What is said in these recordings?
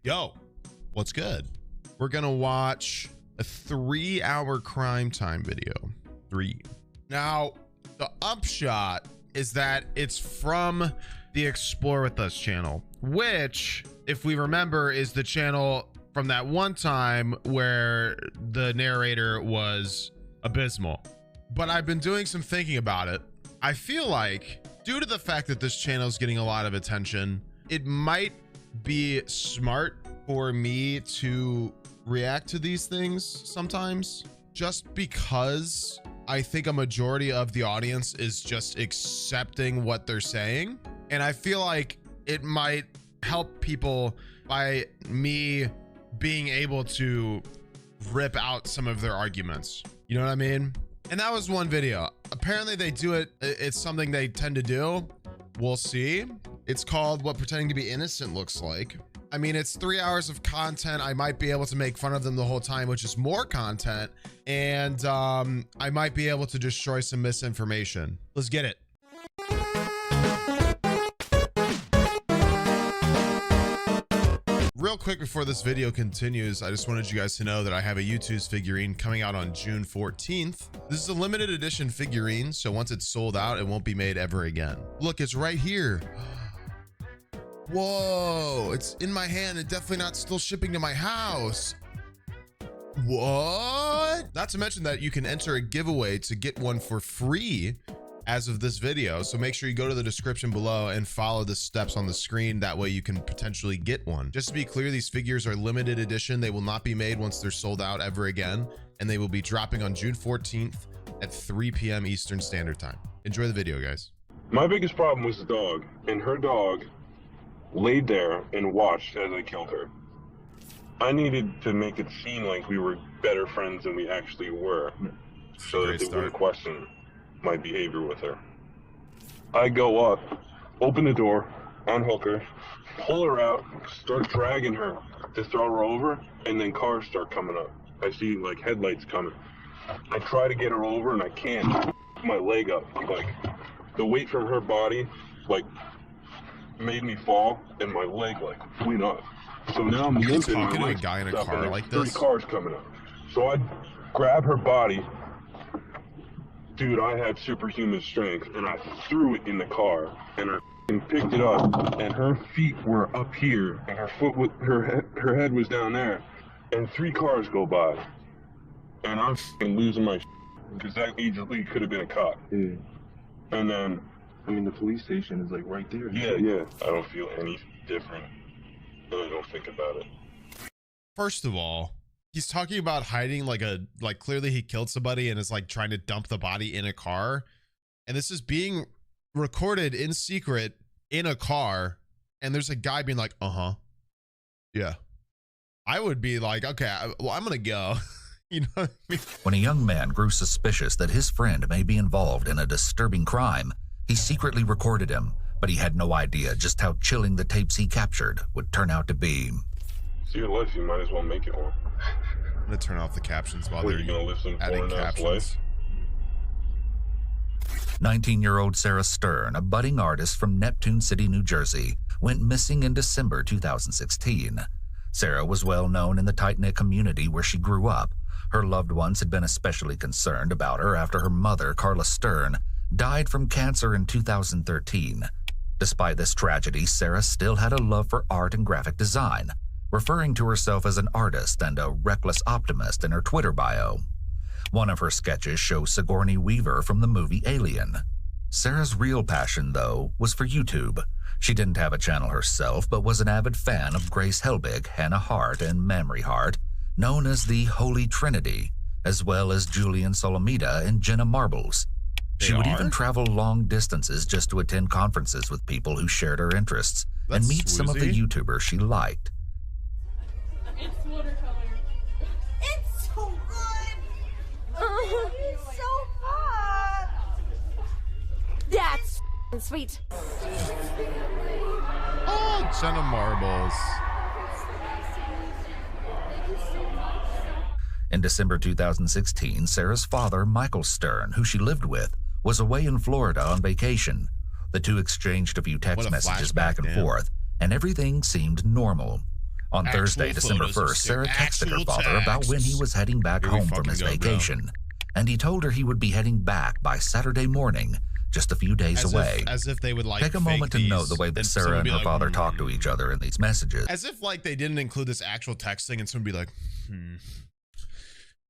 Yo, what's good? We're gonna watch a 3-hour crime time video. 3. Now, the upshot is that it's from the Explore With Us channel, which, if we remember, is the channel from that one time where the narrator was abysmal. But I've been doing some thinking about it. I feel like, due to the fact that this channel is getting a lot of attention, it might be smart for me to react to these things sometimes, just because I think a majority of the audience is just accepting what they're saying. And I feel like it might help people by me being able to rip out some of their arguments. You know what I mean? And that was one video. Apparently they do it. It's something they tend to do. We'll see. It's called What Pretending to Be Innocent Looks Like. I mean, it's 3 hours of content. I might be able to make fun of them the whole time, which is more content. And I might be able to destroy some misinformation. Let's get it. Real quick before this video continues, I just wanted you guys to know that I have a U2's figurine coming out on June 14th. This is a limited edition figurine, so once it's sold out, it won't be made ever again. Look, it's right here. Whoa, it's in my hand and definitely not still shipping to my house. What? Not to mention that you can enter a giveaway to get one for free as of this video. So make sure you go to the description below and follow the steps on the screen. That way you can potentially get one. Just to be clear, these figures are limited edition. They will not be made once they're sold out ever again. And they will be dropping on June 14th at 3 p.m. Eastern Standard Time. Enjoy the video, guys. My biggest problem was the dog, and her dog laid there and watched as I killed her. I needed to make it seem like we were better friends than we actually were, so that they wouldn't question my behavior with her. I go up, open the door, unhook her, pull her out, start dragging her to throw her over, and then cars start coming up. I see like headlights coming. I try to get her over and I can't. My leg up, like the weight from her body, like made me fall, and my leg like went up. So now I'm limping. Talking to a guy in a car like this. 30 cars coming up. So I grab her body. Dude, I had superhuman strength, and I threw it in the car, and I picked it up, and her feet were up here, and her foot, her head was down there, and 3 cars go by, and I'm losing my because that easily could have been a cop. Yeah. And then, I mean, the police station is like right there. Yeah. I don't feel any different. I don't think about it. First of all, he's talking about hiding like clearly he killed somebody and is like trying to dump the body in a car. And this is being recorded in secret in a car. And there's a guy being like, yeah. I would be like, okay, well, I'm going to go. You know what I mean? When a young man grew suspicious that his friend may be involved in a disturbing crime, he secretly recorded him, but he had no idea just how chilling the tapes he captured would turn out to be. It's your life, you might as well make it one. I'm gonna turn off the captions while they're adding captions. 19-year-old Sarah Stern, a budding artist from Neptune City, New Jersey, went missing in December 2016. Sarah was well known in the tight-knit community where she grew up. Her loved ones had been especially concerned about her after her mother, Carla Stern, died from cancer in 2013. Despite this tragedy, Sarah still had a love for art and graphic design, referring to herself as an artist and a reckless optimist in her Twitter bio. One of her sketches shows Sigourney Weaver from the movie Alien. Sarah's real passion, though, was for YouTube. She didn't have a channel herself, but was an avid fan of Grace Helbig, Hannah Hart, and Mamrie Hart, known as the Holy Trinity, as well as Julian Solomita and Jenna Marbles. She would even travel long distances just to attend conferences with people who shared her interests and meet some of the YouTubers she liked. It's watercolor. It's so good. It's so fun. That's sweet. Oh, Jenna Marbles. In December 2016, Sarah's father, Michael Stern, who she lived with, was away in Florida on vacation. The two exchanged a few text messages back and forth, and everything seemed normal. On Thursday, December 1st, Sarah texted her father about when he was heading back home from his vacation, and he told her he would be heading back by Saturday morning, just a few days away. As if they would like take a moment to note the way that Sarah and her father talk to each other in these messages. As if like they didn't include this actual texting, and someone would be like,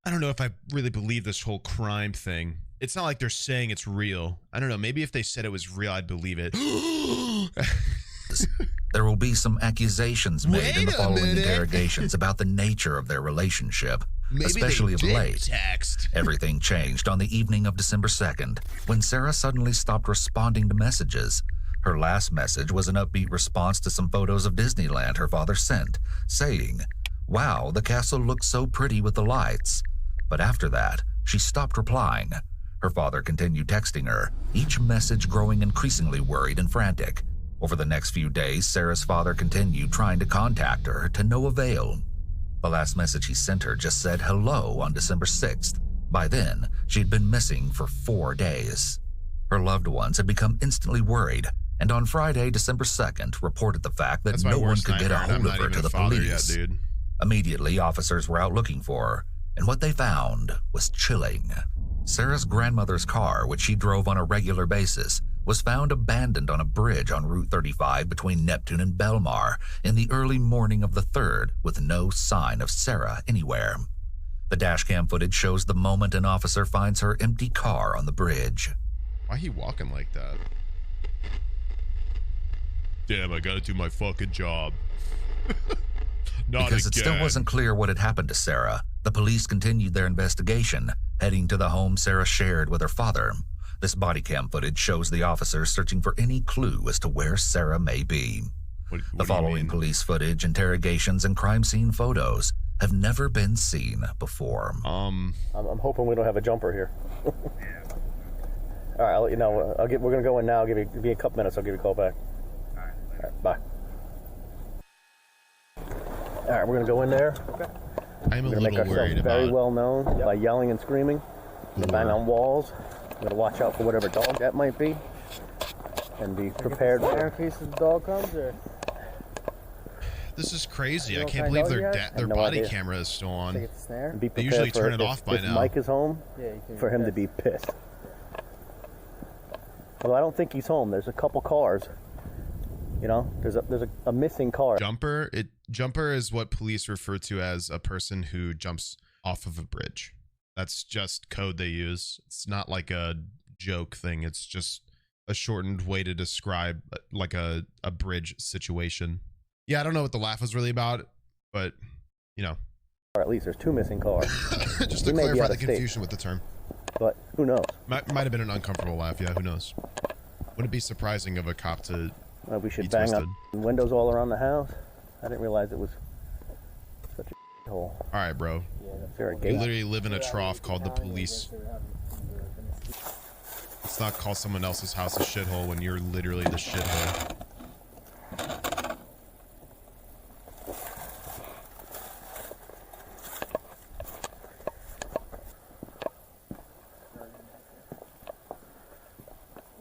I don't know if I really believe this whole crime thing. It's not like they're saying it's real. I don't know. Maybe if they said it was real, I'd believe it. There will be some accusations made in the following interrogations about the nature of their relationship, especially of late. Everything changed on the evening of December 2nd, when Sarah suddenly stopped responding to messages. Her last message was an upbeat response to some photos of Disneyland her father sent, saying, "Wow, the castle looks so pretty with the lights." But after that, she stopped replying. Her father continued texting her, each message growing increasingly worried and frantic. Over the next few days, Sarah's father continued trying to contact her, to no avail. The last message he sent her just said hello on December 6th. By then, she'd been missing for 4 days. Her loved ones had become instantly worried, and on Friday, December 2nd, reported the fact that no one could get a hold of her to the police. Yet, dude. Immediately, officers were out looking for her, and what they found was chilling. Sarah's grandmother's car, which she drove on a regular basis, was found abandoned on a bridge on Route 35 between Neptune and Belmar in the early morning of the 3rd, with no sign of Sarah anywhere. The dashcam footage shows the moment an officer finds her empty car on the bridge. Why he walking like that? Damn, I gotta do my fucking job. Because it still wasn't clear what had happened to Sarah, the police continued their investigation, heading to the home Sarah shared with her father. This body cam footage shows the officers searching for any clue as to where Sarah may be. What the following police footage, interrogations, and crime scene photos have never been seen before. I'm hoping we don't have a jumper here. All right, I'll let you know. We're gonna go in now. I'll give you a couple minutes. I'll give you a call back. All right, bye. All right, we're gonna go in there. Okay. I'm a little worried about. We're gonna make ourselves very well known by yelling and screaming, and bang on walls. We're gonna watch out for whatever dog that might be, and be prepared in case the dog comes. Or this is crazy. I can't believe their body camera is still on. They usually turn it off by now. If Mike is home, for him to be pissed. Although I don't think he's home. There's a couple cars. You know, there's a missing car. Jumper is what police refer to as a person who jumps off of a bridge. That's just code they use. It's not like a joke thing. It's just a shortened way to describe like a bridge situation. Yeah, I don't know what the laugh was really about, but you know. Or at least there's 2 missing cars. Just to clarify the confusion with the term. But who knows? Might have been an uncomfortable laugh. Yeah, who knows? Wouldn't it be surprising of a cop to we should bang up windows all around the house. I didn't realize it was such a hole. All right, bro. There a gate? You literally live in a trough called the police. Let's not call someone else's house a shithole when you're literally the shithole.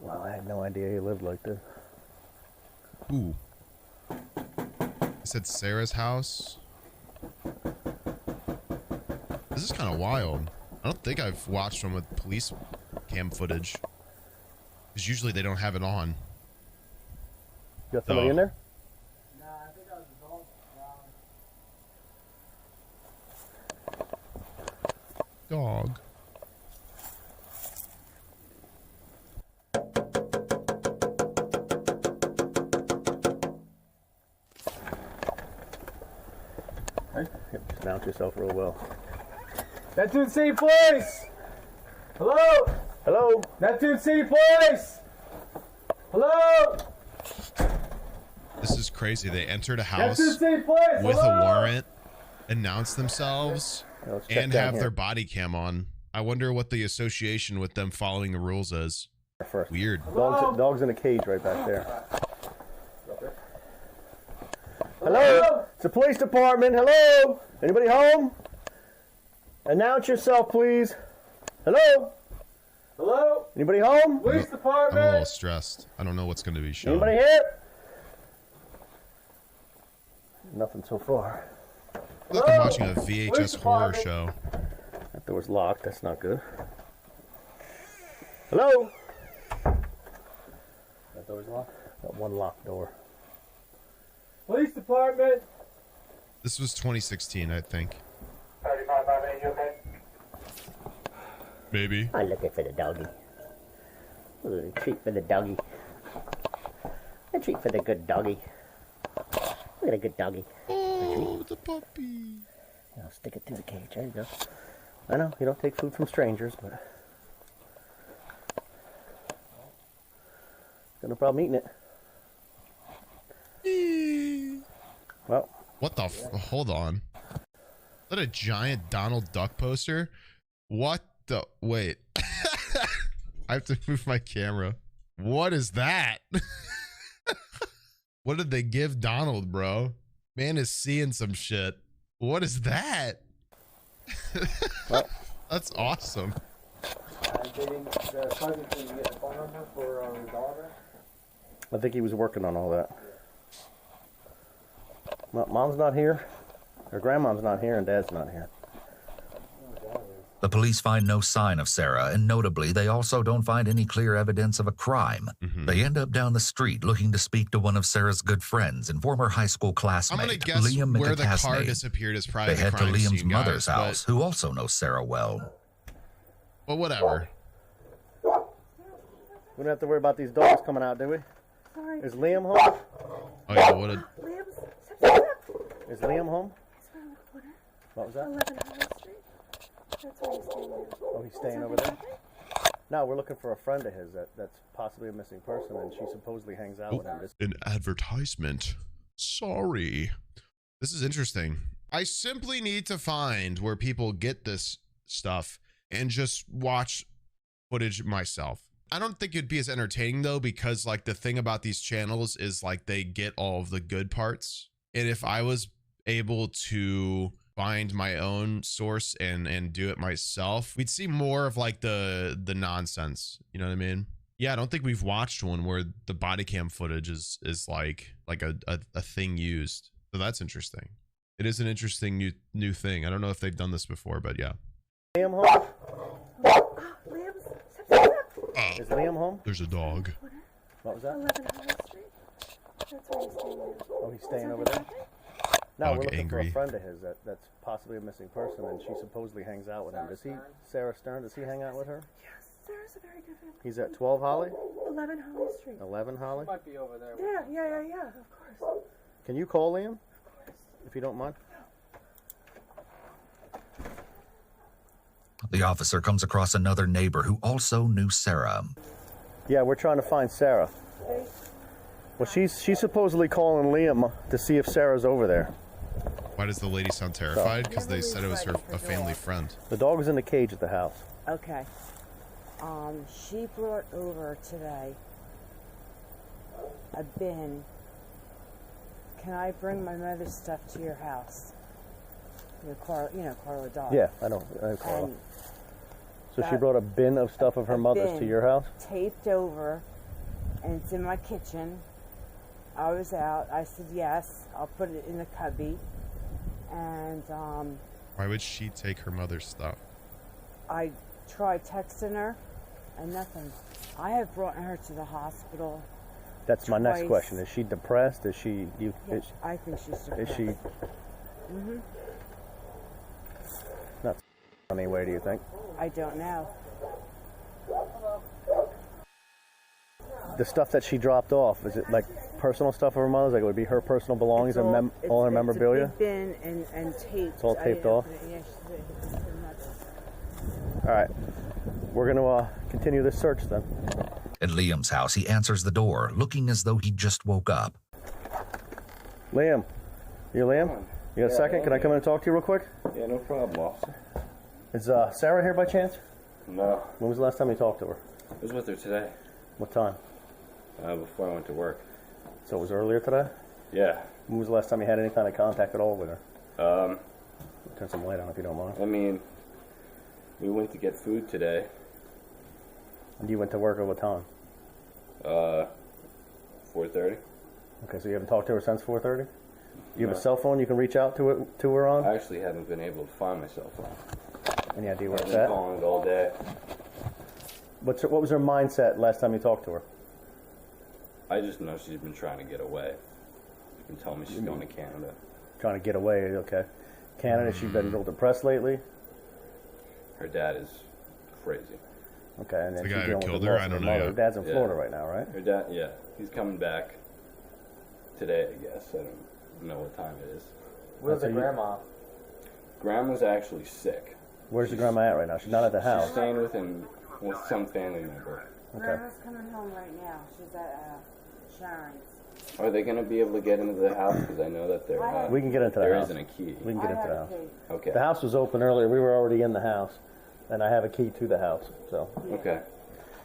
Wow, I had no idea he lived like this. Ooh. I said Sarah's house. This is kind of wild. I don't think I've watched one with police cam footage. Because usually they don't have it on. You got somebody in there? Nah, I think that was a dog. Dog. Just announce yourself real well. Neptune City Police! Hello? Hello? Neptune City Police! Hello? This is crazy. They entered a house Neptune City Police! with Hello? a warrant, announced themselves, and have their body cam on. I wonder what the association with them following the rules is. First. Weird. Dog's in a cage right back there. Hello? It's the police department. Hello? Anybody home? Announce yourself, please. Hello? Hello? Anybody home? Police I'm department? a little stressed. I don't know what's going to be shown. Anybody here? Nothing so far. I feel like I'm watching a VHS horror show. That door's locked. That's not good. Hello? That door's locked? Got one locked door. Police department. This was 2016, I think. Maybe. I'm looking for the doggy. Ooh, a treat for the doggy. A treat for the good doggy. Look at a good doggy. Oh, the puppy. I'll stick it to the cage. There you go. I know, you don't take food from strangers, but... got no problem eating it. Well... What the hold on. Is that a giant Donald Duck poster? What the... Wait. I have to move my camera. What is that? What did they give Donald, bro? Man is seeing some shit. What is that? Well, that's awesome. I think he was working on all that. Well, Mom's not here. Her grandmom's not here, and Dad's not here. The police find no sign of Sarah, and notably, they also don't find any clear evidence of a crime. They end up down the street looking to speak to one of Sarah's good friends and former high school classmate, I'm gonna guess Liam where the car McCasney. disappeared is probably They the head to crime Liam's scene, mother's guys, house, who also knows Sarah well. But whatever. We don't have to worry about these dogs coming out, do we? Sorry. Is Liam home? Oh yeah, what a... Is Liam home? He's around the corner. What was that? 11 Holly Street. That's where he's staying there. Oh, he's staying over there? No, we're looking for a friend of his that's possibly a missing person, and she supposedly hangs out with him. An advertisement. Sorry. This is interesting. I simply need to find where people get this stuff and just watch footage myself. I don't think it'd be as entertaining though, because like the thing about these channels is like they get all of the good parts. And if I was able to find my own source and do it myself, we'd see more of like the nonsense. You know what I mean? Yeah, I don't think we've watched one where the body cam footage is like a thing used. So that's interesting. It is an interesting new thing. I don't know if they've done this before, but yeah. Liam home? Liam's. Is Liam home? There's a dog. What was that? 11 Holly Street. That's where he's staying there. Oh, he's staying over there? No, Dog we're looking angry. for a friend of his that's possibly a missing person, and she supposedly hangs out with him. Does he, Sarah Stern, does he hang out with her? Yes, Sarah's a very good family. He's at 12 Holly? 11 Holly Street. 11 Holly? Might be over there. Yeah, of course. Can you call Liam? If you don't mind? The officer comes across another neighbor who also knew Sarah. Yeah, we're trying to find Sarah. Well, she's supposedly calling Liam to see if Sarah's over there. Why does the lady sound terrified? Because they said it was a family friend. The dog was in the cage at the house. Okay. She brought over today a bin. Can I bring my mother's stuff to your house? Carla dog. Yeah, I know Carla. And So she brought a bin of stuff of her mother's to your house? Taped over, and it's in my kitchen. I was out. I said, yes, I'll put it in the cubby. And Why would she take her mother's stuff? I tried texting her, and nothing. I have brought her to the hospital. That's my next twice. question. Is she depressed? Is she... I think she's depressed. Is she... Not anyway, do you think? I don't know. The stuff that she dropped off, is it like personal stuff of her mother's? Like it would be her personal belongings and all her memorabilia? It's a big bin and taped. It's all taped off? Yeah, she said All right. We're going to continue this search then. At Liam's house, he answers the door, looking as though he just woke up. Liam. You Liam? You got a second? Can I come in and talk to you real quick? Yeah, no problem, officer. Is Sarah here by chance? No, When was the last time you talked to her? I was with her today, What time? before I went to work. So it was earlier today? Yeah, When was the last time you had any kind of contact at all with her? Turn some light on if you don't mind. I mean, we went to get food today. And you went to work at what time? 4:30. Okay, so you haven't talked to her since 4:30? You have a cell phone you can reach out to her on? I actually haven't been able to find my cell phone. Any idea where I've it's been at? calling it all day. What was her mindset last time you talked to her? I just know she's been trying to get away. She can tell me she's going to Canada. Trying to get away, okay. Canada, she's been real depressed lately? Her dad is crazy. Okay, and then The she's guy who dealing with killed the her? loss I of don't her know mother. yet. Her dad's in Florida right now, right? Her dad, yeah. He's coming back today, I guess. I don't know what time it is. Where's the grandma? Grandma's actually sick. Where's the grandma at right now? She's not at the house. She's staying with some family member. Okay. Grandma's coming home right now. She's at Sharon's. Are they going to be able to get into the house? Because I know that there We can get into the there house. isn't a key. We can get into the house. Okay. The house was open earlier. We were already in the house, and I have a key to the house. So. Okay.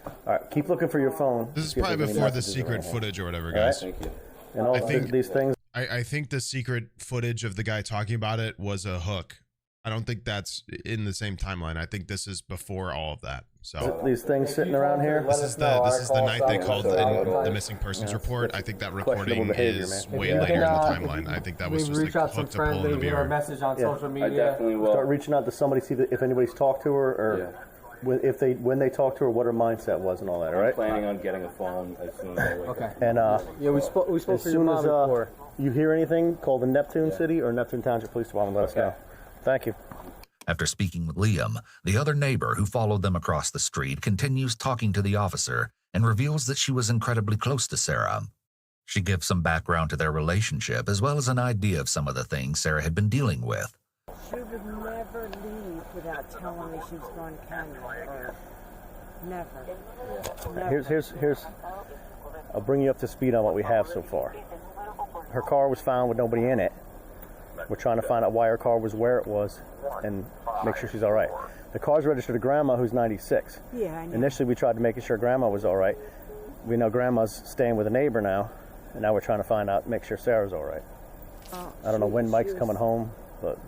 All right. Keep looking for your phone. This is See if probably there's any before the messages secret around here. footage or whatever, All guys. Thank you. And all I think- these things. I think the secret footage of the guy talking about it was a hook. I don't think that's in the same timeline. I think this is before all of that. So These things sitting around here. this is the night they called in the missing persons report. I think that recording behavior, is man. way later in the timeline. I think that was just reach like out some hooked to pull friends, in the maybe get our viewer. message on social I media. definitely will. Start reaching out to somebody, see if anybody's talked to her, or when they talked to her, what her mindset was, and all that. All I'm right. planning on getting a phone as soon as I wake Okay. up. And Yeah, we spoke as to your soon mom as before. you hear anything, call the Neptune City or Neptune Township Police Department. Let us know. Thank you. After speaking with Liam, the other neighbor who followed them across the street continues talking to the officer and reveals that she was incredibly close to Sarah. She gives some background to their relationship as well as an idea of some of the things Sarah had been dealing with. She would never leave without telling me she was going to Canada. Or never. Here's. I'll bring you up to speed on what we have so far. Her car was found with nobody in it. We're trying to find out why her car was where it was and make sure she's all right. The car's registered to Grandma, who's 96. Yeah, I know. Initially, we tried to make sure Grandma was all right. We know Grandma's staying with a neighbor now, and now we're trying to find out, make sure Sarah's all right. I don't know when Mike's coming home, but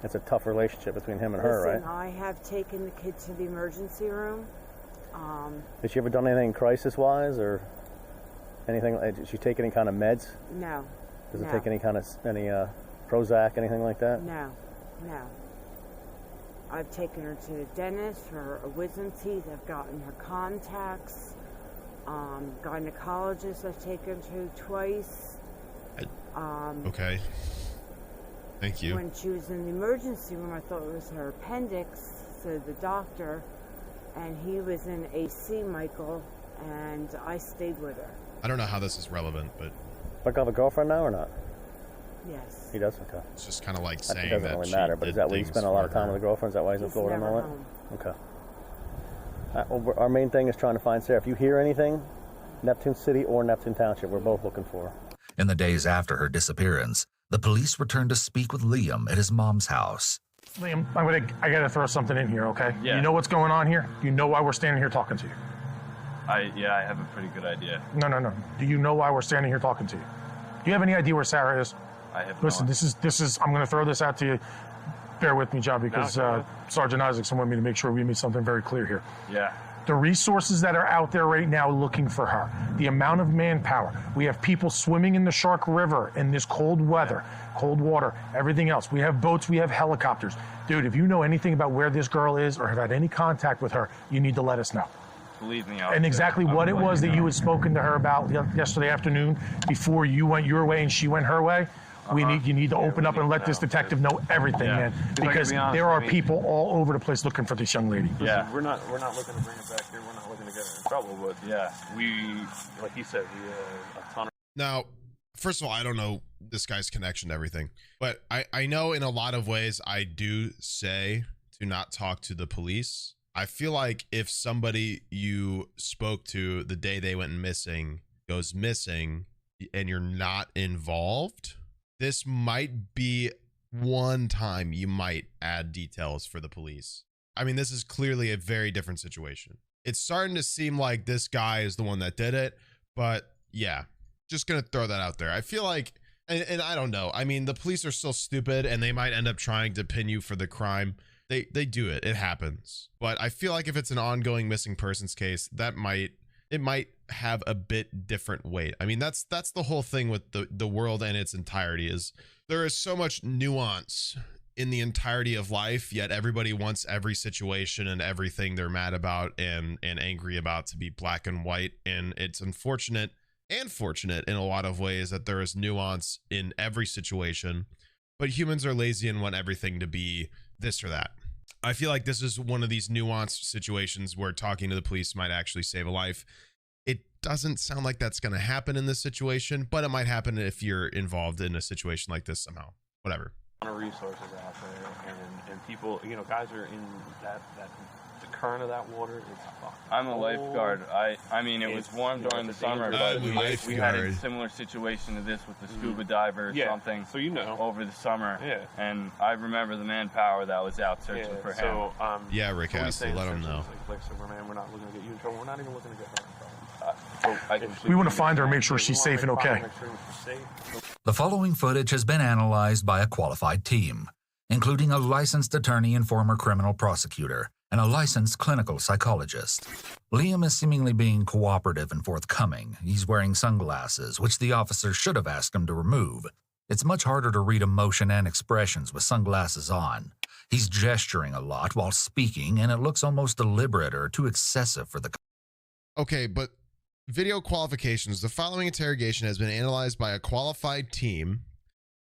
it's a tough relationship between him and her, right? Listen, I have taken the kid to the emergency room. Has she ever done anything crisis-wise or anything? Does she take any kind of meds? No. Does it No. take any kind of Prozac, anything like that? No. I've taken her to the dentist for wisdom teeth. I've gotten her contacts. Gynecologist I've taken to twice. Okay. Thank you. When she was in the emergency room, I thought it was her appendix, so the doctor, and he was in AC, Michael, and I stayed with her. I don't know how this is relevant, but Buck have a girlfriend now or not? Yes. He does? Okay. it's just kind of like It saying doesn't that really she matter, but did is that why you things spend a lot of for time her. with the girlfriends? Is that why he's in He's Florida and never all home. that? Okay. Our main thing is trying to find Sarah. If you hear anything, Neptune City or Neptune Township, we're both looking for her. In the days after her disappearance, the police returned to speak with Liam at his mom's house. Liam, I gotta throw something in here, okay? Yeah. You know what's going on here? You know why we're standing here talking to you? I have a pretty good idea. No. Do you know why we're standing here talking to you? Do you have any idea where Sarah is? I have Listen, no this is. I'm gonna throw this out to you. Bear with me, John, because go ahead. Sergeant Isaacson wanted me to make sure we made something very clear here. Yeah. The resources that are out there right now looking for her, the amount of manpower. We have people swimming in the Shark River in this cold weather, cold water, everything else. We have boats, we have helicopters. Dude, if you know anything about where this girl is or have had any contact with her, you need to let us know. Believe me. And exactly what it was that you had spoken to her about yesterday afternoon before you went your way and she went her way. You need to open up and let this detective know everything, man, because there are people all over the place looking for this young lady. Yeah. We're not looking to bring it back here. We're not looking to get her in trouble, but Yeah. Like you said, we a ton of. Now, first of all, I don't know this guy's connection to everything, but I know in a lot of ways I do say to not talk to the police. I feel like if somebody you spoke to the day they went missing goes missing and you're not involved, this might be one time you might add details for the police. I mean, this is clearly a very different situation. It's starting to seem like this guy is the one that did it, but yeah, just gonna throw that out there. I feel like, and I don't know. I mean, the police are still stupid and they might end up trying to pin you for the crime. They do it. It happens. But I feel like if it's an ongoing missing persons case, that might it might have a bit different weight. I mean, that's the whole thing with the world and its entirety, is there is so much nuance in the entirety of life, yet everybody wants every situation and everything they're mad about and angry about to be black and white. And it's unfortunate and fortunate in a lot of ways that there is nuance in every situation, but humans are lazy and want everything to be this or that. I feel like this is one of these nuanced situations where talking to the police might actually save a life. It doesn't sound like that's going to happen in this situation, but it might happen if you're involved in a situation like this somehow. Whatever. Resources out there, and people, you know, guys are in that the current of that water is fucked. I'm a lifeguard. I mean, it was warm during the summer, but we had a similar situation to this with the scuba diver or something. So you know, over the summer. Yeah. And I remember the manpower that was out searching for him. So yeah, Rick has to let him know. Like Superman, we're not looking to get you in trouble. We're not even looking to get her in trouble. We want to find her and make sure she's safe and okay. The following footage has been analyzed by a qualified team, including a licensed attorney and former criminal prosecutor, and a licensed clinical psychologist. Liam is seemingly being cooperative and forthcoming. He's wearing sunglasses, which the officer should have asked him to remove. It's much harder to read emotion and expressions with sunglasses on. He's gesturing a lot while speaking, and it looks almost deliberate or too excessive for the... Okay, but video qualifications. The following interrogation has been analyzed by a qualified team,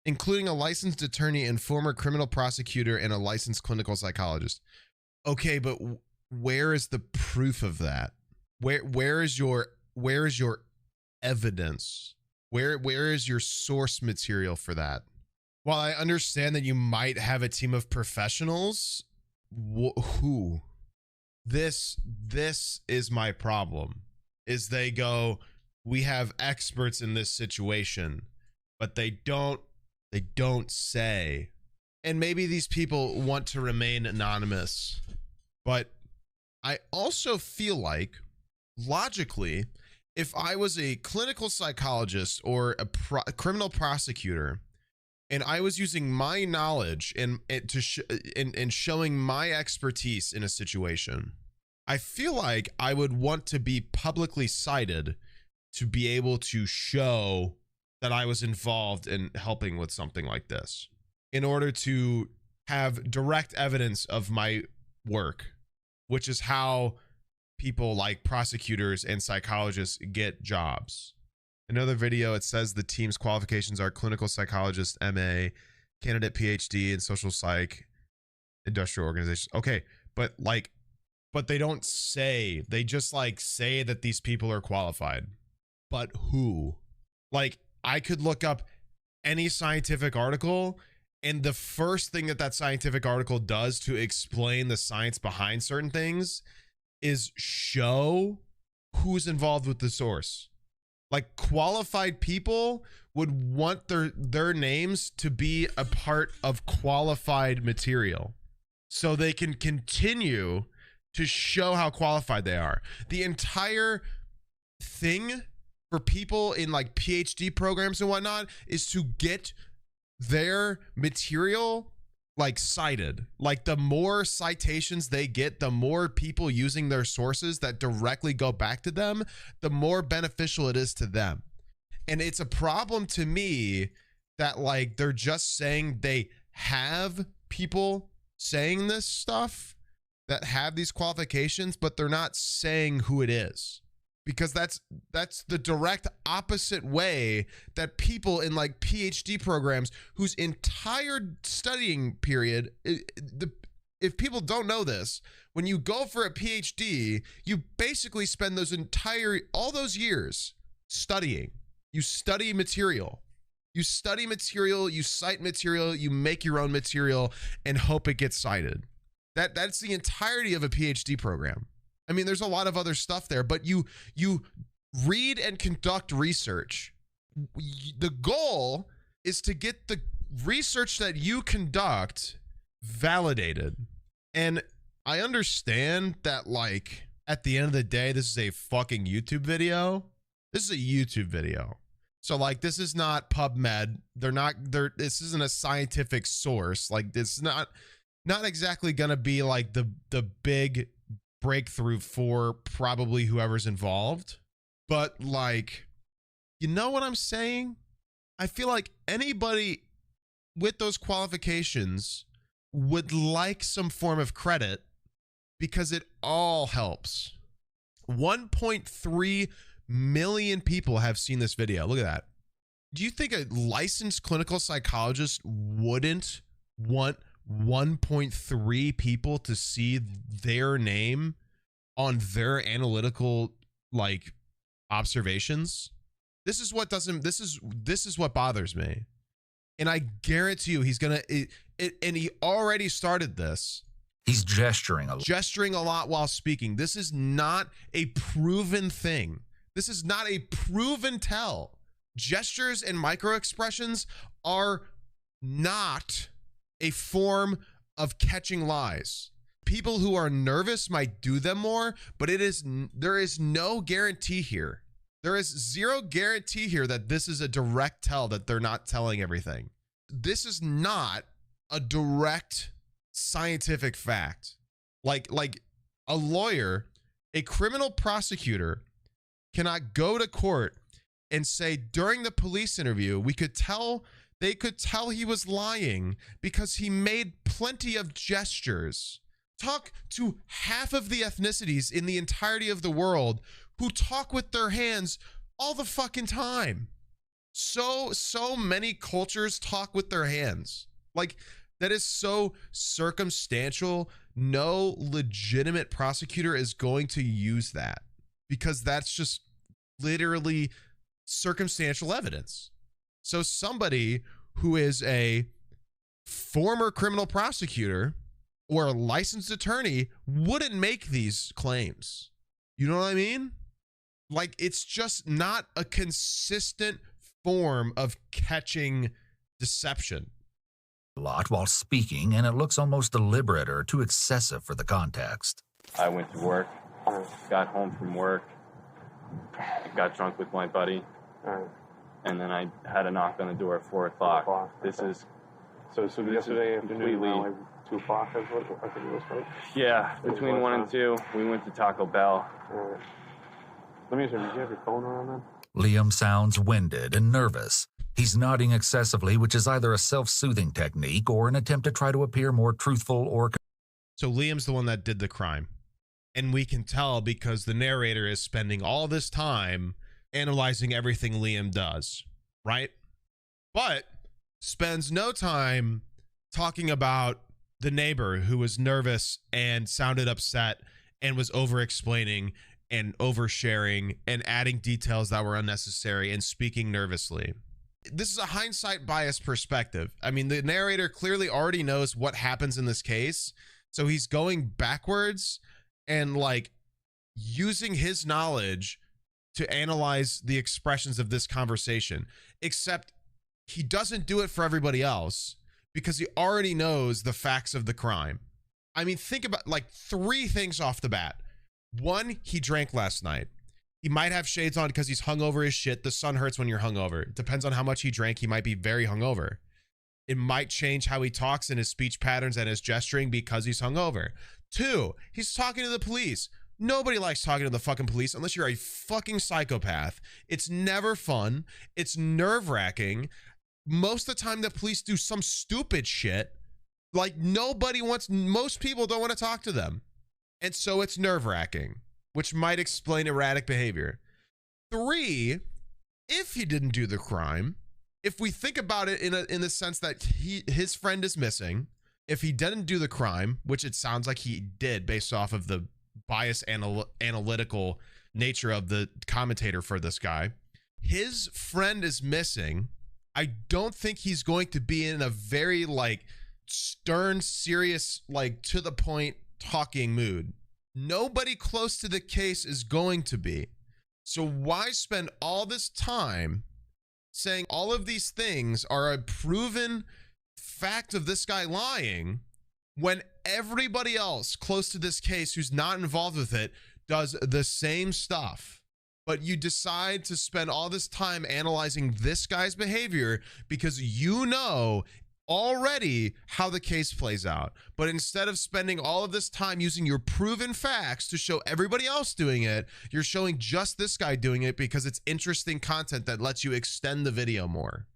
including a licensed attorney and former criminal prosecutor and a licensed clinical psychologist. Okay, but where is the proof of that? Where is your evidence? Where is your source material for that? While I understand that you might have a team of professionals, who? This is my problem. Is they go, we have experts in this situation, but they don't say. And maybe these people want to remain anonymous, but I also feel like logically, if I was a clinical psychologist or a criminal prosecutor, and I was using my knowledge and showing my expertise in a situation, I feel like I would want to be publicly cited to be able to show that I was involved in helping with something like this, in order to have direct evidence of my work, which is how people like prosecutors and psychologists get jobs. Another video, it says the team's qualifications are clinical psychologist, MA, candidate PhD in social psych, industrial organization. Okay, but they don't say, they just like say that these people are qualified. But who? Like, I could look up any scientific article, and the first thing that scientific article does to explain the science behind certain things is show who's involved with the source. Like, qualified people would want their names to be a part of qualified material so they can continue to show how qualified they are. The entire thing for people in like PhD programs and whatnot is to get their material like cited. Like, the more citations they get, the more people using their sources that directly go back to them, the more beneficial it is to them. And it's a problem to me that like they're just saying they have people saying this stuff that have these qualifications, but they're not saying who it is, because that's the direct opposite way that people in like PhD programs whose entire studying period, if people don't know this, when you go for a PhD, you basically spend all those years studying. You study material. You study material, you cite material, you make your own material and hope it gets cited. That's the entirety of a PhD program. I mean, there's a lot of other stuff there, but you read and conduct research. The goal is to get the research that you conduct validated. And I understand that, like, at the end of the day, this is a fucking YouTube video. This is a YouTube video. So like, this is not PubMed. This isn't a scientific source. Like, this is not exactly gonna be like the big breakthrough for probably whoever's involved. But like, you know what I'm saying? I feel like anybody with those qualifications would like some form of credit because it all helps. 1.3 million people have seen this video. Look at that. Do you think a licensed clinical psychologist wouldn't want 1.3 people to see their name on their analytical like observations? This is what bothers me. And I guarantee you he's gonna and he already started this. He's gesturing a lot while speaking. This is not a proven thing. This is not a proven tell. Gestures and micro expressions are not a form of catching lies. People who are nervous might do them more, but there is no guarantee here. There is zero guarantee here that this is a direct tell, that they're not telling everything. This is not a direct scientific fact. Like a lawyer, a criminal prosecutor cannot go to court and say during the police interview, they could tell he was lying because he made plenty of gestures. Talk to half of the ethnicities in the entirety of the world who talk with their hands all the fucking time. So many cultures talk with their hands. Like, that is so circumstantial. No legitimate prosecutor is going to use that because that's just literally circumstantial evidence. So somebody who is a former criminal prosecutor or a licensed attorney wouldn't make these claims. You know what I mean? Like, it's just not a consistent form of catching deception. a lot while speaking, and it looks almost deliberate or too excessive for the context. I went to work, got home from work, got drunk with my buddy, and then I had a knock on the door at 4 o'clock. This is So yesterday afternoon, around like 2 o'clock, I think it was, right? Yeah, between 1 and 2, we went to Taco Bell. Let me ask you, did you have your phone around then? Liam sounds winded and nervous. He's nodding excessively, which is either a self-soothing technique or an attempt to try to appear more truthful or... So Liam's the one that did the crime. And we can tell because the narrator is spending all this time analyzing everything Liam does, right? But spends no time talking about the neighbor who was nervous and sounded upset and was over-explaining and oversharing and adding details that were unnecessary and speaking nervously. This is a hindsight bias perspective. I mean, the narrator clearly already knows what happens in this case, so he's going backwards and like using his knowledge to analyze the expressions of this conversation, except he doesn't do it for everybody else because he already knows the facts of the crime. I mean, think about like 3 things off the bat. 1, he drank last night. He might have shades on because he's hungover as shit. The sun hurts when you're hungover. It depends on how much he drank. He might be very hungover. It might change how he talks and his speech patterns and his gesturing because he's hungover. 2, he's talking to the police. Nobody likes talking to the fucking police unless you're a fucking psychopath. It's never fun. It's nerve-wracking. Most of the time the police do some stupid shit. Like most people don't want to talk to them. And so it's nerve-wracking, which might explain erratic behavior. 3, if he didn't do the crime, if we think about it in the sense that his friend is missing, if he didn't do the crime, which it sounds like he did based off of the bias analytical nature of the commentator for this guy, his friend is missing. I don't think he's going to be in a very like stern, serious, like to the point talking mood. Nobody close to the case is going to be. So why spend all this time saying all of these things are a proven fact of this guy lying when everybody else close to this case who's not involved with it does the same stuff? But you decide to spend all this time analyzing this guy's behavior because you know already how the case plays out. But instead of spending all of this time using your proven facts to show everybody else doing it, you're showing just this guy doing it because it's interesting content that lets you extend the video more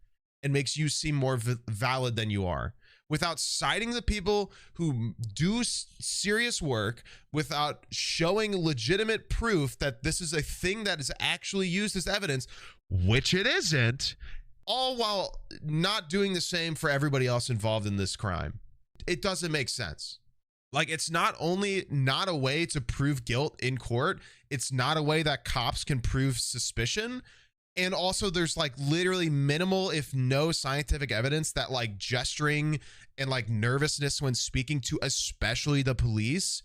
and makes you seem more valid than you are, without citing the people who do serious work, without showing legitimate proof that this is a thing that is actually used as evidence, which it isn't, all while not doing the same for everybody else involved in this crime. It doesn't make sense. Like, it's not only not a way to prove guilt in court, it's not a way that cops can prove suspicion. And also there's like literally minimal, if no, scientific evidence that like gesturing and like nervousness when speaking to especially the police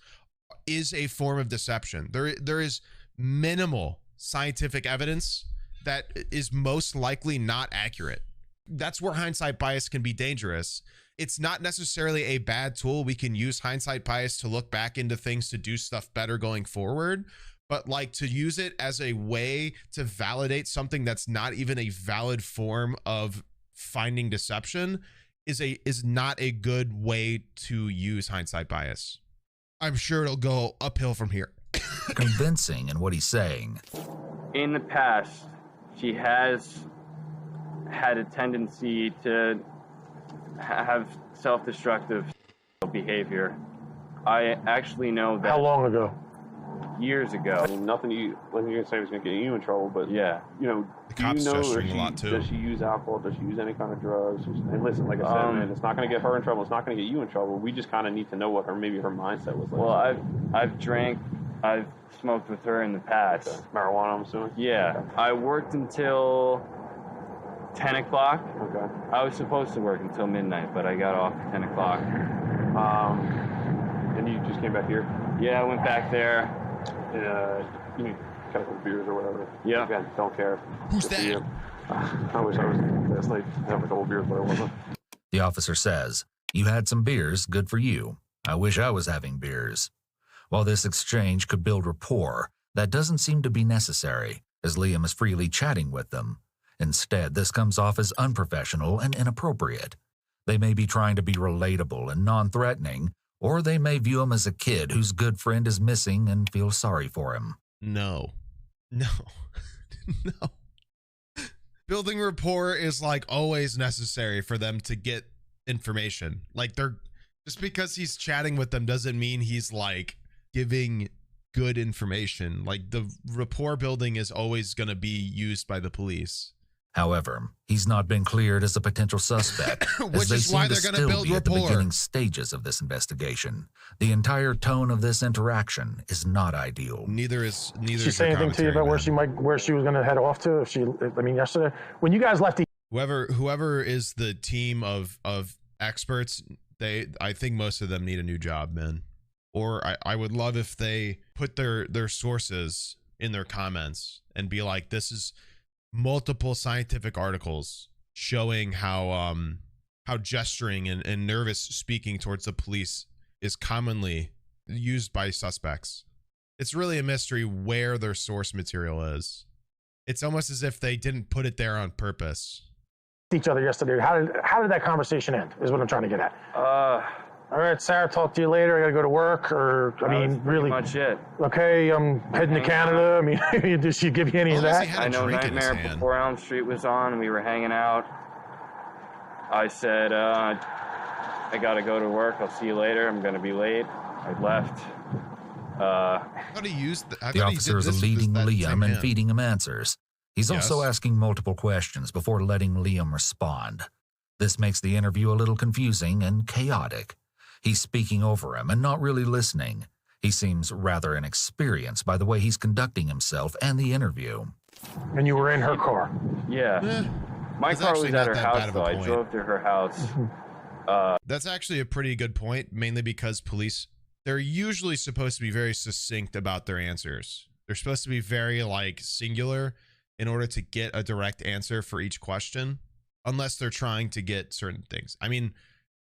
is a form of deception. There is minimal scientific evidence that is most likely not accurate. That's where hindsight bias can be dangerous. It's not necessarily a bad tool. We can use hindsight bias to look back into things to do stuff better going forward. But like, to use it as a way to validate something that's not even a valid form of finding deception is not a good way to use hindsight bias. I'm sure it'll go uphill from here. Convincing in what he's saying. In the past, she has had a tendency to have self-destructive behavior. I actually know that. How long ago? Years ago. I mean, nothing you're gonna say was gonna get you in trouble, but yeah, you know, the cops gesturing a lot too. Does she use alcohol? Does she use any kind of drugs? And listen, like I said, man, it's not gonna get her in trouble. It's not gonna get you in trouble. We just kind of need to know what maybe her mindset was like. Well, I've drank, I've smoked with her in the past. Okay. Marijuana, I'm assuming. Yeah, okay. I worked until 10 o'clock. Okay. I was supposed to work until midnight, but I got off at 10 o'clock. And you just came back here? Yeah, I went back there. You need a couple of beers or whatever. Yeah. Again, don't care. Who's that? I wish I was last night having a couple of beers, but I wasn't. The officer says, "You had some beers, good for you. I wish I was having beers." While this exchange could build rapport, that doesn't seem to be necessary, as Liam is freely chatting with them. Instead, this comes off as unprofessional and inappropriate. They may be trying to be relatable and non-threatening, or they may view him as a kid whose good friend is missing and feel sorry for him. No. No. Building rapport is like always necessary for them to get information. Like, they're just because he's chatting with them doesn't mean he's like giving good information. Like, the rapport building is always going to be used by the police. However, he's not been cleared as a potential suspect, which is why they're going to build rapport. At the rapport. beginning stages of this investigation. The entire tone of this interaction is not ideal. Neither is Did she say anything to you about where she was going to head off to? Yesterday when you guys left, whoever is the team of experts, I think most of them need a new job, man. Or I would love if they put their sources in their comments and be like, this is multiple scientific articles showing how gesturing and nervous speaking towards the police is commonly used by suspects. It's really a mystery where their source material is. It's almost as if they didn't put it there on purpose. Each other yesterday. How did that conversation end? Is what I'm trying to get at. All right, Sarah, talk to you later. I got to go to work, or really much it. Okay, I'm heading to Canada. I mean, did she give you any of that? I know Nightmare Before Elm Street was on. We were hanging out. I said, I got to go to work. I'll see you later. I'm going to be late. I left. The officer is leading Liam and feeding him answers. He's also asking multiple questions before letting Liam respond. This makes the interview a little confusing and chaotic. He's speaking over him and not really listening. He seems rather inexperienced by the way he's conducting himself and the interview. And you were in her car? Yeah. My car was at her house, though. I drove to her house. That's actually a pretty good point, mainly because police, they're usually supposed to be very succinct about their answers. They're supposed to be very, like, singular in order to get a direct answer for each question, unless they're trying to get certain things. I mean,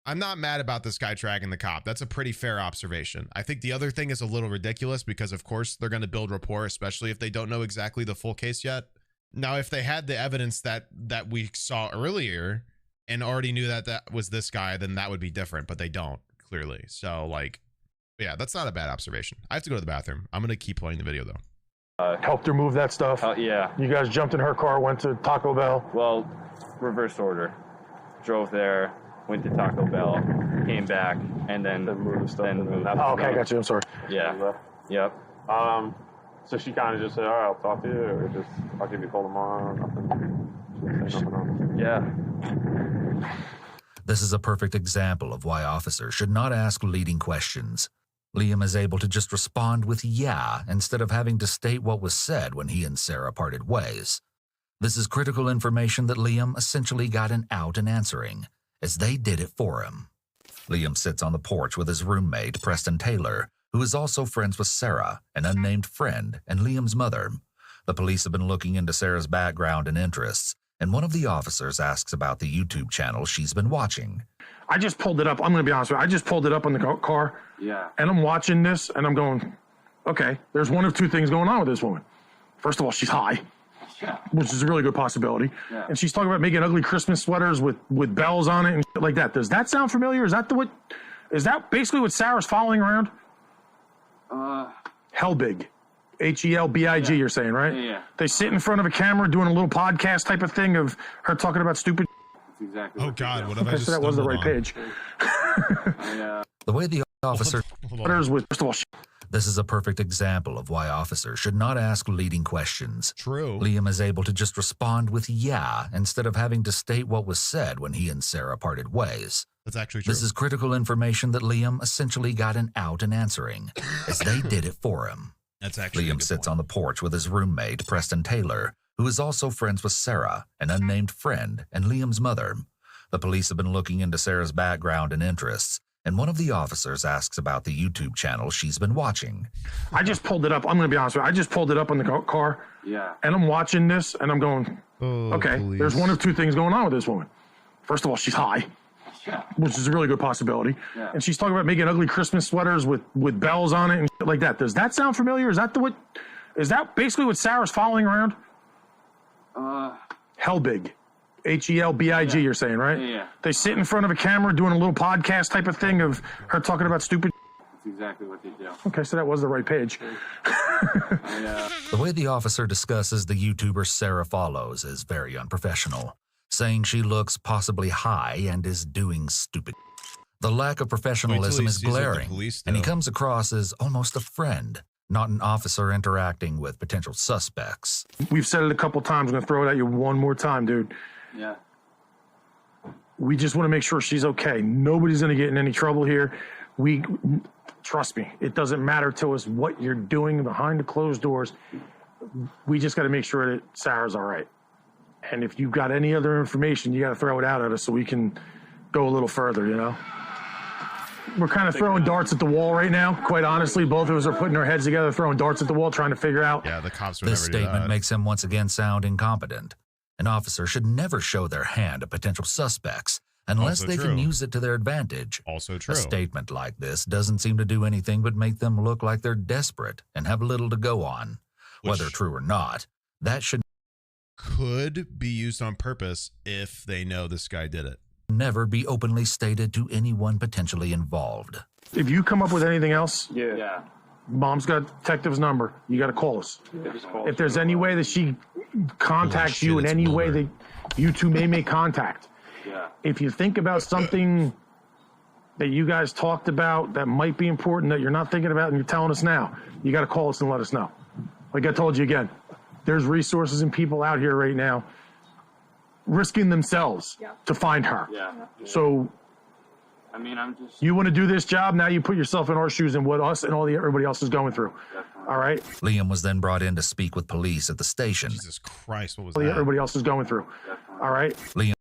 I'm not mad about this guy tracking the cop. That's a pretty fair observation. I think the other thing is a little ridiculous because, of course, they're going to build rapport, especially if they don't know exactly the full case yet. Now, if they had the evidence that we saw earlier, and already knew that that was this guy, then that would be different, but they don't, clearly. So like, yeah, that's not a bad observation. I have to go to the bathroom. I'm going to keep playing the video though. Helped her move that stuff. Yeah. You guys jumped in her car, went to Taco Bell. Well, reverse order. Drove there, went to Taco Bell, came back, and then moved the stuff. Oh, okay, I got you. I'm sorry. Yeah. Yep. So she kind of just said, all right, I'll talk to you, or just, I'll give you a call tomorrow, nothing. She didn't say nothing else. Yeah. This is a perfect example of why officers should not ask leading questions. Liam is able to just respond with yeah instead of having to state what was said when he and Sarah parted ways. This is critical information that Liam essentially got an out in answering, as they did it for him. Liam sits on the porch with his roommate, Preston Taylor, who is also friends with Sarah, an unnamed friend, and Liam's mother. The police have been looking into Sarah's background and interests, and one of the officers asks about the YouTube channel she's been watching. I just pulled it up. I'm going to be honest with you. I just pulled it up on the car. Yeah. And I'm watching this, and I'm going, okay, there's one of two things going on with this woman. First of all, she's high, which is a really good possibility. Yeah. And she's talking about making ugly Christmas sweaters with bells on it and shit like that. Does that sound familiar? Is that basically what Sarah's following around? Helbig. Helbig, you're saying, right? Yeah. They sit in front of a camera doing a little podcast type of thing of her talking about stupid. That's exactly. Oh God, what have I Okay, just so that was the right on? page. The way the officer... Hold on. With, first of all, This is a perfect example of why officers should not ask leading questions. True. Liam is able to just respond with yeah instead of having to state what was said when he and Sarah parted ways. That's actually true. This is critical information that Liam essentially got an out in answering, as they did it for him. That's actually a Liam good sits point. on the porch with his roommate, Preston Taylor, who is also friends with Sarah, an unnamed friend, and Liam's mother. The police have been looking into Sarah's background and interests, and one of the officers asks about the YouTube channel she's been watching. I just pulled it up. I'm going to be honest with you. I just pulled it up on the car. Yeah. And I'm watching this, and I'm going, okay, police. there's one of two things going on with this woman. First of all, she's high, which is a really good possibility. Yeah. And she's talking about making ugly Christmas sweaters with bells on it and shit like that. Does that sound familiar? Is that basically what Sarah's following around? Helbig. Helbig, you're saying, right? Yeah. They sit in front of a camera doing a little podcast type of thing of her talking about stupid. That's exactly what they do. Okay, so that was the right page. The way the officer discusses the YouTuber Sarah follows is very unprofessional, saying she looks possibly high and is doing stupid. The lack of professionalism is sees what the glaring, police and he do. comes across as almost a friend, not an officer interacting with potential suspects. We've said it a couple times. I'm going to throw it at you one more time, dude. Yeah. We just want to make sure she's okay. Nobody's going to get in any trouble here. Trust me, it doesn't matter to us what you're doing behind the closed doors. We just got to make sure that Sarah's all right. And if you've got any other information, you got to throw it out at us so we can go a little further, you know? We're kind of throwing darts at the wall right now. Quite honestly, both of us are putting our heads together, throwing darts at the wall, trying to figure out. Yeah, the cops would This never do statement that. makes him once again sound incompetent. An officer should never show their hand at potential suspects unless Also they true. can use it to their advantage. Also true. A statement like this doesn't seem to do anything but make them look like they're desperate and have little to go on. Whether Which- true or not, that should Could be used on purpose if they know this guy did it. never be openly stated to anyone potentially involved. If you come up with anything else, Yeah. Mom's got detective's number. You got to call us. Just call If there's any way that she contacts Holy you shit, in it's any way Mulder. that you two may make contact. Yeah. If you think about something that you guys talked about that might be important that you're not thinking about and you're telling us now, you got to call us and let us know. Like I told you again, there's resources and people out here right now risking themselves to find her. Yeah. So I mean, I'm just. you want to do this job, now you put yourself in our shoes and what us and everybody else is going through. All right? Liam was then brought in to speak with police at the station. Jesus Christ, what was What that? everybody else is going through. All right? Liam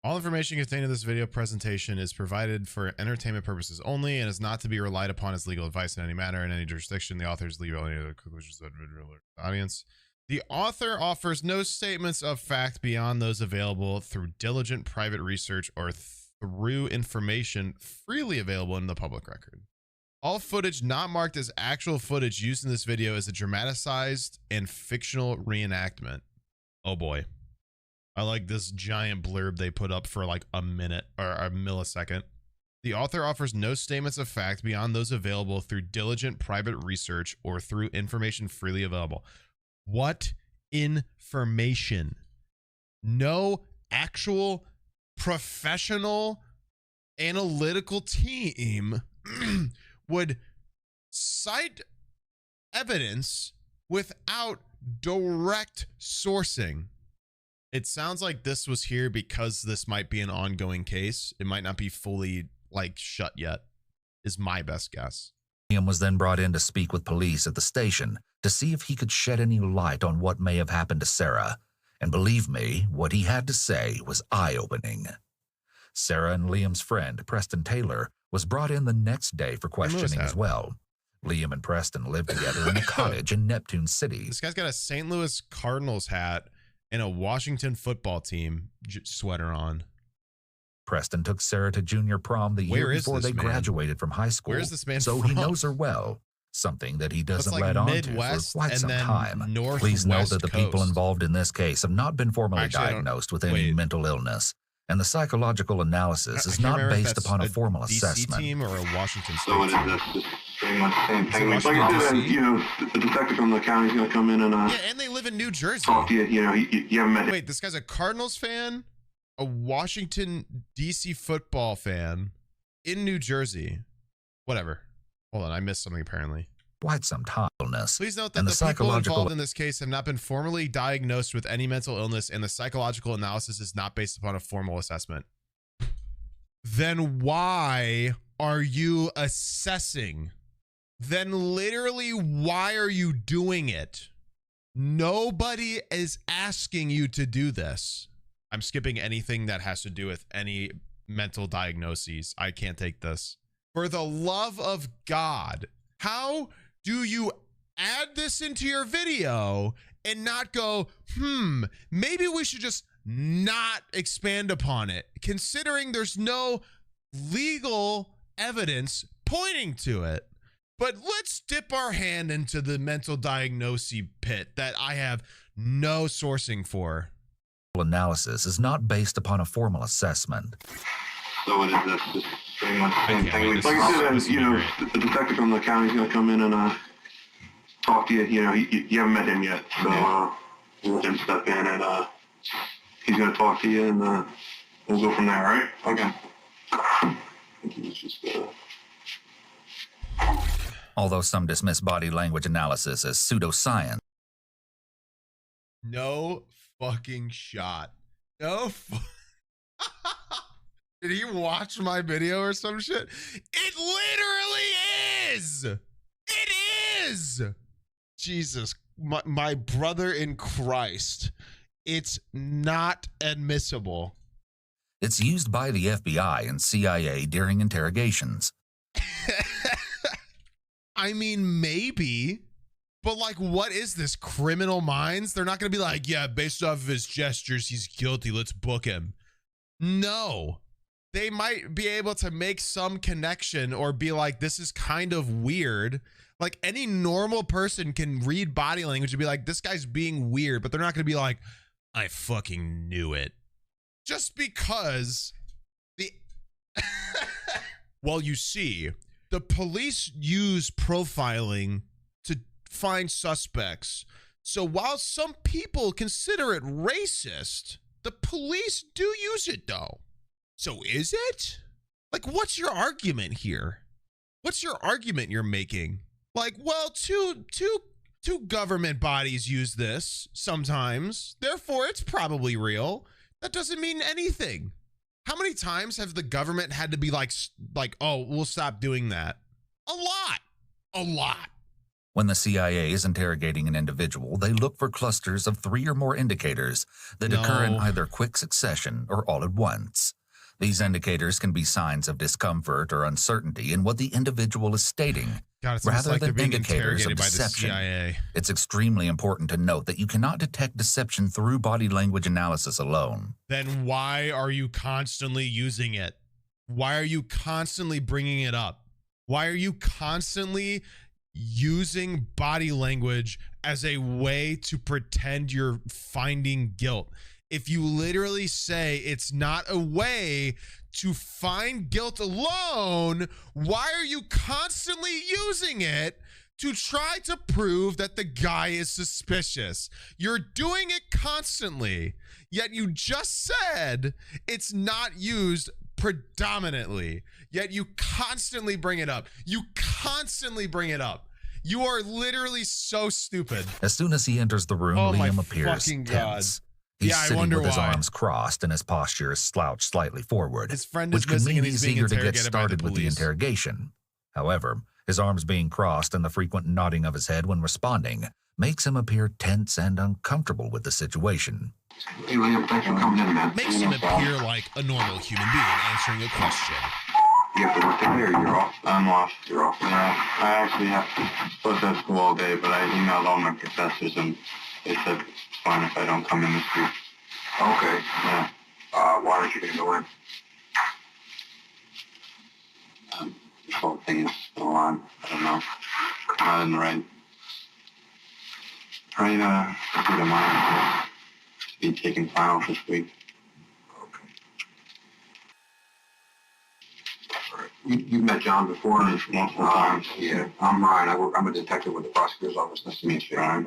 All information contained in this video presentation is provided for entertainment purposes only and is not to be relied upon as legal advice in any manner in any jurisdiction. The authors leave any other conclusions to the audience. The author offers no statements of fact beyond those available through diligent private research or through information freely available in the public record. All footage not marked as actual footage used in this video is a dramatized and fictional reenactment. Oh boy. I like this giant blurb they put up for like a minute or a millisecond. The author offers no statements of fact beyond those available through diligent private research or through information freely available. What information? No actual professional analytical team would cite evidence without direct sourcing. It sounds like this was here because this might be an ongoing case. It might not be fully like shut yet, is my best guess. Liam was then brought in to speak with police at the station to see if he could shed any light on what may have happened to Sarah. And believe me, what he had to say was eye-opening. Sarah and Liam's friend, Preston Taylor, was brought in the next day for questioning as well. Liam and Preston lived together in a cottage in Neptune City. This guy's got a St. Louis Cardinals hat and a Washington football team sweater on. Preston took Sarah to junior prom the year before they graduated from high school. Where's this man so from? he knows her well, something that he doesn't like let on to Midwest for quite and some then time. Northwest Please note that the people Coast. involved in this case have not been formally diagnosed with any mental illness, and the psychological analysis is not based upon a formal DC assessment. team or a Washington State So it team? is just pretty much the same thing. Is Like it I Washington, said, you know, the detective from the county is going to come in and Yeah, and they live in New Jersey. talk to you. You know, you haven't met him. Wait, this guy's a Cardinals fan, a Washington DC football fan in New Jersey. Whatever. Hold on, I missed something apparently. Quite some time. Please note that the people involved in this case have not been formally diagnosed with any mental illness, and the psychological analysis is not based upon a formal assessment. Then why are you assessing? Then literally, why are you doing it? Nobody is asking you to do this. I'm skipping anything that has to do with any mental diagnoses. I can't take this. For the love of God, how do you add this into your video and not go, maybe we should just not expand upon it, considering there's no legal evidence pointing to it? But let's dip our hand into the mental diagnosis pit that I have no sourcing for. Analysis is not based upon a formal assessment. So it is just pretty much the same thing. Like I said, you know, the detective from the county is going to come in and talk to you. You know, you haven't met him yet, so we'll let him step in and he's going to talk to you, and we'll go from there. All right? Okay. I think it's just Although some dismiss body language analysis as pseudoscience. No fucking shot. No. Did he watch my video or some shit? It literally is. It is. Jesus, my brother in Christ. It's not admissible. It's used by the FBI and CIA during interrogations. I mean, maybe, but like, what is this? Criminal Minds? They're not going to be like, yeah, based off of his gestures, he's guilty. Let's book him. No, they might be able to make some connection or be like, this is kind of weird. Like any normal person can read body language and be like, this guy's being weird, but they're not going to be like, I fucking knew it. Just because well, you see, the police use profiling to find suspects. So while some people consider it racist, the police do use it though. So is it? Like, what's your argument here? What's your argument you're making? Like, well, two government bodies use this sometimes, therefore it's probably real. That doesn't mean anything. How many times have the government had to be like, oh, we'll stop doing that? A lot. When the CIA is interrogating an individual, they look for clusters of 3 or more indicators that occur in either quick succession or all at once. These indicators can be signs of discomfort or uncertainty in what the individual is stating, God, it's rather like than they're being indicators of interrogated by the deception. CIA. It's extremely important to note that you cannot detect deception through body language analysis alone. Then why are you constantly using it? Why are you constantly bringing it up? Why are you constantly using body language as a way to pretend you're finding guilt? if you literally say it's not a way to find guilt alone, why are you constantly using it to try to prove that the guy is suspicious? You're doing it constantly, yet you just said it's not used predominantly, yet you constantly bring it up. You constantly bring it up. You are literally so stupid. As soon as he enters the room, Liam appears tense. He's sitting with his arms crossed and his posture is slouched slightly forward, his friend which is could missing mean and he's he's being eager to get interrogated by the started with the police. interrogation. However, his arms being crossed and the frequent nodding of his head when responding makes him appear tense and uncomfortable with the situation. Hey, Liam, thanks for coming in, man. Makes him appear like a normal human being answering a question. You have to work today or you're off? I'm off. You're off? Yeah, I actually have to supposed to have school all day, but I emailed all my professors and they said it's fine if I don't come in this week. Okay. Yeah. Why aren't you going to go in? This whole thing is still on. I don't know. I didn't write. Trying to do tomorrow. Be taking finals this week. You've met John before multiple times. Yeah, I'm Ryan. I'm a detective with the prosecutor's office. Nice to meet you. I'm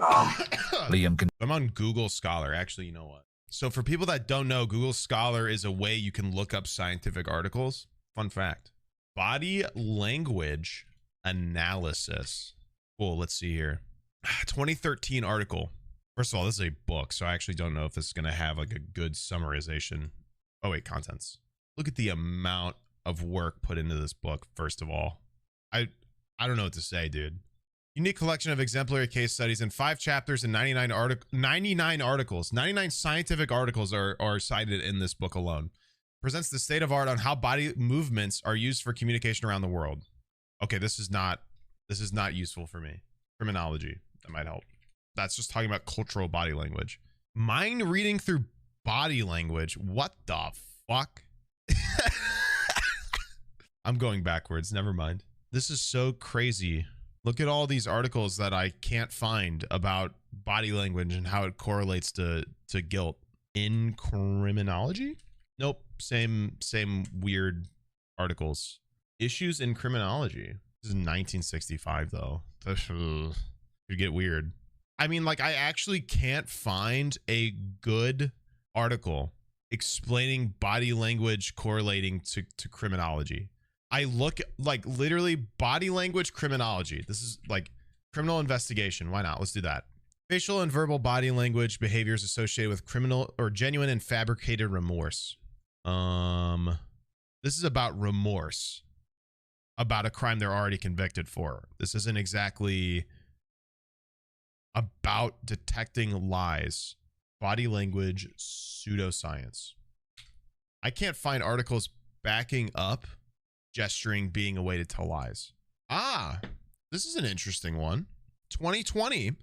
on Google Scholar. Actually, you know what? So for people that don't know, Google Scholar is a way you can look up scientific articles. Fun fact. Body language analysis. Cool, let's see here. 2013 article. First of all, this is a book, so I actually don't know if this is going to have like a good summarization. Oh wait, contents. Look at the amount of work put into this book. First of all, I don't know what to say, dude. Unique collection of exemplary case studies in 5 chapters and 99 articles. 99 scientific articles are cited in this book alone. Presents the state of art on how body movements are used for communication around the world. Okay, this is not useful for me. Criminology, that might help. That's just talking about cultural body language. Mind reading through body language. What the fuck? I'm going backwards. Never mind. This is so crazy. Look at all these articles that I can't find about body language and how it correlates to guilt. In criminology? Nope. Same weird articles. Issues in criminology. This is 1965 though. This could get weird. I mean, like, I actually can't find a good article explaining body language correlating to criminology. I look like literally body language criminology. This is like criminal investigation. Why not? Let's do that. Facial and verbal body language behaviors associated with criminal or genuine and fabricated remorse. This is about remorse about a crime they're already convicted for. This isn't exactly about detecting lies. Body language pseudoscience. I can't find articles backing up gesturing being a way to tell lies. Ah, this is an interesting one. 2020,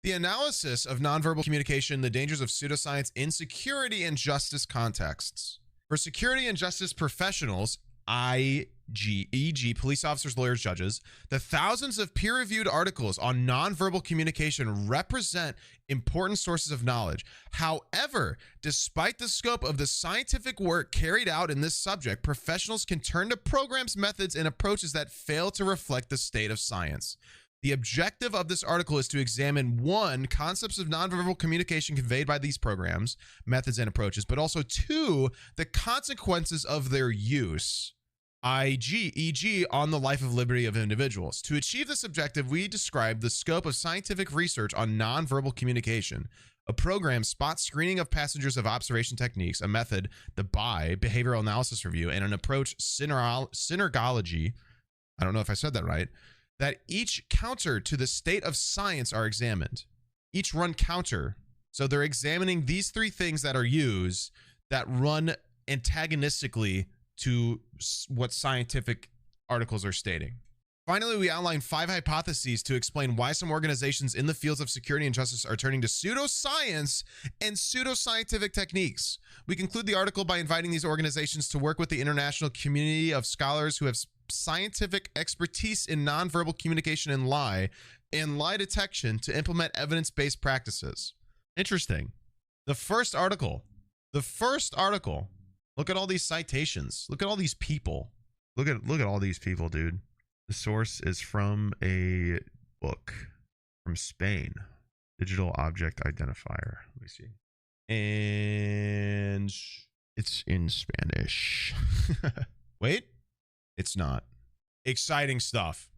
the analysis of nonverbal communication, the dangers of pseudoscience in security and justice contexts. For security and justice professionals, e.g., police officers, lawyers, judges, the thousands of peer-reviewed articles on nonverbal communication represent important sources of knowledge. However, despite the scope of the scientific work carried out in this subject, professionals can turn to programs, methods, and approaches that fail to reflect the state of science. The objective of this article is to examine, 1, concepts of nonverbal communication conveyed by these programs, methods, and approaches, but also 2, the consequences of their use. e.g., on the life of liberty of individuals. To achieve this objective, we describe the scope of scientific research on nonverbal communication, a program, spot screening of passengers of observation techniques, a method, the BI, behavioral analysis review, and an approach, synergology, I don't know if I said that right, that each counter to the state of science are examined. Each run counter. So they're examining these 3 things that are used that run antagonistically to what scientific articles are stating. Finally, we outline 5 hypotheses to explain why some organizations in the fields of security and justice are turning to pseudoscience and pseudoscientific techniques. We conclude the article by inviting these organizations to work with the international community of scholars who have scientific expertise in nonverbal communication and lie detection to implement evidence-based practices. Interesting. The first article The first article. Look at all these citations. Look at all these people. Look at all these people, dude. The source is from a book from Spain. Digital object identifier. Let me see. And it's in Spanish. Wait, it's not. Exciting stuff.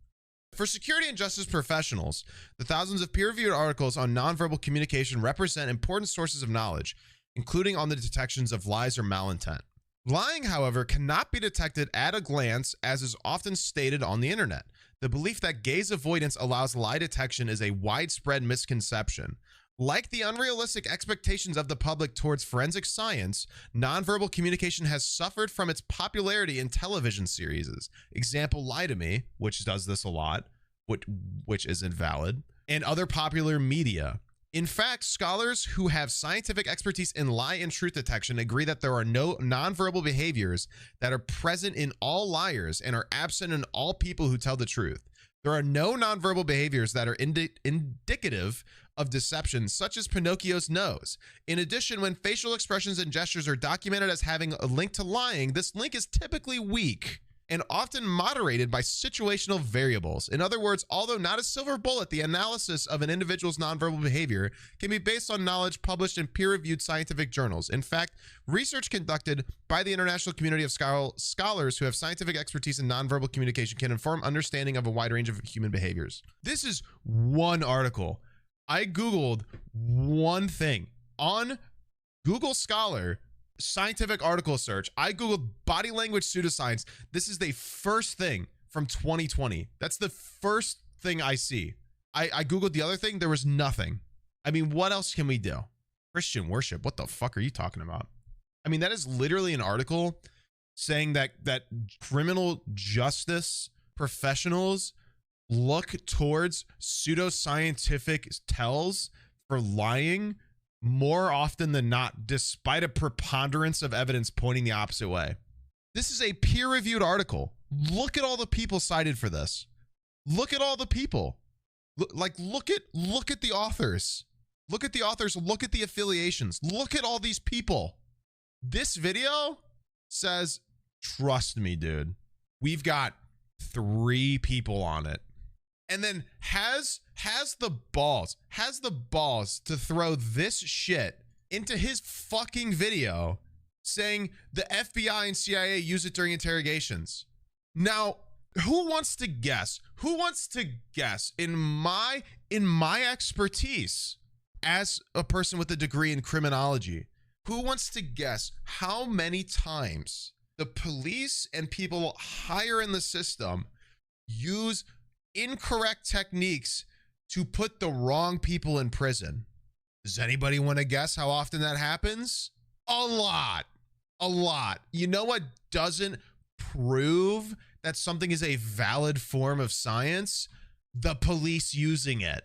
For security and justice professionals, the thousands of peer-reviewed articles on nonverbal communication represent important sources of knowledge, including on the detections of lies or malintent. Lying, however, cannot be detected at a glance, as is often stated on the internet. The belief that gaze avoidance allows lie detection is a widespread misconception. Like the unrealistic expectations of the public towards forensic science, nonverbal communication has suffered from its popularity in television series. Example, Lie to Me, which does this a lot, which isn't valid, and other popular media. In fact, scholars who have scientific expertise in lie and truth detection agree that there are no nonverbal behaviors that are present in all liars and are absent in all people who tell the truth. There are no nonverbal behaviors that are indicative of deception, such as Pinocchio's nose. In addition, when facial expressions and gestures are documented as having a link to lying, this link is typically weak and often moderated by situational variables. In other words, although not a silver bullet, the analysis of an individual's nonverbal behavior can be based on knowledge published in peer-reviewed scientific journals. In fact, research conducted by the international community of scholars who have scientific expertise in nonverbal communication can inform understanding of a wide range of human behaviors. This is one article. I Googled one thing on Google Scholar. Scientific article search. I Googled body language pseudoscience. This is the first thing from 2020. That's the first thing I see. I Googled the other thing. There was nothing. I mean, what else can we do? Christian worship. What the fuck are you talking about? I mean, that is literally an article saying that criminal justice professionals look towards pseudoscientific tells for lying more often than not, despite a preponderance of evidence pointing the opposite way. This is a peer-reviewed article. Look at all the people cited for this. Look at all the people. Look at the authors. Look at the authors. Look at the affiliations. Look at all these people. This video says, trust me, dude. We've got 3 people on it. And then has the balls to throw this shit into his fucking video saying the FBI and CIA use it during interrogations. Now, who wants to guess? Who wants to guess in my expertise as a person with a degree in criminology? Who wants to guess how many times the police and people higher in the system use incorrect techniques to put the wrong people in prison? Does anybody want to guess how often that happens? A lot. You know what doesn't prove that something is a valid form of science? The police using it,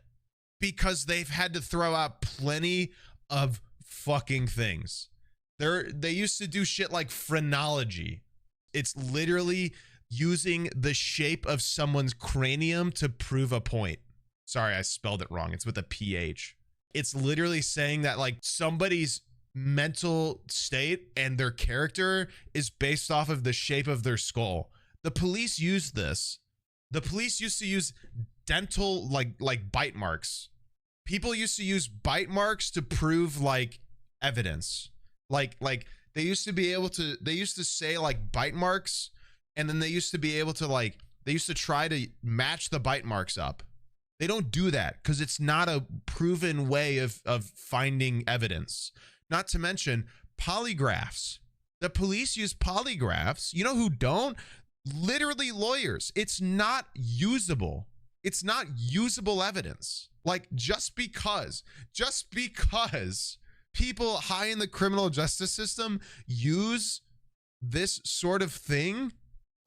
because they've had to throw out plenty of fucking things. They used to do shit like phrenology. It's literally using the shape of someone's cranium to prove a point. Sorry, I spelled it wrong. It's with a PH. It's literally saying that like somebody's mental state and their character is based off of the shape of their skull. The police use this. The police used to use dental like bite marks. People used to use bite marks to prove like evidence. Like they used to say like bite marks. And then they used to be able to they used to try to match the bite marks up. They don't do that because it's not a proven way of finding evidence. Not to mention polygraphs. The police use polygraphs. You know who don't? Literally lawyers. It's not usable. It's not usable evidence. Like just because people high in the criminal justice system use this sort of thing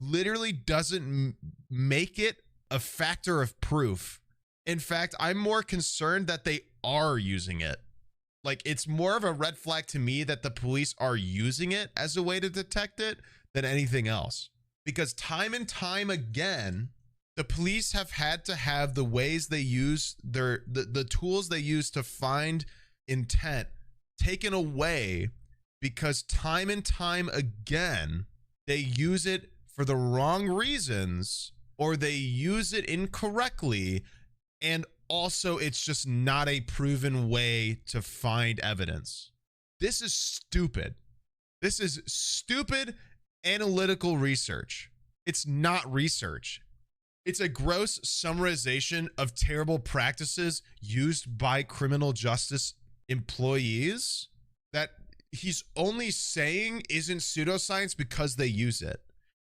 literally doesn't make it a factor of proof. In fact, I'm more concerned that they are using it. Like, it's more of a red flag to me that the police are using it as a way to detect it than anything else. Because time and time again, the police have had to have the ways they use the tools they use to find intent taken away because time and time again, they use it for the wrong reasons or they use it incorrectly. And also, it's just not a proven way to find evidence. This is stupid. This is stupid analytical research. It's not research. It's a gross summarization of terrible practices used by criminal justice employees that he's only saying isn't pseudoscience because they use it.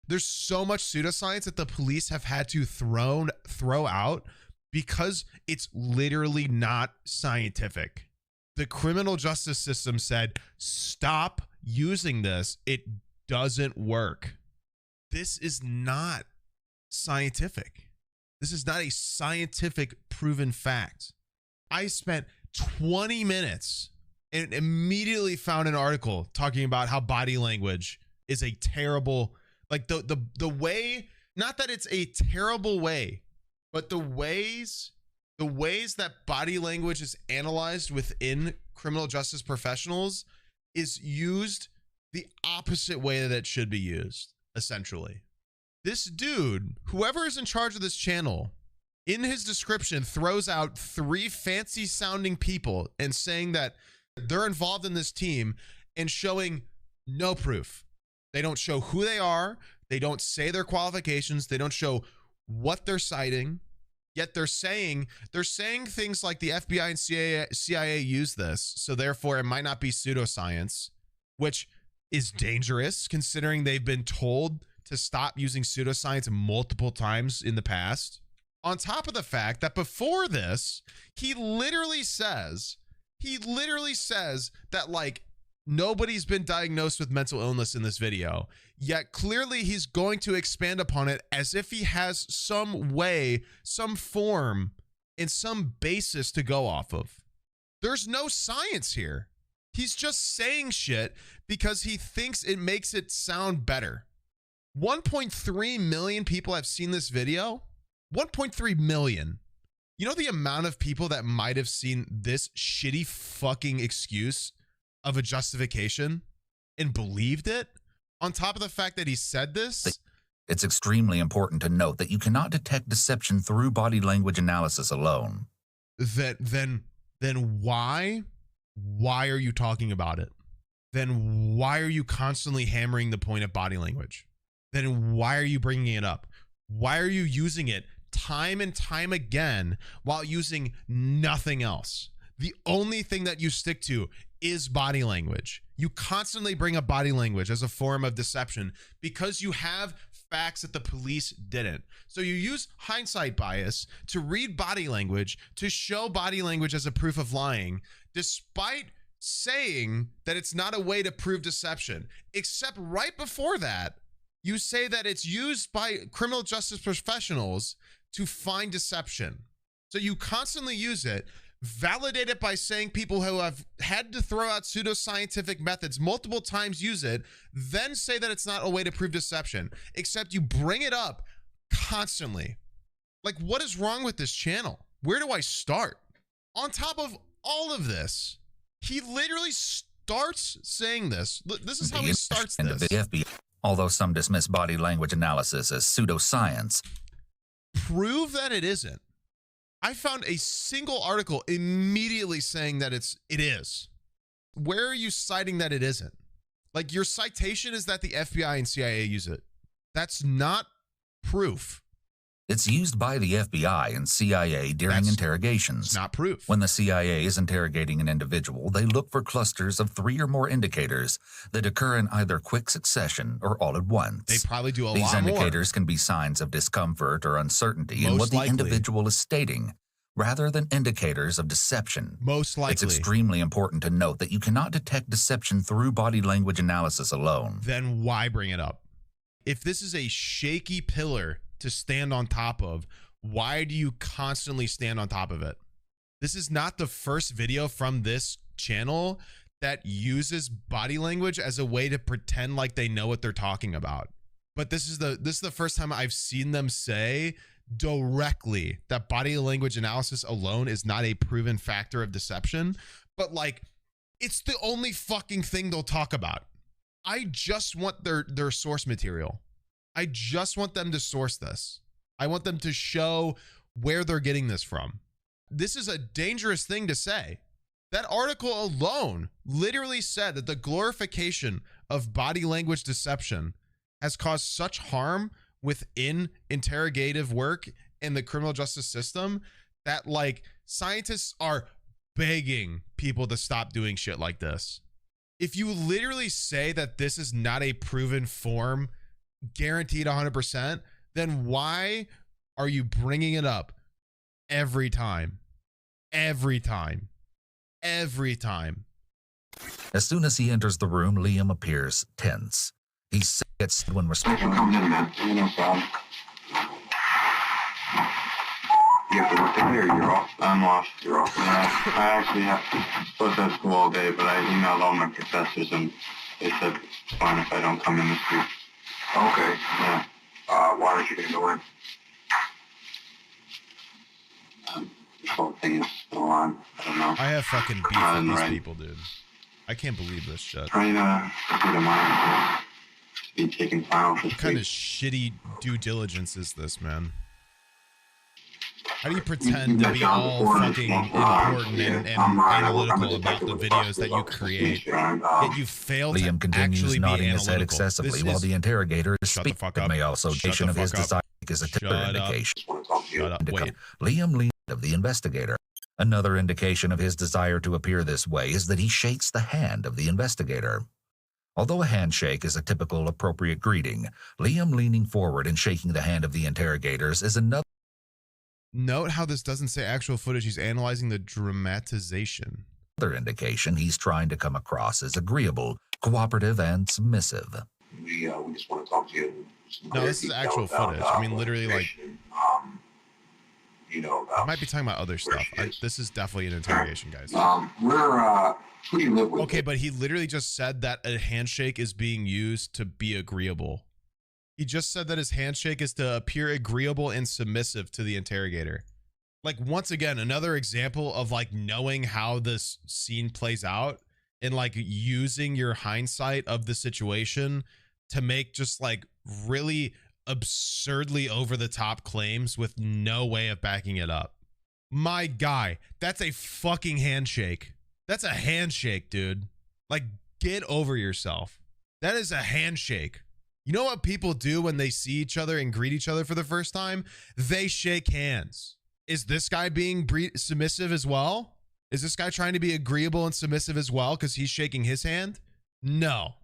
There's so much pseudoscience that the police have had to throw out because it's literally not scientific. The criminal justice system said, stop using this. It doesn't work. This is not scientific. This is not a scientific proven fact. I spent 20 minutes and immediately found an article talking about how body language is a terrible, like the way, not that it's a terrible way, but the ways that body language is analyzed within criminal justice professionals is used the opposite way that it should be used, essentially. This dude, whoever is in charge of this channel, in his description throws out 3 fancy sounding people and saying that they're involved in this team and showing no proof. They don't show who they are. They don't say their qualifications. They don't show what they're citing. Yet they're saying things like the FBI and CIA use this, so therefore it might not be pseudoscience, which is dangerous considering they've been told to stop using pseudoscience multiple times in the past. On top of the fact that before this, he literally says that like nobody's been diagnosed with mental illness in this video, yet clearly he's going to expand upon it as if he has some way, some form, and some basis to go off of. There's no science here. He's just saying shit because he thinks it makes it sound better. 1.3 million people have seen this video. 1.3 million. You know the amount of people that might have seen this shitty fucking excuse of a justification and believed it? On top of the fact that he said this? It's extremely important to note that you cannot detect deception through body language analysis alone. Then why are you talking about it? Then why are you constantly hammering the point of body language? Then why are you bringing it up? Why are you using it time and time again while using nothing else? The only thing that you stick to is body language. You constantly bring up body language as a form of deception because you have facts that the police didn't. So you use hindsight bias to read body language to show body language as a proof of lying, despite saying that it's not a way to prove deception. Except right before that, you say that it's used by criminal justice professionals to find deception. So you constantly use it, validate it by saying people who have had to throw out pseudoscientific methods multiple times use it, then say that it's not a way to prove deception, except you bring it up constantly. Like, what is wrong with this channel? Where do I start? On top of all of this, he literally starts saying this. This is how he starts this. The FBI, although some dismiss body language analysis as pseudoscience, prove that it isn't. I found a single article immediately saying that it is. Where are you citing that it isn't? Like, your citation is that the FBI and CIA use it. That's not proof. It's used by the FBI and CIA during interrogations. It's not proof. When the CIA is interrogating an individual, they look for clusters of 3 or more indicators that occur in either quick succession or all at once. They probably do a lot more. These indicators can be signs of discomfort or uncertainty in what the individual is stating, rather than indicators of deception. Most likely. It's extremely important to note that you cannot detect deception through body language analysis alone. Then why bring it up? If this is a shaky pillar to stand on top of, why do you constantly stand on top of it? This is not the first video from this channel that uses body language as a way to pretend like they know what they're talking about. But this is the first time I've seen them say directly that body language analysis alone is not a proven factor of deception. But like, It's the only fucking thing they'll talk about. I just want their source material. I just want them to source this. I want them to show where they're getting this from. This is a dangerous thing to say. That article alone literally said that the glorification of body language deception has caused such harm within interrogative work in the criminal justice system that like scientists are begging people to stop doing shit like this. If you literally say that this is not a proven form, guaranteed 100%, then why are you bringing it up every time? Every time. Every time. As soon as he enters the room, Liam appears tense. He sits when Thanks for coming in, man. No problem. You have to work today, or you're off? I'm off. You're off. Yeah, I actually have to supposed to have school all day, but I emailed all my professors and they said it's fine if I don't come in this week. Okay. Yeah. Why aren't you going to go in? This whole thing is still on. I don't know. I have fucking beef with these people, dude. I can't believe this shit. Trying to get a mind to be taken final this What kind week. of shitty due diligence is this, man? How do you pretend to be all fucking important and analytical about the videos that you create, yet you fail to Liam continues actually be nodding his head analytical? excessively This while is- the interrogator is Shut the speaking. fuck It up. may also Shut indication the of his fuck up. desire is a typical Shut up. indication. Shut up. Wait. Liam leaned of the investigator. Another indication of his desire to appear this way is that he shakes the hand of the investigator. Although a handshake is a typical appropriate greeting, Liam leaning forward and shaking the hand of the interrogators is another Note how this doesn't say actual footage. He's analyzing the dramatization. indication he's trying to come across as agreeable, cooperative, and submissive. We just want to talk to you. No, this is actual footage. I mean, literally, like, I might be talking about other stuff. This is definitely an interrogation, guys. Who do you live with? Okay, but he literally just said that a handshake is being used to be agreeable. He just said that his handshake is to appear agreeable and submissive to the interrogator. Like, once again, another example of like knowing how this scene plays out and like using your hindsight of the situation to make just like really absurdly over the top claims with no way of backing it up. My guy, that's a fucking handshake. That's a handshake, dude. Like, get over yourself. That is a handshake. You know what people do when they see each other and greet each other for the first time? They shake hands. Is this guy being submissive as well? Is this guy trying to be agreeable and submissive as well because he's shaking his hand? No.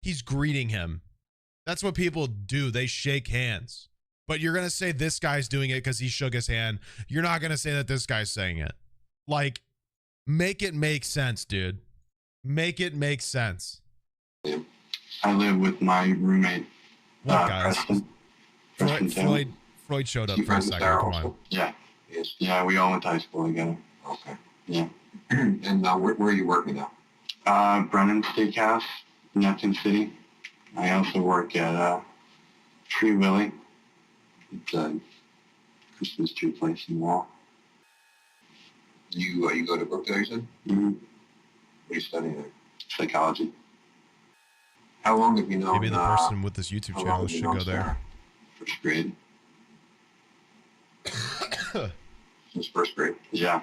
He's greeting him. That's what people do. They shake hands. But you're going to say this guy's doing it because he shook his hand. You're not going to say that this guy's saying it. Like, make it make sense, dude. Make it make sense. I live with my roommate. What, guys? Preston. Freud showed up for a second. Come on. Yeah. Yeah, we all went to high school together. Okay. Yeah. And where are you working now? Brennan Steakhouse, Neptune City. I also work at Tree Willie. It's a Christmas tree place in the wall. You go to Brookdale, you said? Mm-hmm. What are you studying there? Psychology. How long have you known? Maybe the person with this YouTube channel should go there. First grade. Since first grade. Yeah.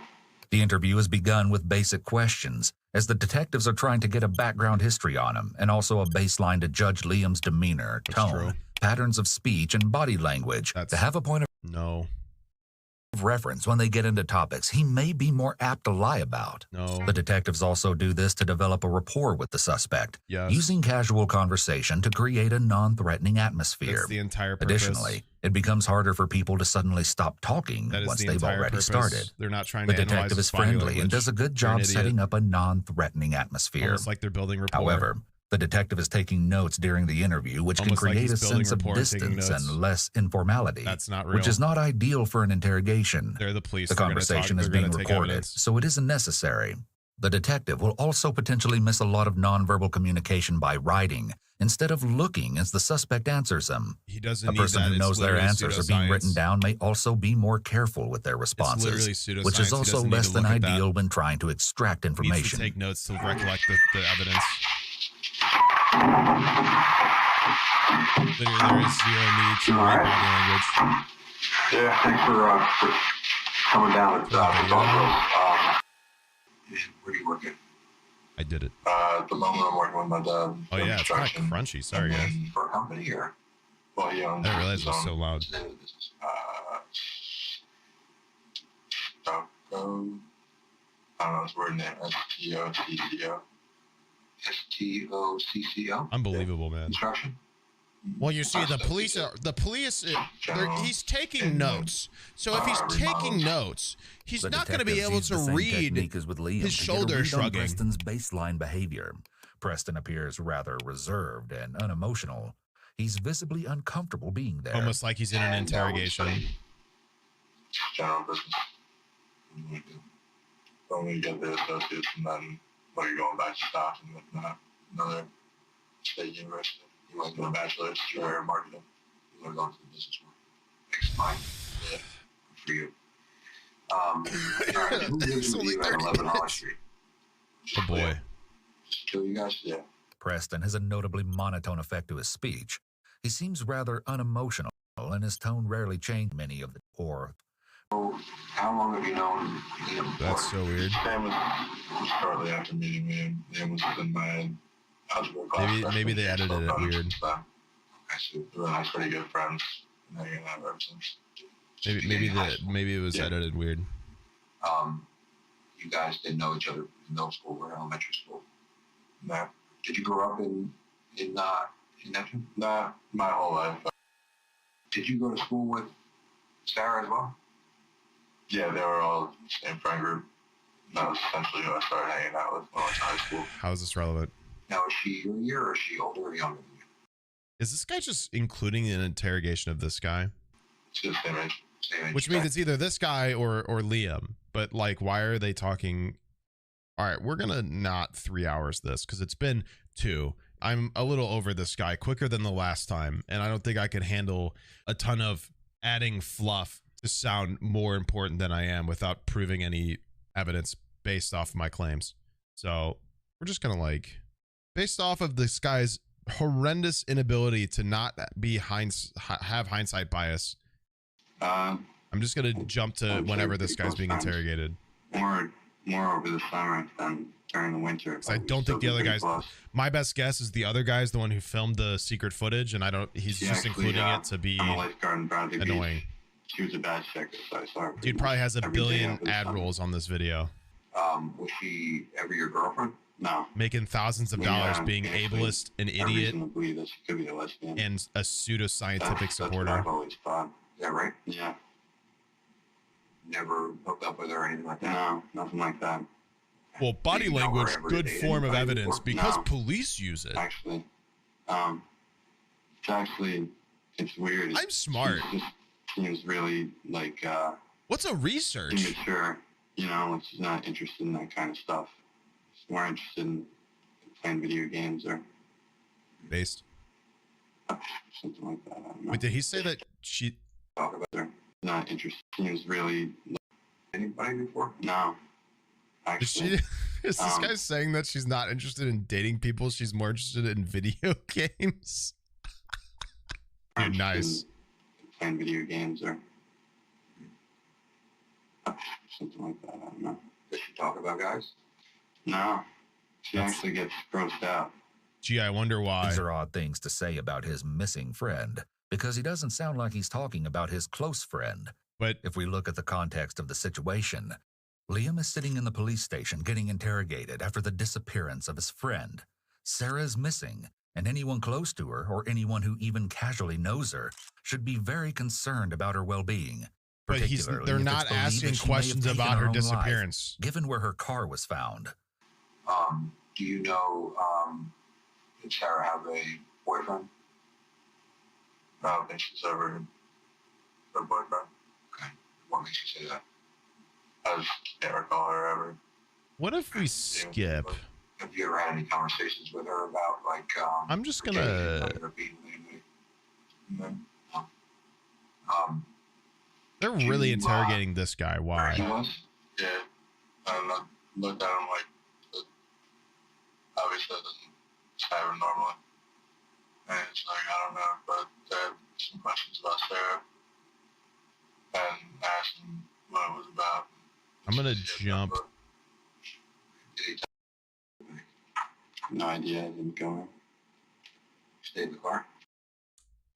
The interview has begun with basic questions, as the detectives are trying to get a background history on him and also a baseline to judge Liam's demeanor, tone, patterns of speech, and body language to have a point of reference when they get into topics he may be more apt to lie about. The detectives also do this to develop a rapport with the suspect, using casual conversation to create a non-threatening atmosphere. That's the entire purpose. Additionally, it becomes harder for people to suddenly stop talking once they've already started. They're not trying The to analyze detective his is body friendly language. and does a good You're an job idiot. setting up a non-threatening atmosphere. Almost like they're building rapport. However, the detective is taking notes during the interview, which Almost can like create he's a building sense of rapport and taking distance notes. and less informality. That's not real. Which is not ideal for an interrogation. They're the police. The They're gonna conversation talk- is they're being gonna take recorded, evidence. so it isn't necessary. The detective will also potentially miss a lot of nonverbal communication by writing instead of looking as the suspect answers them. He doesn't A need person that. who It's knows their literally answers are being written pseudoscience. down may also be more careful with their It's literally responses, pseudoscience. which is He also doesn't need less to than look at that. ideal when trying to extract He needs to information. take notes to recollect the evidence. Literally, there is zero need to read body language. Yeah, thanks for coming down and video. Where are you working? I did it. At the moment I'm working with my dad. Oh yeah, it's kind of crunchy. Sorry guys. For a company or? Well, yeah. I didn't realize it was so loud. I don't know his word name. S-T-O-C-C-O. S-T-O-C-C-O? Unbelievable, man. Construction? Well, you see, the police, he's taking notes. So if he's taking notes, he's The not going to be detectives able use the to same read technique as with Liam his to get a shoulder read on shrugging. Preston's baseline behavior. Preston appears rather reserved and unemotional. He's visibly uncomfortable being there. Almost like he's in an interrogation. General business. Only get the associates and then when you're going back to Stockton with another state university. You might do a bachelor's or marketing. You want to go into the business world. Makes fine. Yeah. For you. Who lives with you at 11 Holly Street? Oh boy. Just kill you guys? Yeah. Preston has a notably monotone effect to his speech. He seems rather unemotional, and his tone rarely changed many of the or. So, how long have you known Liam? That's so weird. Sam was shortly after meeting me. Liam was in my algebra class. Maybe they edited it weird. I see. We're nice, pretty good friends. And hanging out ever since. Maybe it was edited weird. You guys didn't know each other in middle school or elementary school. No. Did you grow up in Neptune? Not my whole life. Did you go to school with Sarah as well? Yeah, they were all the same friend group. That was essentially who I started hanging out with when I was in high school. How is this relevant? Now, is she your year or is she older or younger than you? Is this guy just including an interrogation of this guy? It's the same age. Which means it's either this guy or Liam. But like, why are they talking? All right, we're gonna not 3 hours this because it's been 2. I'm a little over this guy quicker than the last time, and I don't think I could handle a ton of adding fluff to sound more important than I am without proving any evidence based off my claims. So we're just gonna like, based off of this guy's horrendous inability to not be have hindsight bias. I'm just gonna jump to whenever this guy's being interrogated. More over the summer than during the winter. I don't think the other guys. My best guess is the other guy's the one who filmed the secret footage, and I don't. He's just including it to be annoying. She was a bad chick, so I saw her. Dude probably has a billion ad rolls on this video. Was she ever your girlfriend? No. Making thousands of dollars, being ableist, an idiot, that she could be a lesbian. and a pseudoscientific That's supporter. what I've always thought. Is that right? Yeah. Never hooked up with her or anything like that? No, nothing like that. Well, body language, good form of evidence because police use it. Actually, it's weird. I'm smart. She just seems really like, what's a research? Immature. You know, like she's not interested in that kind of stuff. She's more interested in playing video games or based. Something like that. I don't know. Wait, did he say that she talk about her? Not interested. Seems really anybody before? No. Actually, is this guy saying that she's not interested in dating people? She's more interested in video games. Dude, nice. Playing video games or something like that. I don't know. Does she talk about guys? No. She actually gets grossed out. Gee, I wonder why. These are odd things to say about his missing friend, because he doesn't sound like he's talking about his close friend. But if we look at the context of the situation, Liam is sitting in the police station getting interrogated after the disappearance of his friend. Sarah is missing, and anyone close to her, or anyone who even casually knows her, should be very concerned about her well-being. But they're not asking questions about her disappearance. Given where her car was found. Do you know, did Sarah have a boyfriend? I don't think she's ever her boyfriend. Okay. What makes you say that? I just can't recall her ever What if we skip? Have you ever had any conversations with her about like? I'm just gonna. They're really interrogating this guy. Why? Yeah. I looked at him like, obviously doesn't happen normally. And it's like, I don't know, but they had some questions about Sarah and asked him what it was about. I'm gonna jump. No idea. I didn't go in. Stayed in the car.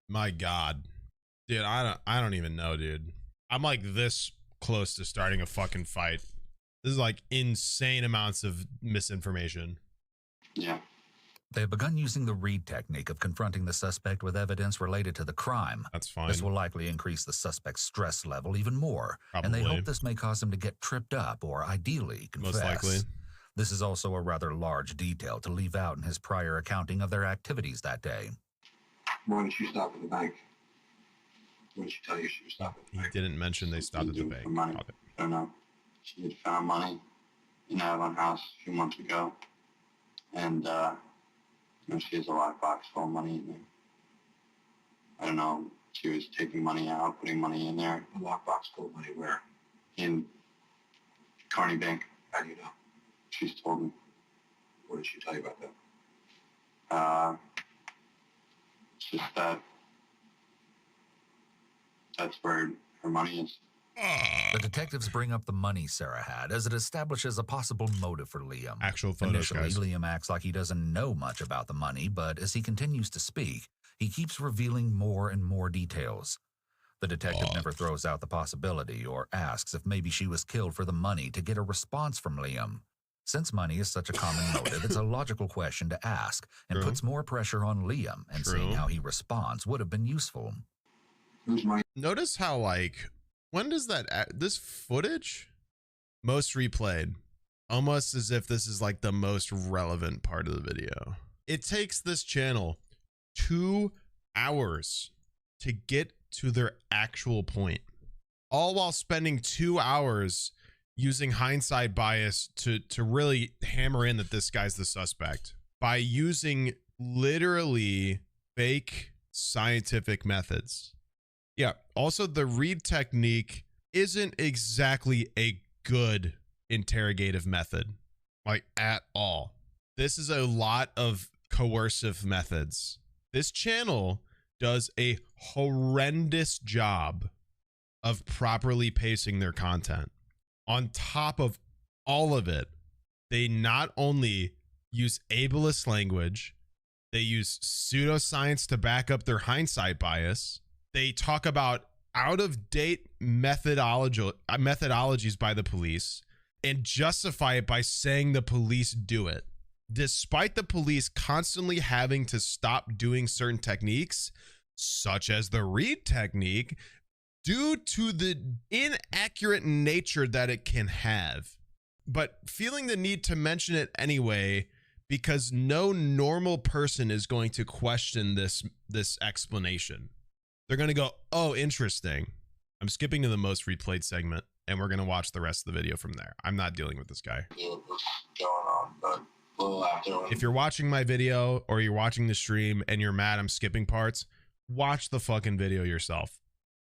My God, dude, I don't even know, dude. I'm like this close to starting a fucking fight. This is like insane amounts of misinformation. Yeah. They have begun using the Reed technique of confronting the suspect with evidence related to the crime. That's fine. This will likely increase the suspect's stress level even more. Probably. And they hope this may cause him to get tripped up or ideally confess. Most likely. This is also a rather large detail to leave out in his prior accounting of their activities that day. Why did you stop at the bank? What did she tell you she was stopping at the bank? He didn't mention they stopped at the bank. Money. Okay. I don't know. She had found money in Avalon House a few months ago. And, you know, she has a lockbox full of money in there. I don't know. She was taking money out, putting money in there. A lockbox full of money where? In Carney Bank. How do you know? She's told me. What did she tell you about that? It's just that that's where her money is. The detectives bring up the money Sarah had as it establishes a possible motive for Liam. Actual photos, Initially, guys. Liam acts like he doesn't know much about the money, but as he continues to speak, he keeps revealing more and more details. The detective never throws out the possibility or asks if maybe she was killed for the money to get a response from Liam. Since money is such a common motive, it's a logical question to ask and puts more pressure on Liam, and seeing how he responds would have been useful. Notice how, like, when does this footage most replayed? Almost as if this is like the most relevant part of the video. It takes this channel 2 hours to get to their actual point, all while spending 2 hours using hindsight bias to really hammer in that this guy's the suspect by using literally fake scientific methods. Yeah. Also, the Reed technique isn't exactly a good interrogative method, like at all. This is a lot of coercive methods. This channel does a horrendous job of properly pacing their content. On top of all of it, they not only use ableist language, they use pseudoscience to back up their hindsight bias. They talk about out-of-date methodologies by the police and justify it by saying the police do it, despite the police constantly having to stop doing certain techniques, such as the Reed technique, due to the inaccurate nature that it can have, but feeling the need to mention it anyway because no normal person is going to question this explanation. They're going to go, oh, interesting. I'm skipping to the most replayed segment, and we're going to watch the rest of the video from there. I'm not dealing with this guy. What's going on, but a little after. If you're watching my video or you're watching the stream and you're mad I'm skipping parts, watch the fucking video yourself.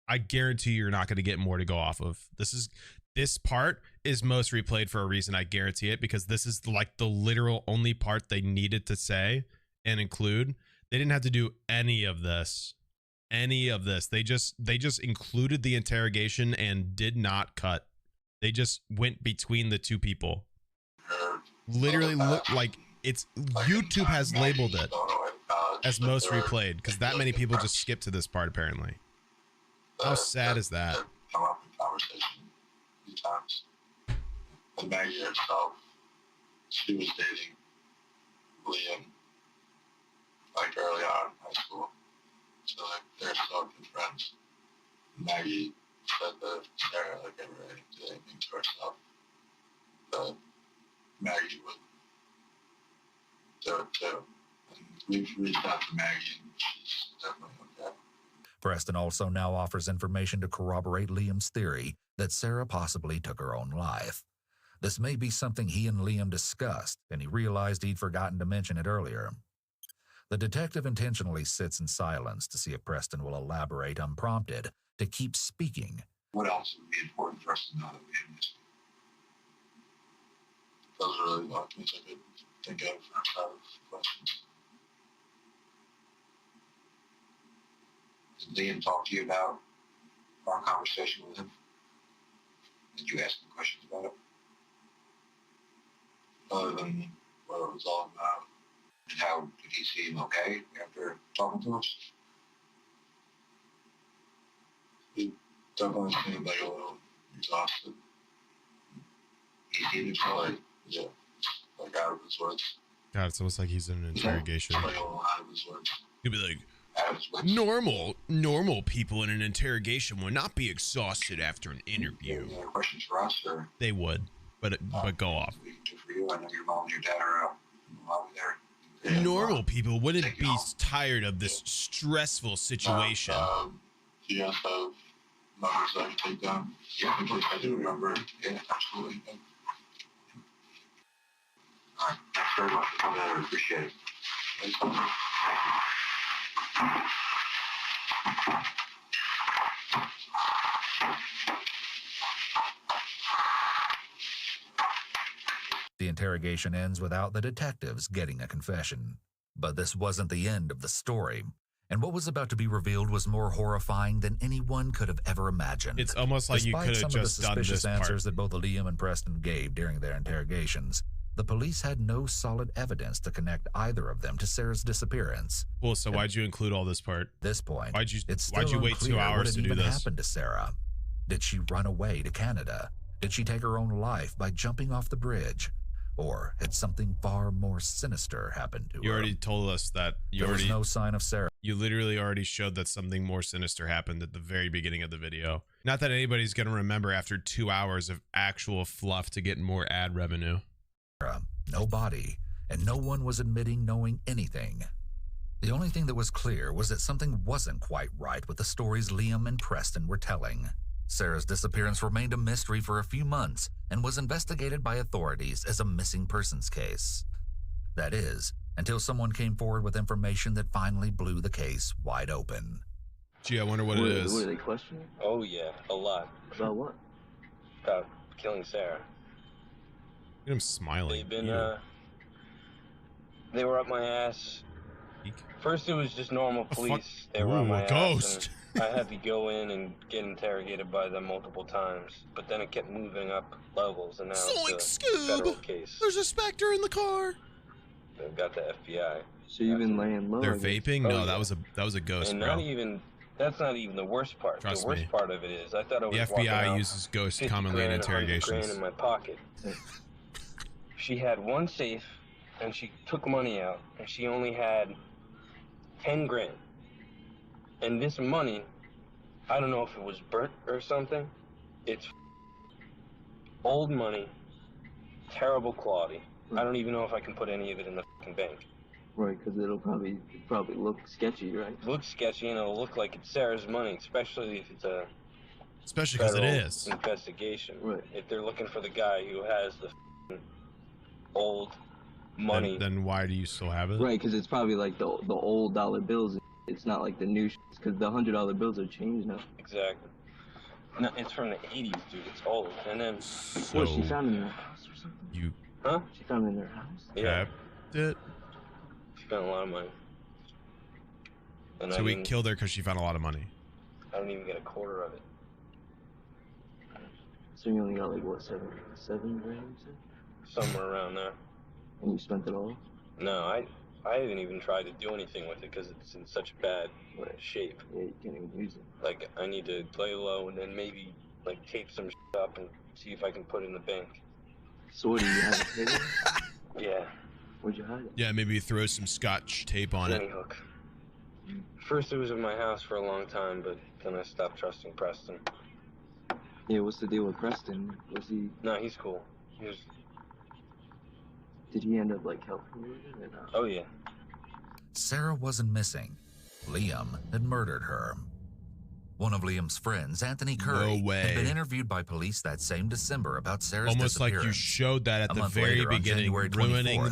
I guarantee you're not going to get more to go off of. This part is most replayed for a reason. I guarantee it, because this is like the literal only part they needed to say and include. They didn't have to do any of this. They just included the interrogation and did not cut. They just went between the two people. Literally look like it's YouTube has labeled it as most replayed because that many people just skipped to this part apparently. How sad is that? Come up in conversation a few times. And Maggie herself, she was dating Liam like early on in high school. So like they're still good friends. Maggie said that Sarah like ever did anything to herself. But Maggie would do it too. And we've reached out to Maggie and she's definitely okay. Preston also now offers information to corroborate Liam's theory that Sarah possibly took her own life. This may be something he and Liam discussed, and he realized he'd forgotten to mention it earlier. The detective intentionally sits in silence to see if Preston will elaborate unprompted, to keep speaking. What else would be important for us to know that we didn't miss? Those are really the only things I could think of outside of questions. Did Liam talk to you about our conversation with him? Did you ask him questions about it? Other than what it was all about? And how did he seem okay after talking to us? He definitely seemed like a little exhausted. He seemed excited. Yeah, like out of his words. God, it's almost like he's in an interrogation. Like a little out of his words. He'd be like, normal people in an interrogation would not be exhausted after an interview. Any other questions for us, or? They would, but go off. For you, I know your mom and your dad are out. I'll be there. Normal people wouldn't be tired of this stressful situation. Do you guys have numbers that I can take down? Yeah, I do remember. Yeah, absolutely. All right, thanks very much for coming in. I appreciate it. Thanks. Thank you. The interrogation ends without the detectives getting a confession. But this wasn't the end of the story, and what was about to be revealed was more horrifying than anyone could have ever imagined. It's almost like Despite you could have some just of the done suspicious this answers part. that both Liam and Preston gave during their interrogations, the police had no solid evidence to connect either of them to Sarah's disappearance. Well, so why'd you include all this part? At this point, why'd you it's wait still 2 unclear hours to what do had even this? happened to Sarah. Did she run away to Canada? Did she take her own life by jumping off the bridge? Or had something far more sinister happened to her? You already told us that. There was no sign of Sarah. You literally already showed that something more sinister happened at the very beginning of the video. Not that anybody's going to remember after 2 hours of actual fluff to get more ad revenue. No body, and no one was admitting knowing anything. The only thing that was clear was that something wasn't quite right with the stories Liam and Preston were telling. Sarah's disappearance remained a mystery for a few months and was investigated by authorities as a missing persons case. That is, until someone came forward with information that finally blew the case wide open. Gee, I wonder what it is. What are they questioning? Oh yeah, a lot. About what? About killing Sarah. Look at him smiling. They've been, they were up my ass. First it was just normal police. They were on my ass. And I had to go in and get interrogated by them multiple times. But then it kept moving up levels, and now it's a federal case. There's a specter in the car. They've got the FBI. So you've been laying low. They're vaping? Oh, No, yeah. that was a ghost, And bro. that's not even the worst part. Trust the worst me. part of it is I thought I was The walking FBI out uses ghosts 50 commonly in grand, 100 interrogations. grand in my pocket. She had one safe, and she took money out, and she only had 10 grand. And this money, I don't know if it was burnt or something. It's old money, terrible quality. I don't even know if I can put any of it in the fucking bank. Right, because it'll probably look sketchy, right? It looks sketchy, and it'll look like it's Sarah's money, especially if it's a Especially because it federal is. investigation. Right. If they're looking for the guy who has the f***ing old money. Then why do you still have it? Right, because it's probably like the old dollar bills. It's not like the new because the $100 bills are changed now. Exactly. No, it's from the 80s, dude. It's old. And then... So what, she found it in their house or something? You... Huh? She found it in their house? Yeah. kept it? Spent a lot of money. And So we killed her because she found a lot of money. I didn't even get a quarter of it. So you only got like, what, seven grand? You said? Somewhere around there. And you spent it all? No, I haven't even tried to do anything with it because it's in such bad shape. Yeah, you can't even use it. Like, I need to lay low and then maybe, like, tape some shit up and see if I can put it in the bank. So what, do you have it hidden? Yeah. Where'd you hide it? Yeah, maybe throw some scotch tape on it. Penny hook. First it was in my house for a long time, but then I stopped trusting Preston. Yeah, what's the deal with Preston? Was he... No, he's cool. He was... Did he end up, like, helping you with it or not? Oh, yeah. Sarah wasn't missing. Liam had murdered her. One of Liam's friends, Anthony Curry, had been interviewed by police that same December about Sarah's almost like disappearance. you showed that at the very beginning, ruining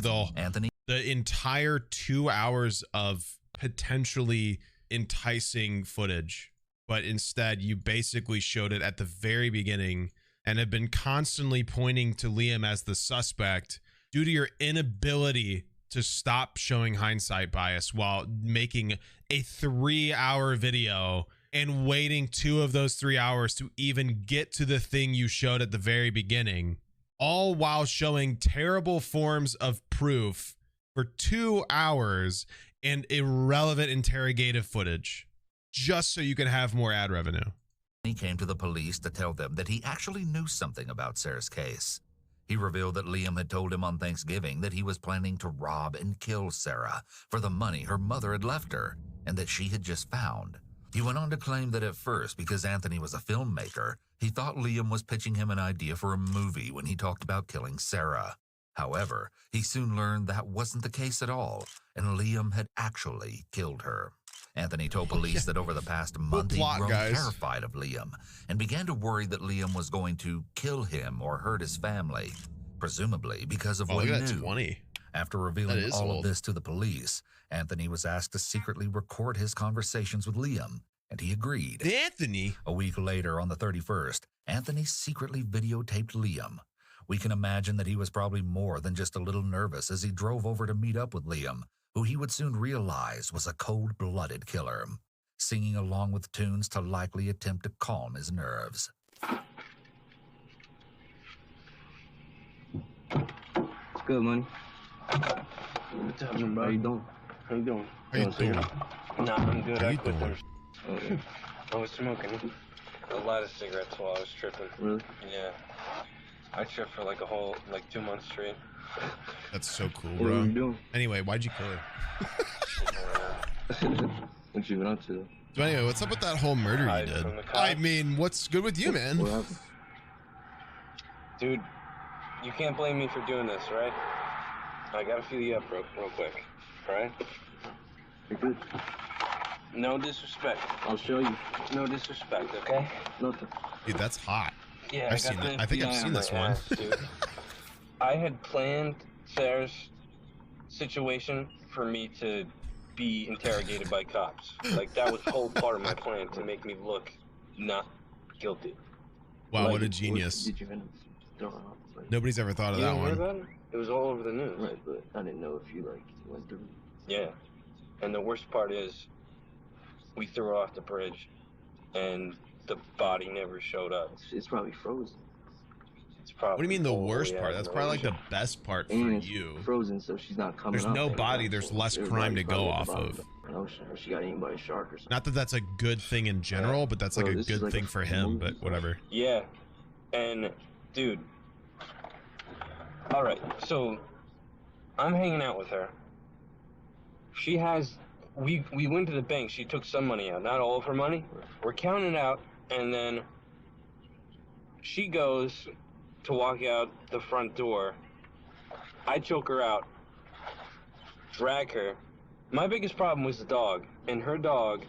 the entire 2 hours of potentially enticing footage. But instead, you basically showed it at the very beginning and have been constantly pointing to Liam as the suspect due to your inability to stop showing hindsight bias while making a 3-hour video and waiting 2 of those 3 hours to even get to the thing you showed at the very beginning, all while showing terrible forms of proof for 2 hours and irrelevant interrogative footage, just so you can have more ad revenue. He came to the police to tell them that he actually knew something about Sarah's case. He revealed that Liam had told him on Thanksgiving that he was planning to rob and kill Sarah for the money her mother had left her and that she had just found. He went on to claim that at first, because Anthony was a filmmaker, he thought Liam was pitching him an idea for a movie when he talked about killing Sarah. However, he soon learned that wasn't the case at all, and Liam had actually killed her. Anthony told police that over the past month he'd grown terrified of Liam and began to worry that Liam was going to kill him or hurt his family, presumably because of what he knew. 20. After revealing all of this to the police, Anthony was asked to secretly record his conversations with Liam, and he agreed. Anthony? A week later, on the 31st, Anthony secretly videotaped Liam. We can imagine that he was probably more than just a little nervous as he drove over to meet up with Liam, who he would soon realize was a cold-blooded killer, singing along with tunes to likely attempt to calm his nerves. It's good, money. What's up, bro? How you doing? How you doing? How you doing? Nah, I'm good. How I you quit doing? them. I was smoking a lot of cigarettes while I was tripping. Really? Yeah. I tripped for like 2 months straight. That's so cool, What bro. were you doing? Anyway, why'd you kill her? What you been up to? So anyway, what's up with that whole murder you did? I mean, what's good with you, man? What happened? Dude, you can't blame me for doing this, right? I gotta feel you up real quick, alright? You're good. No disrespect. I'll show you. No disrespect, okay? Nothing. Dude, that's hot. Yeah, I've seen it. I think I've seen this one. Ass, dude. I had planned Sarah's situation for me to be interrogated by cops. Like, that was whole part of my plan, to make me look not guilty. Wow, Like, what a genius. Did you end up throwing up? Like, Nobody's ever thought of You that didn't hear one. about it? It was all over the news. right, but I didn't know if you went through. Yeah. And the worst part is, we threw her off the bridge, and the body never showed up. It's probably frozen. It's probably. What do you mean the all worst way part? out That's in probably like the ocean. best part for And it's you. frozen, so she's not coming There's up. no anytime body, there's soon. less Her crime body's to go probably at off the bottom of. the ocean, or she got eaten by a shark or something. Not that that's a good thing in general, but that's like Bro, a this is good like thing a for him, movie. but whatever. Yeah. And, dude. Alright, so, I'm hanging out with her. She has. We went to the bank. She took some money out, not all of her money. We're counting it out, and then she goes to walk out the front door. I choke her out, drag her. My biggest problem was the dog, and her dog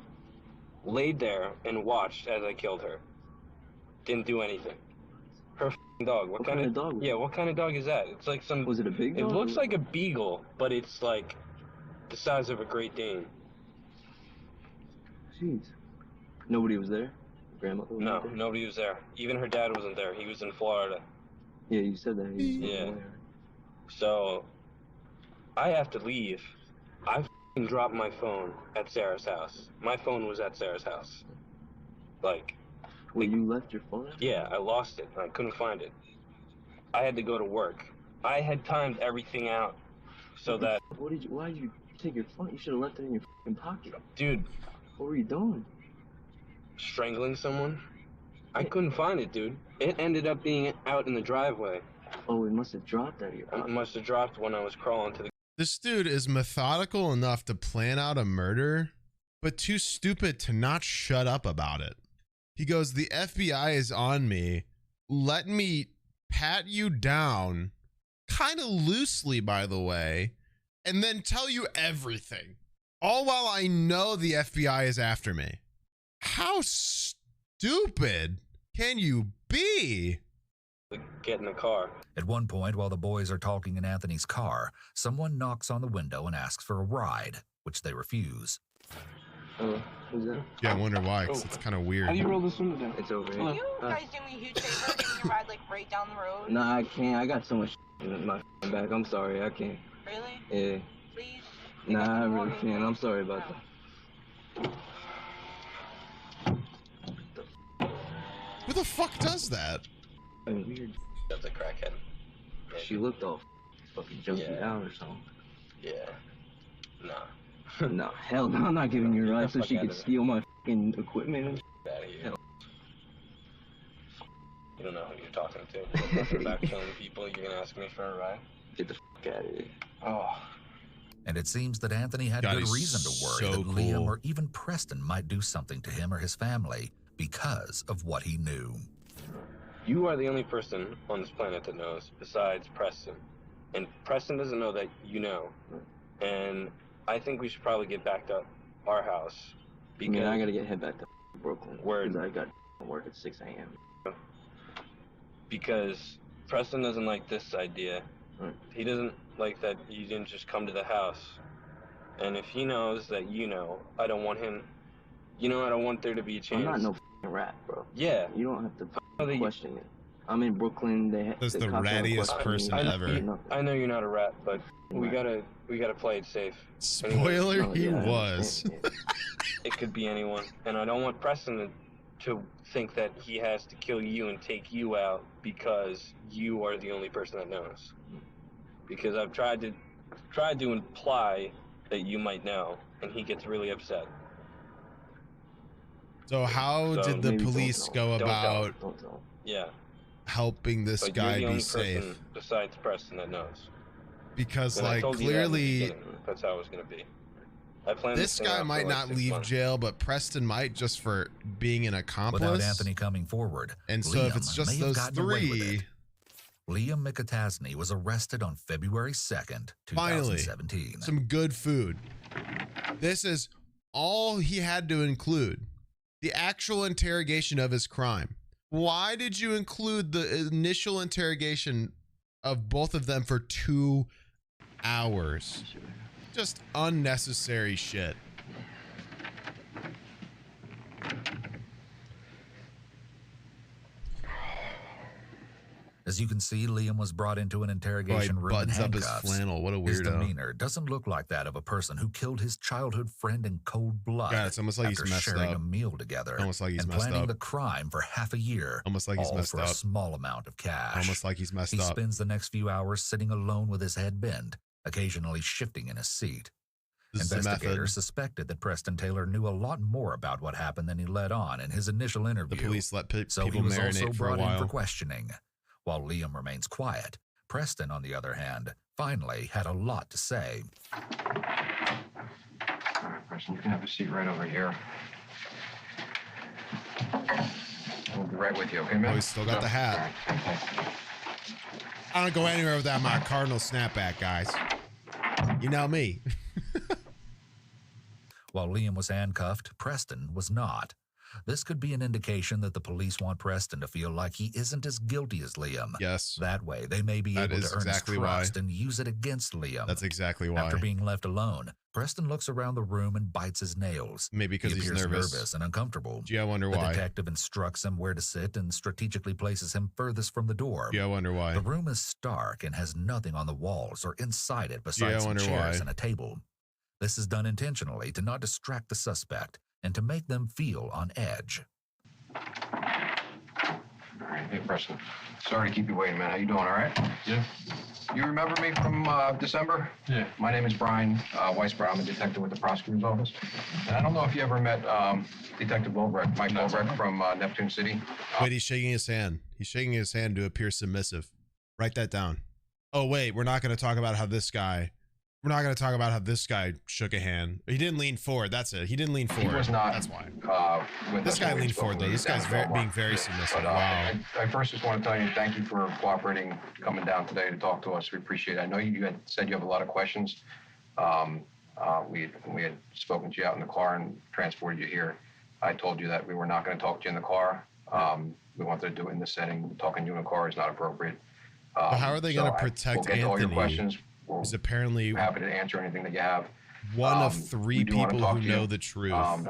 laid there and watched as I killed her. Didn't do anything. Her f***ing dog. What kind of dog was Yeah, what kind of dog is that? It's like some. Was it a big dog? It looks like a beagle, but it's like the size of a Great Dane. Jeez. Nobody was there? Grandmother was No, there? nobody was there. Even her dad wasn't there. He was in Florida. Yeah, you said that. He was Yeah. there. So, I have to leave. I f***ing dropped my phone at Sarah's house. My phone was at Sarah's house. Like, Wait, you left your phone? yeah, I lost it. I couldn't find it. I had to go to work. I had timed everything out so that... Why did you take your phone? You should have left it in your f***ing pocket. Dude. What were you doing? Strangling someone? I couldn't find it, dude. It ended up being out in the driveway. Oh, it must have dropped out of your pocket. It must have dropped when I was crawling to the... This dude is methodical enough to plan out a murder, but too stupid to not shut up about it. He goes, the FBI is on me. Let me pat you down, kind of loosely, by the way, and then tell you everything. All while I know the FBI is after me. How stupid can you be? Get in the car. At one point, while the boys are talking in Anthony's car, someone knocks on the window and asks for a ride, which they refuse. Who's that? Yeah, I wonder why, because it's kind of weird. How do you roll this window down? It's over here. Can you guys do me a huge favor? Give me a ride like right down the road? Nah, I can't. I got so much in my back. I'm sorry. I can't. Really? Yeah. Please? Nah, I really can't. I'm sorry about that. Who the fuck does that? Weird. That's a crackhead. Yeah. She looked all fucking junky out or something. Yeah. Nah. No, hell no, I'm not giving you a ride so she could steal my fucking equipment and out of here. Hell. You don't know who you're talking to. You're back killing people, you're gonna ask me for a ride? Get the fuck out of here. Oh. And it seems that Anthony had good reason to worry that Liam or even Preston might do something to him or his family because of what he knew. You are the only person on this planet that knows, besides Preston. And Preston doesn't know that you know. And I think we should probably get back to our house. Because I gotta head back to Brooklyn. Word. I got work at 6 a.m. Because Preston doesn't like this idea. He doesn't like that you didn't just come to the house. And if he knows that you know, I don't want him, I don't want there to be a chance. I'm not no rat, bro. Yeah. You don't have to question it. I'm in Brooklyn. That's the rattiest person ever. I know you're not a rat, but we gotta play it safe. Spoiler, he was. It could be anyone, and I don't want Preston to think that he has to kill you and take you out because you are the only person that knows. Because I've tried to imply that you might know, and he gets really upset. So how did the police go about helping this guy be safe? Besides Preston that knows. Because like clearly that's how it was gonna be. This guy might not leave jail, but Preston might, just for being an accomplice. Without Anthony coming forward. And so if it's just those three. Liam McAtasney was arrested on February 2nd, 2017. Finally, some good food. This is all he had to include. The actual interrogation of his crime. Why did you include the initial interrogation of both of them for 2 hours? Just unnecessary shit. As you can see, Liam was brought into an interrogation room in handcuffs. Up his flannel. What a weirdo. His demeanor doesn't look like that of a person who killed his childhood friend in cold blood. God, it's almost like he's messed sharing up. A meal together. Almost like he's and messed planning up. The crime for half a year. Almost like he's messed for up. A small amount of cash. Almost like he's messed up. up. He spends the next few hours sitting alone with his head bent, occasionally shifting in his seat. Investigators suspected that Preston Taylor knew a lot more about what happened than he let on in his initial interview. The police let so people he was marinate also for a brought in while. for questioning. While Liam remains quiet, Preston, on the other hand, finally had a lot to say. All right, Preston, you can have a seat right over here. We'll be right with you, okay, man? Oh, he's still got the hat. I don't go anywhere without my Cardinal snapback, guys. You know me. While Liam was handcuffed, Preston was not. This could be an indication that the police want Preston to feel like he isn't as guilty as Liam. Yes. That way, they may be able to earn his trust and use it against Liam. That's exactly why. After being left alone, Preston looks around the room and bites his nails. Maybe because he he's appears nervous and uncomfortable. Gee, I wonder why. why. The detective instructs him where to sit and strategically places him furthest from the door. Gee, I wonder why. The room is stark and has nothing on the walls or inside it besides some chairs and a table. This is done intentionally to not distract the suspect and to make them feel on edge. All right, hey, Preston. Sorry to keep you waiting, man. How you doing, all right? Yeah. You remember me from December? Yeah. My name is Brian Weisbrod. I'm a detective with the prosecutor's office. And I don't know if you ever met Detective Volbrecht, Mike Volbrecht from Neptune City. Wait, he's shaking his hand. He's shaking his hand to appear submissive. Write that down. Oh, wait, we're not going to talk about how this guy... We're not going to talk about how this guy shook a hand. He didn't lean forward. That's it. He didn't lean forward. He was not. That's why. This guy leaned forward, though. This guy's being very submissive. Wow. I first just want to tell you thank you for cooperating, coming down today to talk to us. We appreciate it. I know you had said you have a lot of questions. We had spoken to you out in the car and transported you here. I told you that we were not going to talk to you in the car. We wanted to do it in the setting. Talking to you in a car is not appropriate. But how are they going to We'll protect get to all your Anthony? questions. He's apparently We're happy to answer anything that you have. one of We 3 do wanna people talk who to you. know the truth.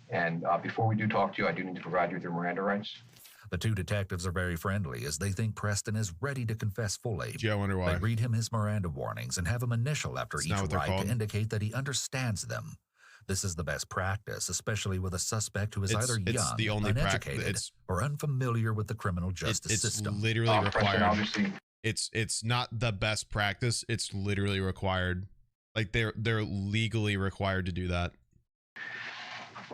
And before we do talk to you, I do need to provide you with your Miranda rights. The 2 detectives are very friendly as they think Preston is ready to confess fully. Gee, I wonder why. They read him his Miranda warnings and have him initial after It's not each what they're right called. to indicate that he understands them. This is the best practice, especially with a suspect who is either young, the only uneducated, or unfamiliar with the criminal justice It's system. literally required. obviously- It's not the best practice. It's literally required. Like they're legally required to do that.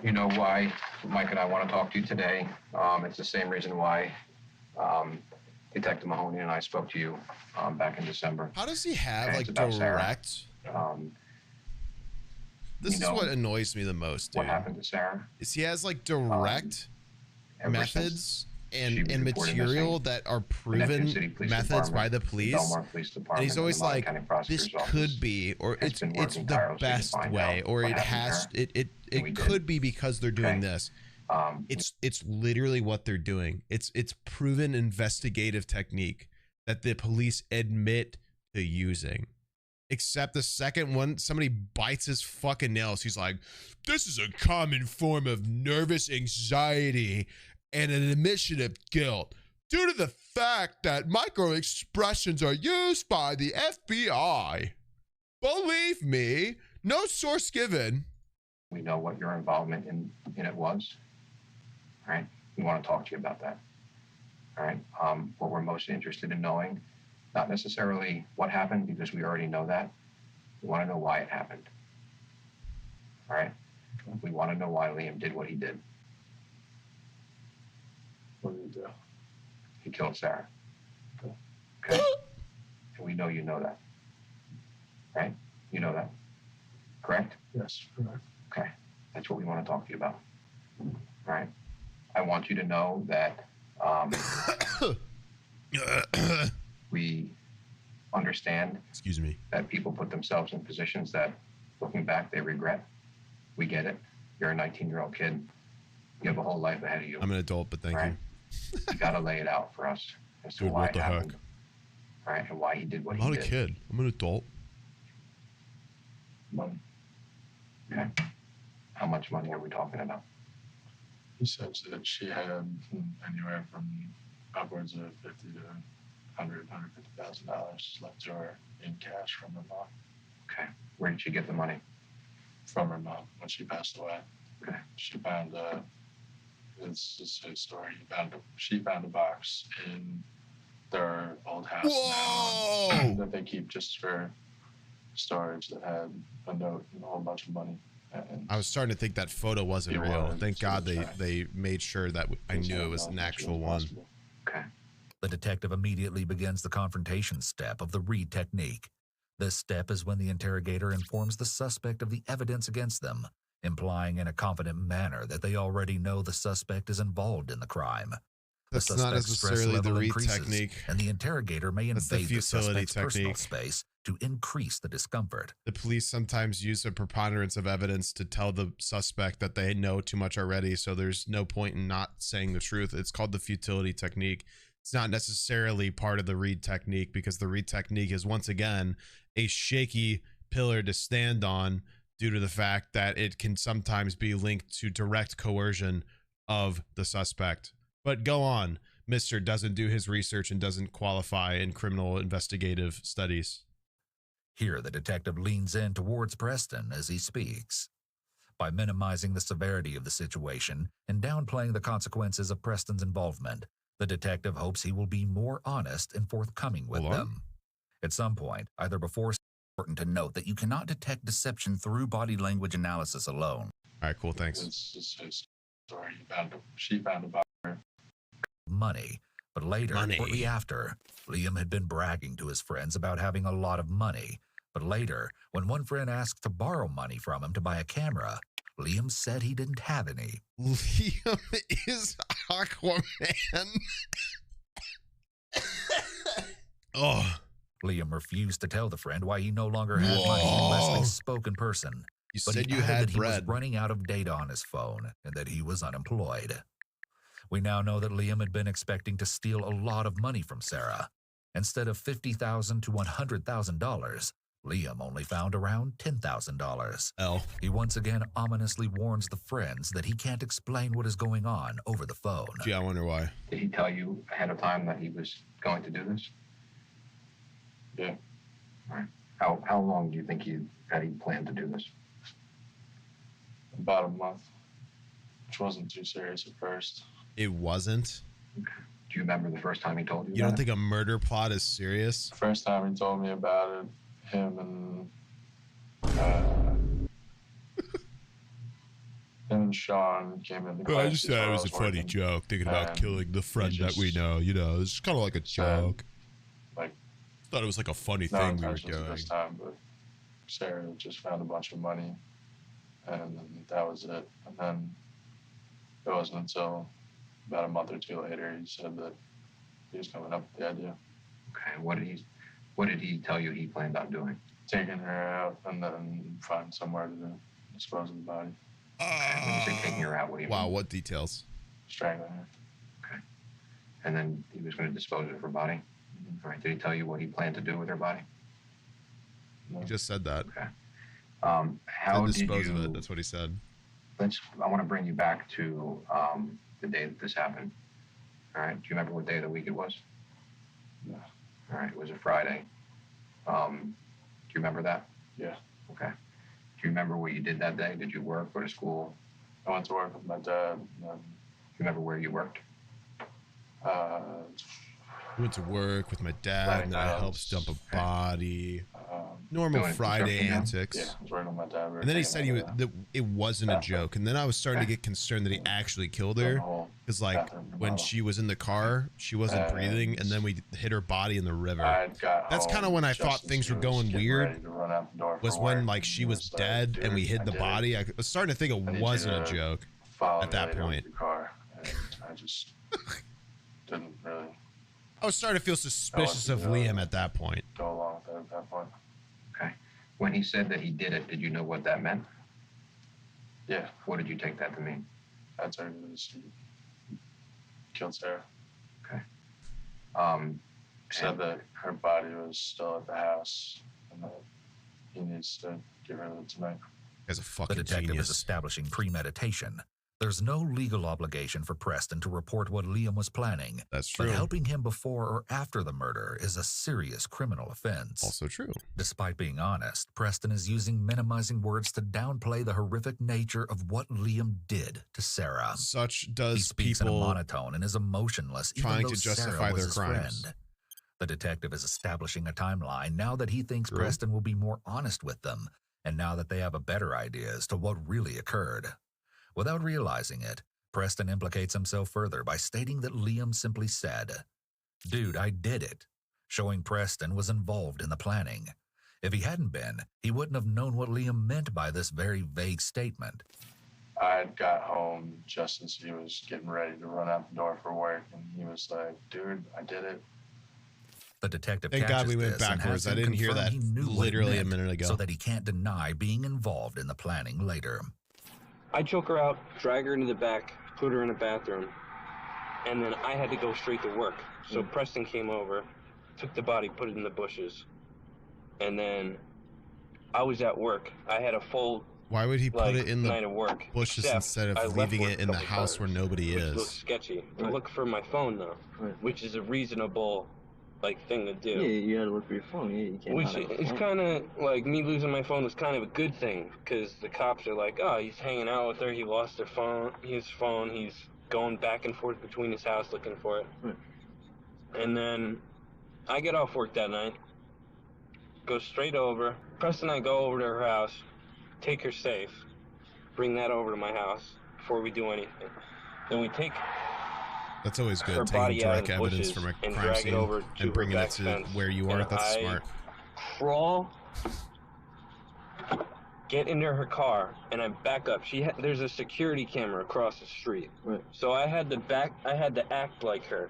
You know why Mike and I want to talk to you today. It's the same reason why Detective Mahoney and I spoke to you back in December. How does he have And like it's about Sarah. direct? This is what annoys me the most, dude. What happened to Sarah? Is he has like direct methods and material that are proven methods by the police, and he's always like, this could be, or it's the best way, or it has it could be because they're doing this. It's literally what they're doing. It's proven investigative technique that the police admit to using. Except the second one, somebody bites his fucking nails. He's like, this is a common form of nervous anxiety and an admission of guilt due to the fact that micro expressions are used by the FBI. Believe me, no source given. We know what your involvement in it was. All right? We want to talk to you about that. All right? What we're most interested in knowing, not necessarily what happened, because we already know that. We want to know why it happened. All right? We want to know why Liam did what he did. What did he do? He killed Sarah. Okay? And we know you know that. Right? You know that. Correct? Yes, correct. Okay. That's what we want to talk to you about. All right? I want you to know that we understand that people put themselves in positions that, looking back, they regret. We get it. You're a 19-year-old kid. You have a whole life ahead of you. I'm an adult, but thank you. You got to lay it out for us as to Dude, why what it the happened. heck? All right, and why he did what I'm he not did. a kid. I'm an adult. Money. Okay. How much money are we talking about? He says that she had anywhere from upwards of $50,000 to $150,000 left to her in cash from her mom. Okay. Where did she get the money? From her mom when she passed away. Okay. She found it's a story. She found a box in their old house now that they keep just for storage that had a note and a whole bunch of money. And I was starting to think that photo wasn't real. Thank God they made sure that I knew it was an actual one. Okay. The detective immediately begins the confrontation step of the Reed technique. This step is when the interrogator informs the suspect of the evidence against them, implying in a confident manner that they already know the suspect is involved in the crime. That's The not suspect's stress necessarily the level Reed increases, technique. and the interrogator may That's the invade the futility suspect's personal technique. space to increase the discomfort. The police sometimes use a preponderance of evidence to tell the suspect that they know too much already, so there's no point in not saying the truth. It's called the futility technique. It's not necessarily part of the Reed technique, because the Reed technique is, once again, a shaky pillar to stand on due to the fact that it can sometimes be linked to direct coercion of the suspect. But go on. Mr. doesn't do his research and doesn't qualify in criminal investigative studies. Here, the detective leans in towards Preston as he speaks. By minimizing the severity of the situation and downplaying the consequences of Preston's involvement, the detective hopes he will be more honest and forthcoming with them. At some point, either before, it's important to note that you cannot detect deception through body language analysis alone. All right, cool, thanks. It's a story. She found a box. Money. But later, shortly after, Liam had been bragging to his friends about having a lot of money. But later, when one friend asked to borrow money from him to buy a camera, Liam said he didn't have any. Liam is Aquaman. Liam refused to tell the friend why he no longer had money unless they spoke in person. You but said he you added had that he was bread. running out of data on his phone and that he was unemployed. We now know that Liam had been expecting to steal a lot of money from Sarah. Instead of $50,000 to $100,000, Liam only found around $10,000. Oh. He once again ominously warns the friends that he can't explain what is going on over the phone. Gee, I wonder why. Did he tell you ahead of time that he was going to do this? Yeah. All right. How long do you think he planned to do this? About a month, which wasn't too serious at first. It wasn't? Okay. Do you remember the first time he told you You don't think a murder plot is serious? The first time he told me about it, him and Sean came in the class. I just thought it was a funny joke, thinking about killing the friend that we know. You know, it's kind of like a joke. Like, thought it was like a funny thing we were doing. This time, but Sarah just found a bunch of money, and that was it. And then it wasn't until about a month or two later he said that he was coming up with the idea. Okay, what did he tell you he planned on doing? Taking her out and then find somewhere to dispose of the body. When you say taking her out, what do you mean? Wow, what details? Strangling her. Okay. And then he was going to dispose of her body? Mm-hmm. All right, did he tell you what he planned to do with her body? No. He just said that. Okay. How did dispose you... of it, that's what he said. I want to bring you back to the day that this happened. All right, do you remember what day of the week it was? No. All right, it was a Friday. Do you remember that? Yeah. Okay. Do you remember what you did that day? Did you work, go to school? I went to work with my dad. Do you remember where you worked? I went to work with my dad, and then I helped dump a body. Normal Friday antics. Yeah, I was working with my dad. And then he said that it wasn't a joke. And then I was starting to get concerned that he actually killed her. Because, like, when she was in the car, she wasn't breathing, and then we hit her body in the river. That's kind of when I thought things were going weird. Was when, like, she was dead and we hid the body. I was starting to think it wasn't a joke at that point. I just didn't really. I was starting to feel suspicious of Liam at that point. Go along with it at that point. Okay. When he said that he did it, did you know what that meant? Yeah. What did you take that to mean? I took it as he killed Sarah. Okay. Said that her body was still at the house and that he needs to get rid of it tonight. As a fucking The detective genius. is establishing premeditation. There's no legal obligation for Preston to report what Liam was planning. That's true. But helping him before or after the murder is a serious criminal offense. Also true. Despite being honest, Preston is using minimizing words to downplay the horrific nature of what Liam did to Sarah. Such does he speaks people in a monotone and is emotionless, trying even though to justify Sarah was their his crimes. friend. The detective is establishing a timeline now that he thinks Preston will be more honest with them, and now that they have a better idea as to what really occurred. Without realizing it, Preston implicates himself further by stating that Liam simply said, "Dude, I did it," showing Preston was involved in the planning. If he hadn't been, he wouldn't have known what Liam meant by this very vague statement. I got home just as he was getting ready to run out the door for work, and he was like, "Dude, I did it." The detective Thank catches God we went this and backwards. has I him didn't hear confirm that he knew what it literally a meant, minute ago. so that he can't deny being involved in the planning later. I choke her out, drag her into the back, put her in a bathroom, and then I had to go straight to work. So Preston came over, took the body, put it in the bushes, and then I was at work. I had a full Why would he put it in night of the work, bushes except instead I of left leaving work it in the a couple house where times, nobody which looks is? sketchy. I look for my phone though, which is a reasonable thing to do. Yeah, you gotta look for your phone. Yeah, you can't. Which is kind of like me losing my phone was kind of a good thing because the cops are like, oh, he's hanging out with her. He lost his phone. He's going back and forth between his house looking for it. Right. And then I get off work that night, go straight over. Preston and I go over to her house, take her safe, bring that over to my house before we do anything. Then we take That's always her good, body taking out direct of the evidence bushes from a and crime drag it scene over to and bringing her it back to fence. where you are. And That's I smart. Crawl, get into her car, and I back up. There's a security camera across the street, so I had to act like her.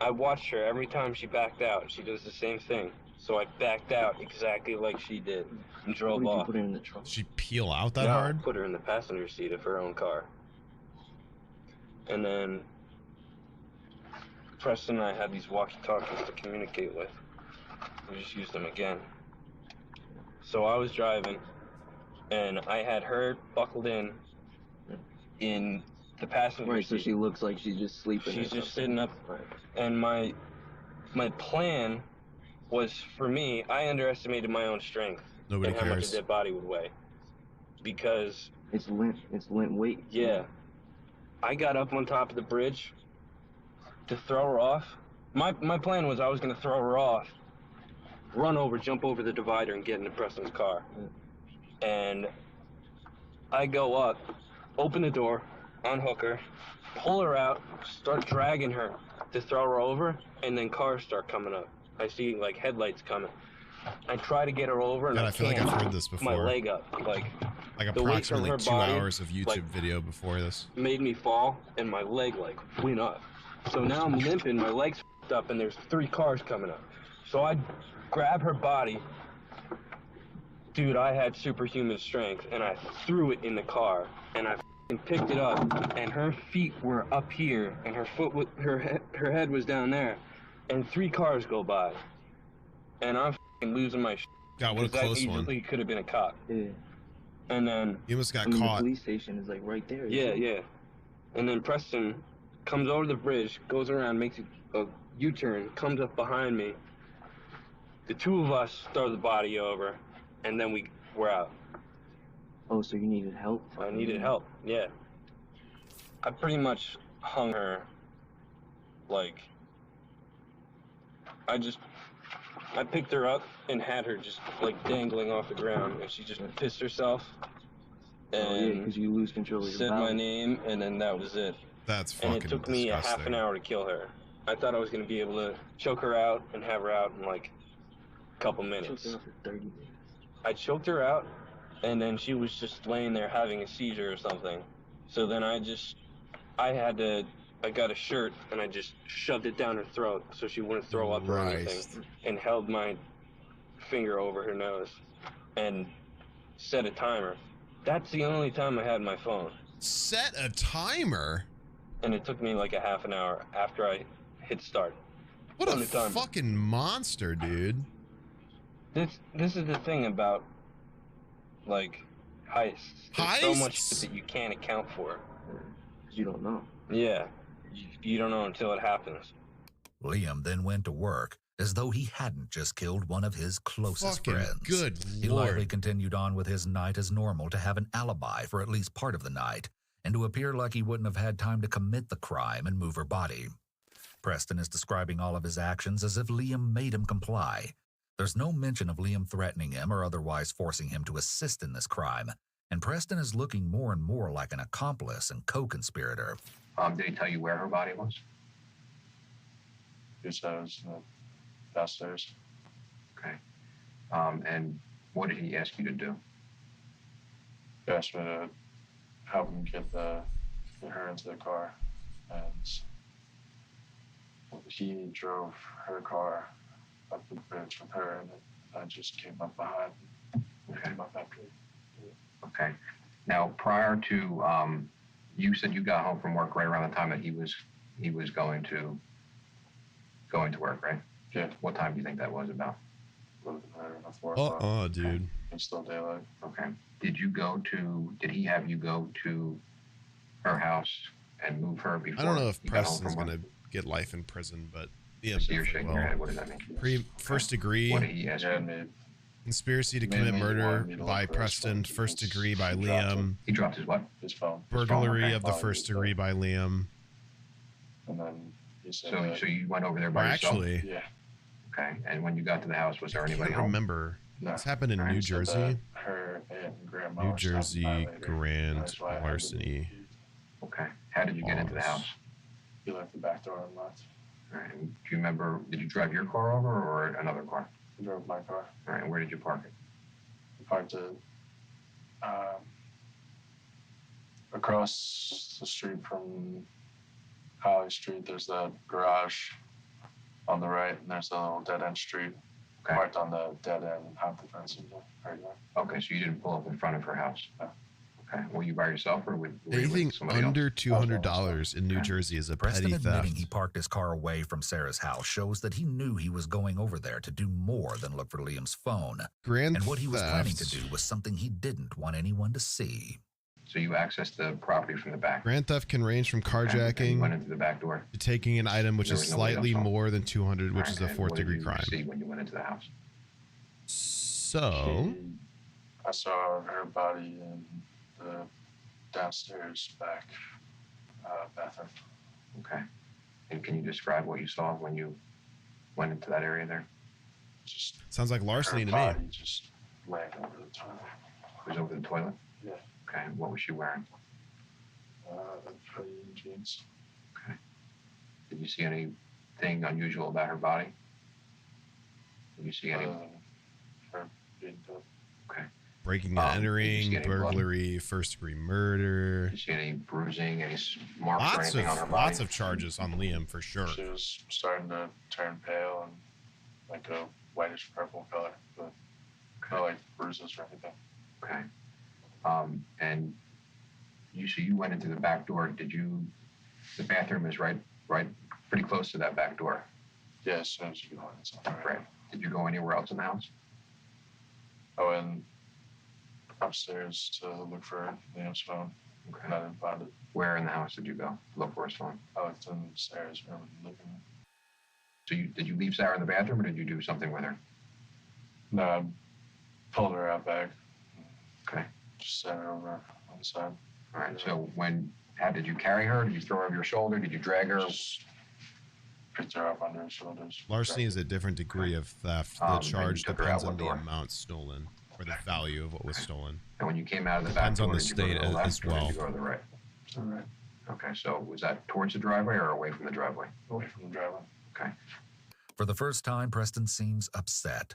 I watched her every time she backed out. She does the same thing. So I backed out exactly like she did and drove off. Put her in the trunk? Did she peel out that No, hard? I put her in the passenger seat of her own car. And then Preston and I had these walkie-talkies to communicate with. We just used them again. So I was driving, and I had her buckled in the passenger Right, seat. so she looks like she's just sleeping. She's just sitting up. And my plan was, for me, I underestimated my own strength. Nobody and how much cares. a dead body would weigh. Because it's lint weight. Yeah. I got up on top of the bridge to throw her off. My plan was I was going to throw her off, run over, jump over the divider, and get into Preston's car. And I go up, open the door, unhook her, pull her out, start dragging her to throw her over, and then cars start coming up. I see, like, headlights coming. I try to get her over, and God, I I feel like can't. I've heard this My before. leg up, like the weight from approximately her 2 body, hours of YouTube like, video before this. made me fall, and my leg, like, went up. So now I'm limping, my leg's f***ed up, and there's 3 cars coming up. So I grab her body. Dude, I had superhuman strength, and I threw it in the car, and I picked it up, and her feet were up here, and her head was down there, and 3 cars go by, and I'm losing my shit. God, what a close one. That easily could have been a cop. Yeah. And then you almost got The caught. police station is like right there. Yeah, yeah. And then Preston comes over the bridge, goes around, makes a U-turn, comes up behind me. The 2 of us throw the body over, and then we're out. Oh, so you needed help? I needed help, yeah. I pretty much hung her, like, I picked her up and had her just, like, dangling off the ground, and she just pissed herself. And because you lose control of your said my body. name, and then that was it. That's fucking And it took me a half disgusting. an hour to kill her. I thought I was going to be able to choke her out and have her out in, like, a couple minutes. Choked her out for 30 minutes. I choked her out, and then she was just laying there having a seizure or something. So then I got a shirt, and I just shoved it down her throat so she wouldn't throw up or anything, and held my finger over her nose, and set a timer. That's the only time I had my phone. Set a timer? And it took me like a half an hour after I hit start. What a fucking monster, dude. This is the thing about, like, heists. There's so much shit that you can't account for. You don't know. Yeah. You don't know until it happens. Liam then went to work as though he hadn't just killed one of his closest Fucking friends. good He Lord. likely continued on with his night as normal to have an alibi for at least part of the night and to appear like he wouldn't have had time to commit the crime and move her body. Preston is describing all of his actions as if Liam made him comply. There's no mention of Liam threatening him or otherwise forcing him to assist in this crime, and Preston is looking more and more like an accomplice and co-conspirator. Did he tell you where her body was? He said it was downstairs. Okay. And what did he ask you to do? He asked me to help him get her into the car, and he drove her car up the bridge with her, and I just came up behind and came up after. Okay. Now, prior to, you said you got home from work right around the time that he was going to work, right? Yeah. What time do you think that was about? I don't know, 4 o'clock. Dude. It's still daylight. Okay. Did he have you go to her house and move her before? I don't know if you got home Preston's from going work? to get life in prison, but So you're shaking your head. What does that mean? First degree. What did he ask you? Conspiracy to Made commit me murder wanted me to by look for his Preston. phone First because degree by he dropped Liam. He dropped his what? His phone. Burglary Okay. of the first degree by Liam. And then he said So you went over there Or by yourself? actually, yeah. Okay. And when you got to the house, was there I anybody can't home? remember. No. This happened in Alright, New He said Jersey. that her aunt and grandma New were stopping by Jersey later. grand That's why I had to larceny. leave. Okay. How did you get into the house? He left the back door unlocked. All right. And do you remember, did you drive your car over or another car? He drove my car. All right. And where did you park it? I parked it across the street from Holly Street. There's that garage on the right, and there's a little dead-end street parked on the dead end and hopped the fence into her yard. Okay, so you didn't pull up in front of her house? No. Okay, were you by yourself or were you Anything with somebody under else? $200 in New Jersey is a Preston petty admitting theft. he parked his car away from Sarah's house shows that he knew he was going over there to do more than look for Liam's phone. Grand and what he was planning to theft. do was something he didn't want anyone to see. So you accessed the property from the back? Grand theft can range from carjacking went into the back door to taking an item which There is was nobody slightly else home? more than 200, which is a And fourth what did degree you crime. see when you went into the house? So, I saw her body in the downstairs back bathroom. Okay. And can you describe what you saw when you went into that area there? Just sounds like larceny to me. body just laying over the toilet. It was over the toilet? Yeah. Okay. And what was she wearing? Pretty jeans. Okay. Did you see anything unusual about her body? Did you see any? Her being dead. Okay. Breaking and Did you entering, see any blood? burglary, first degree murder. Did you see any bruising, any marks or Lots anything on her of body? lots of charges on Liam for sure. She was starting to turn pale and like a whitish purple color, but no like bruises or anything. Okay. And you went into the back door. Did you? The bathroom is right, pretty close to that back door. Yeah, as soon as you go in, it's all right. Right. Did you go anywhere else in the house? I went upstairs to look for Liam's phone, and I didn't find it. Where in the house did you go to look for his phone? I looked in Sarah's room and living room. So did you leave Sarah in the bathroom, or did you do something with her? No, I pulled her out back. Okay. Just set her over on the side. All right. So how did you carry her? Did you throw her over your shoulder? Did you drag her? Just picked her up under her shoulders. Larceny is a different degree of theft. The And you charge took her depends out on what the door? amount stolen or the value of what was stolen. And when you came out of the back Depends door, on the did you go to state the left as or well. did you go to the right? All right. Okay. So was that towards the driveway or away from the driveway? Away from the driveway. Okay. For the first time, Preston seems upset.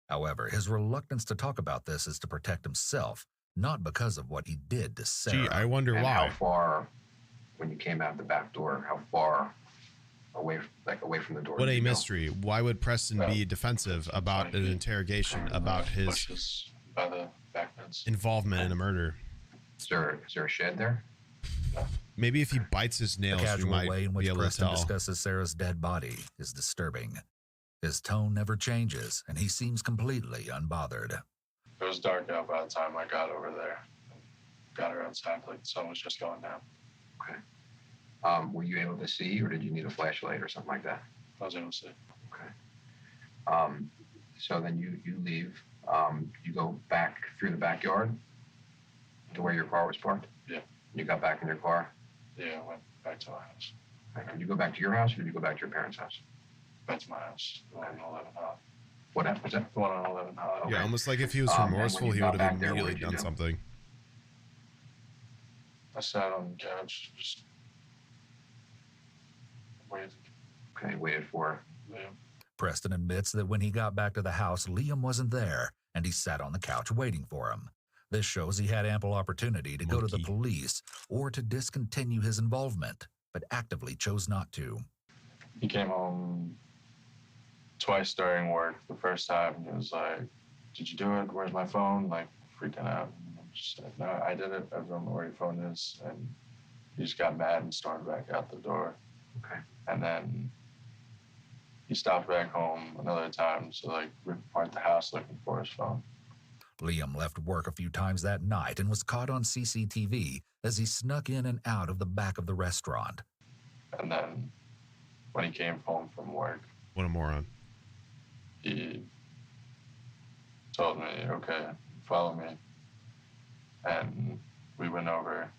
However, his reluctance to talk about this is to protect himself, not because of what he did to Sarah. Gee, I wonder And why. how far, when you came out the back door, how far away from the door? What did a you go? mystery. Why would Preston be defensive about an interrogation about his Bushes by the back fence. involvement in a murder? Is there a shed there? Maybe if he bites his The nails, you casual might way in be which able to Preston tell. discusses Sarah's dead body is disturbing. His tone never changes, and he seems completely unbothered. It was dark out by the time I got over there. Got her outside, like the sun was just going down. Okay. Were you able to see, or did you need a flashlight or something like that? I was able to see. Okay. So then you leave. You go back through the backyard to where your car was parked? Yeah. You got back in your car? Yeah, I went back to my house. Okay. Did you go back to your house, or did you go back to your parents' house? Back to my house. The one on 11 High. What was that? The one on 11 High. Yeah, almost like if he was And when remorseful, you he got would have back there, what immediately did you done do? something. I sat on the couch, just waited. Okay, waited for Liam. Preston admits that when he got back to the house, Liam wasn't there, and he sat on the couch waiting for him. This shows he had ample opportunity to go to the police or to discontinue his involvement, but actively chose not to. He came home twice during work. The first time, he was like, "Did you do it? Where's my phone?" Like, freaking out. And I just said, "No, I did it. I don't know where your phone is." And he just got mad and stormed back out the door. Okay. And then he stopped back home another time to, like, rip apart the house looking for his phone. Liam left work a few times that night and was caught on CCTV as he snuck in and out of the back of the restaurant. And then when he came home from work, What a moron. he told me, "Okay, follow me." And we went over,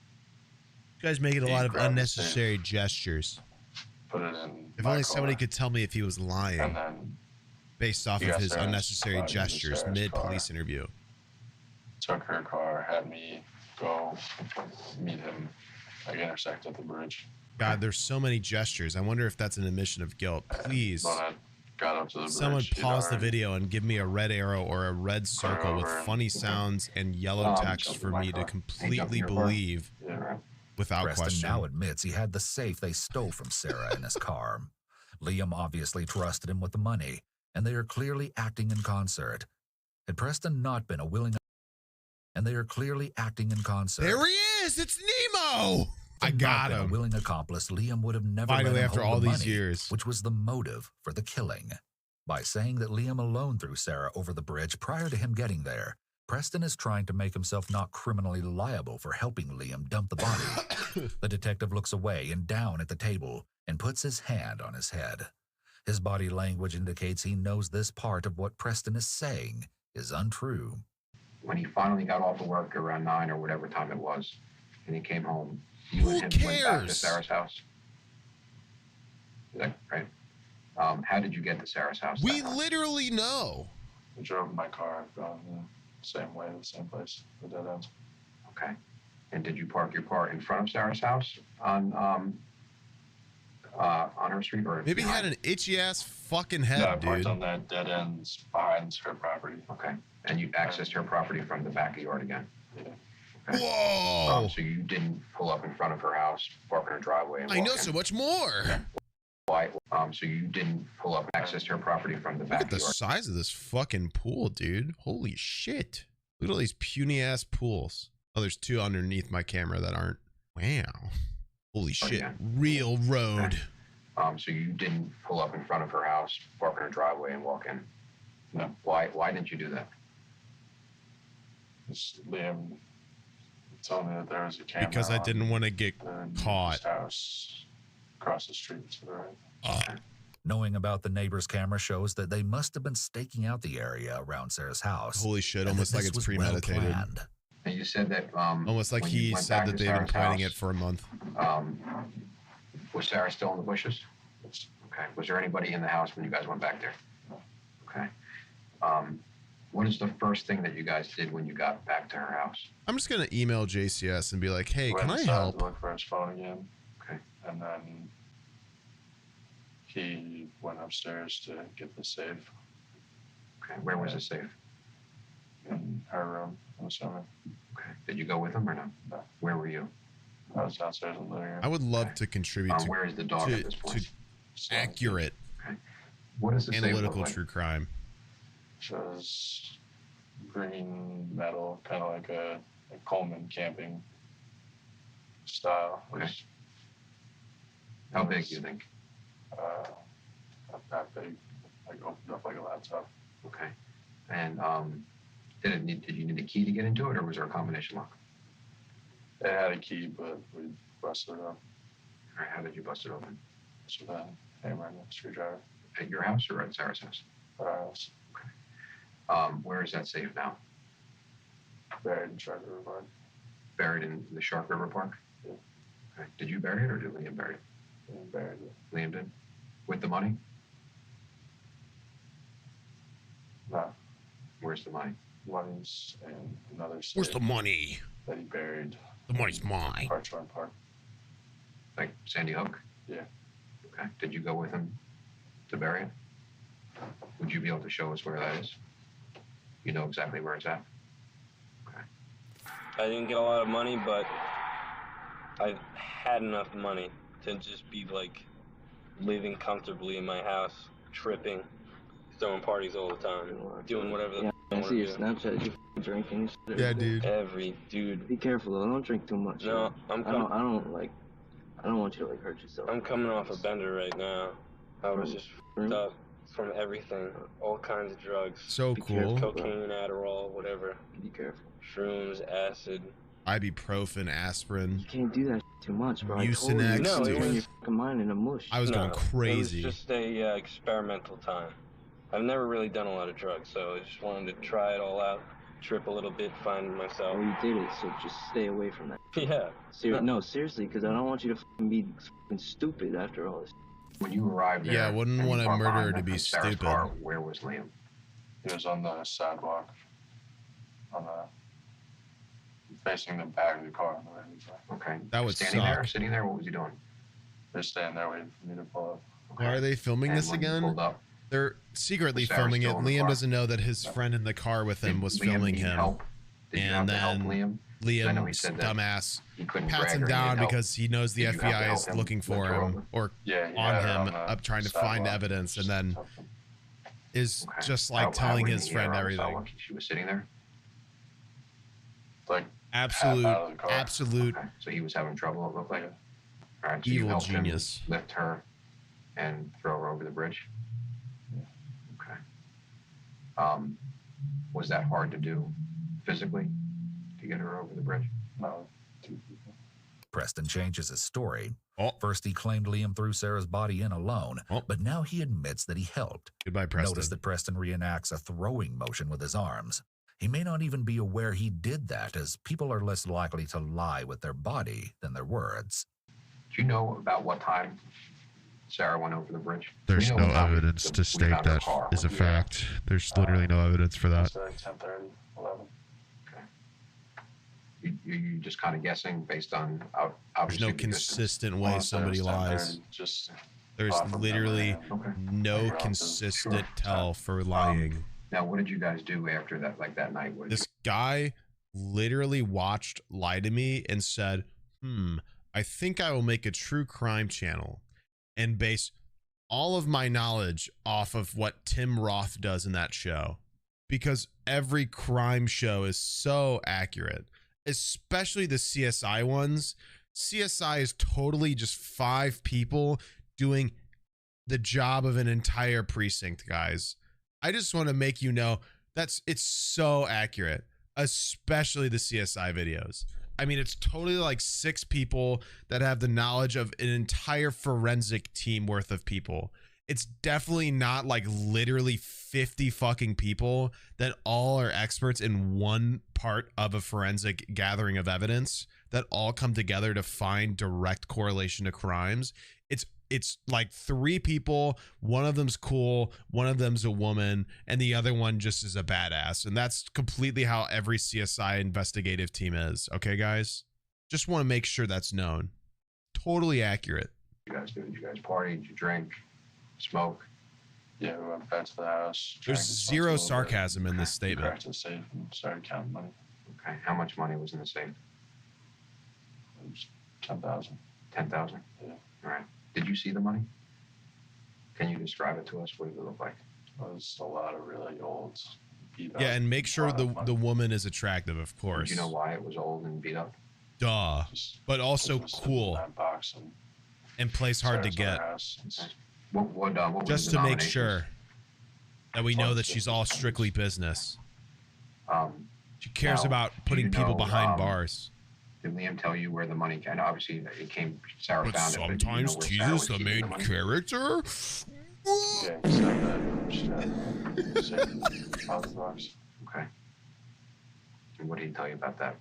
You guys making a He lot of grabbed the unnecessary gestures. put it in If my only somebody car, could tell me if he was lying and then based off he of got his Sarah's unnecessary body into gestures Sarah's mid-police interview. took her car, had me go meet him, like, intersect at the bridge. God, there's so many gestures. I wonder if that's an admission of guilt. Please, When I got up to the someone bridge, he'd pause the already video and give me a red arrow or a red circle with over and- funny sounds and yellow text jumped for in my me to car. He completely jumped in your car? believe Yeah. without Preston question. now admits he had the safe they stole from Sarah in his car. Liam obviously trusted him with the money, and they are clearly acting in concert. Had Preston not been a willing... And they are clearly acting in concert. There he is! It's Nemo! I got him. A willing accomplice, Liam would have never finally, let him after hold all the these money, years, which was the motive for the killing. By saying that Liam alone threw Sarah over the bridge prior to him getting there, Preston is trying to make himself not criminally liable for helping Liam dump the body. The detective looks away and down at the table and puts his hand on his head. His body language indicates he knows this part of what Preston is saying is untrue. When he finally got off of work around 9 or whatever time it was, and he came home, you and him went back to Sarah's house. Is that right? How did you get to Sarah's house? We literally know. I drove in my car. I've gone the same way, the same place, the dead end. Okay. And did you park your car in front of Sarah's house on her street, or maybe he had an itchy ass fucking head, I parked dude. on that dead end behind her property. Okay. And you accessed her property from the back of the yard again. Yeah. Okay. Whoa! So you didn't pull up in front of her house, park in her driveway, and I walk know in. so much more. Why? So you didn't pull up, access her property from the back. Look at the size of this fucking pool, dude. Holy shit! Look at all these puny ass pools. Oh, there's two underneath my camera that aren't. Wow. Holy shit! Yeah. Real road. Okay. So you didn't pull up in front of her house, park in her driveway, and walk in. No. Why? Why didn't you do that? Liam told me that there was a camera. Because I didn't want to get caught. His house across the street to the right. Knowing about the neighbor's camera shows that they must have been staking out the area around Sarah's house. Holy shit, almost like it's premeditated. Well, and you said that almost like he said that they've been planning it for a month. Was Sarah still in the bushes? Okay. Was there anybody in the house when you guys went back there? Okay. What is the first thing that you guys did when you got back to her house? I'm just gonna email JCS and be like, "Hey, Went can I inside help?" to look for his phone again. Okay. And then he went upstairs to get the safe. Okay. Where was the safe? In her room, I'm assuming. Okay. Did you go with him or no? No. Where were you? I was downstairs in the living room. I would love to contribute to, where is the dog at this point? to accurate What is the safe analytical look like? true crime. Shows green metal, kind of like a Coleman camping style. Okay. How big do you think? Not that big. Like opened up like a laptop. Okay. And did you need a key to get into it, or was there a combination lock? It had a key, but we busted it up. All right. How did you bust it open? Just with a hammer and a screwdriver. At your house or at Sarah's house? At our house. Where is that safe now? Buried in Shark River Park. Buried in the Shark River Park? Yeah. Okay. Did you bury it or did Liam bury it? Liam buried it. Liam did? With the money? No. Where's the money? Money's in another safe. Where's the money? That he buried. The money's mine. Hartshorn Park. Like Sandy Hook? Yeah. Okay. Did you go with him to bury it? Would you be able to show us where that is? You know exactly where it's at? Okay. I didn't get a lot of money, but I had enough money to just be like living comfortably in my house, tripping, throwing parties all the time, doing whatever the I I see your want to do. Snapchat. You drinking. Shit Yeah, every day. dude. Every dude. Be careful though. Don't drink too much. No, man. I don't want you to like hurt yourself. I'm coming off a bender right now. I was just f***ed up from everything, all kinds of drugs. So cool. Cocaine, Adderall, whatever. Be careful. Shrooms, acid. Ibuprofen, aspirin. You can't do that too much, bro. Mucinex, No, dude. when your fucking mind in a mush. I was going crazy. It was just a experimental time. I've never really done a lot of drugs, so I just wanted to try it all out, trip a little bit, find myself. Oh, you did it, so just stay away from that. Yeah. No, seriously, because I don't want you to fucking be fucking stupid after all this. When you arrived there, Yeah, I wouldn't and want you a parked murderer behind to them be from Sarah's stupid. car, where was Liam? He was on the sidewalk, on the facing the back of the car on the right side. Okay. That would Standing suck. there, sitting there, what was he doing? They're standing there waiting for me to pull up. Why are they filming And this when you again? pulled up, They're secretly Was Sarah filming it. still in the Liam car? doesn't know that his friend in the car with him was Liam filming need him. help? Did you have And to help then Liam? 'Cause I know he Liam's said that dumbass he couldn't pats drag him her, he down needed help. because he knows the Did you have to FBI help is him looking for lift her him over? or Yeah, he on had her him on the up trying to find sidewalk. evidence, and then is Okay. just like How telling when his he friend saw everything. what, she was sitting there? Like Absolute, half out of the car. absolute Okay. So he was having trouble, it looked like. All right, so evil you helped genius. him lift her and throw her over the bridge? Okay. Was that hard to do physically to get her over the bridge? No. Preston changes his story. Oh. First, he claimed Liam threw Sarah's body in alone, but now he admits that he helped. Goodbye, Preston. Notice that Preston reenacts a throwing motion with his arms. He may not even be aware he did that, as people are less likely to lie with their body than their words. Do you know about what time Sarah went over the bridge? There's We know no what time evidence to we state found her that car. is a fact. There's literally no evidence for that. It's like 10:30, 11. You just kind of guessing based on There's obviously no the distance. consistent way somebody lies. Just There's literally no Okay. consistent Sure. tell for lying. Now, what did you guys do after that, like that night? What did This guy literally watched Lie to Me and said, I think I will make a true crime channel and base all of my knowledge off of what Tim Roth does in that show, because every crime show is so accurate, especially the CSI ones. CSI is totally just 5 people doing the job of an entire precinct, guys. I just want to make you know it's so accurate, especially the CSI videos. I mean, it's totally like 6 people that have the knowledge of an entire forensic team worth of people. It's definitely not like literally 50 fucking people that all are experts in one part of a forensic gathering of evidence that all come together to find direct correlation to crimes. It's like 3 people, one of them's cool, one of them's a woman, and the other one just is a badass. And that's completely how every CSI investigative team is. Okay, guys? Just want to make sure that's known. Totally accurate. you guys do? Did you guys party? Did you drink? Smoke? Yeah, we went back to the house. There's zero sarcasm in this statement. Cracked the safe and started counting money. Okay. How much money was in the safe? It was 10,000. 10,000? Yeah. All right. Did you see the money? Can you describe it to us? What did it look like? It was a lot of really old, beat up. Yeah, and make sure the money. woman is attractive, of course. Do you know why it was old and beat up? Duh. But also cool. That box and plays hard to get. What just was to the make nominations? sure that we know that she's all strictly business. She cares Now, about do putting you people know, behind bars. Did Liam tell you where the money came? Obviously, it came. Sarah But found it. sometimes But do you know where Sarah Jesus, was the keeping main money? character. Yeah, he said that she had safe deposit box. Okay. And what did he tell you about that?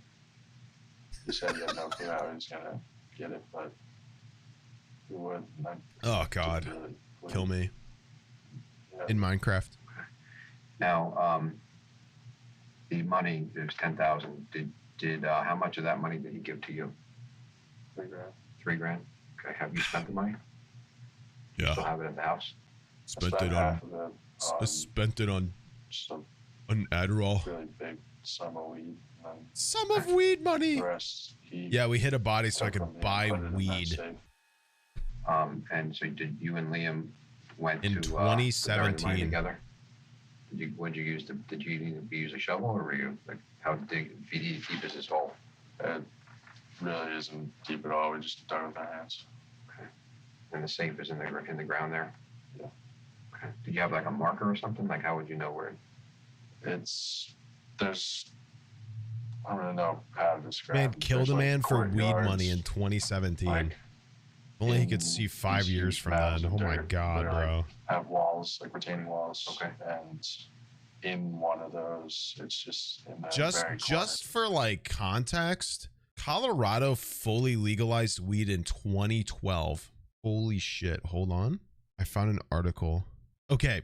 He said he had no clue how he was gonna get it, but he would. And I Oh God, really kill me. Yeah. In Minecraft. Now, the money, it was 10,000. Did how much of that money did he give to you? $3 grand. $3 grand. Okay. Have you spent the money? Yeah. Still have it at the house? Spent spent it on. half of it Spent it on. just a An Adderall. really big sum of weed. And Some of weed money. the rest, he Yeah, we hit a body so I took could from me buy and put it in that weed. safe. And so did you and Liam went In to bury the money 2017. together? Would you use did you use a shovel, or were you like how deep is this hole? It really isn't deep at all. We just dug with our hands. Okay. And the safe is in the ground there? Yeah. Okay. Did you have like a marker or something? Like how would you know where? There's I don't really know how to describe Man it. killed There's, a like, man for weed courtyards, money in 2017. like, If only he in could see 5 these years huge from mounds then. of Oh my dirt God, that are, bro. like, have walls, like retaining walls. Okay. And in one of those, it's just in that Just very just for like context, Colorado fully legalized weed in 2012. Holy shit. Hold on. I found an article. Okay.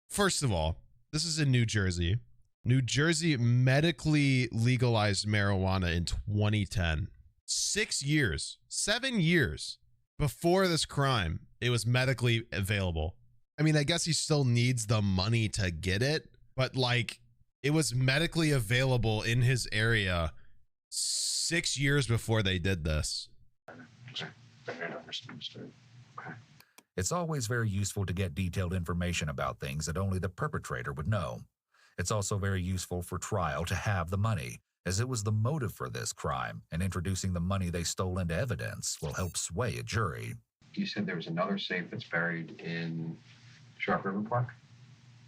First of all, this is in New Jersey. New Jersey medically legalized marijuana in 2010. 6 years, 7 years before this crime, it was medically available. I mean, I guess he still needs the money to get it, but like it was medically available in his area 6 years before they did this. buried under some dirt. Okay. It's always very useful to get detailed information about things that only the perpetrator would know. It's also very useful for trial to have the money, as it was the motive for this crime, and introducing the money they stole into evidence will help sway a jury. You said there was another safe that's buried in Shark River Park?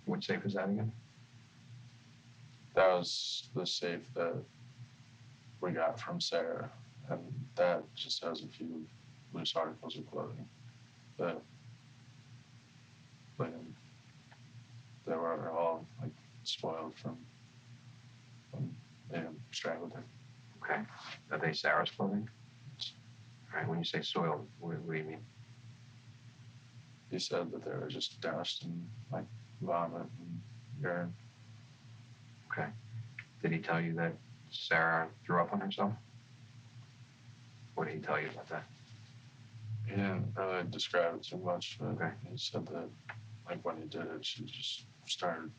What safe is that again? That was the safe that we got from Sarah, and that just has a few loose articles of clothing that they were all like spoiled from they strangled her. Okay. Are they Sarah's clothing? All right. When you say soiled, what do you mean? He said that they were just doused in like vomit and urine. Okay. Did he tell you that Sarah threw up on herself? What did he tell you about that? He didn't really describe it too much, but okay. He said that like when he did it, she just started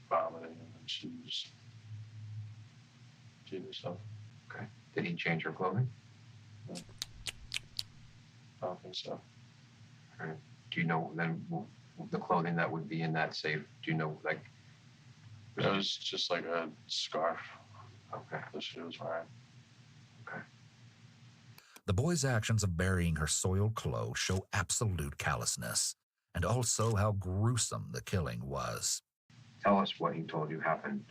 vomiting and then she just peed herself. Okay. Did he change her clothing? No. I don't think so. All right. Do you know then the clothing that would be in that safe? Do you know like? It was just like a scarf. Okay. That she was wearing. Okay. The boy's actions of burying her soiled clothes show absolute callousness, and also how gruesome the killing was. Tell us what he told you happened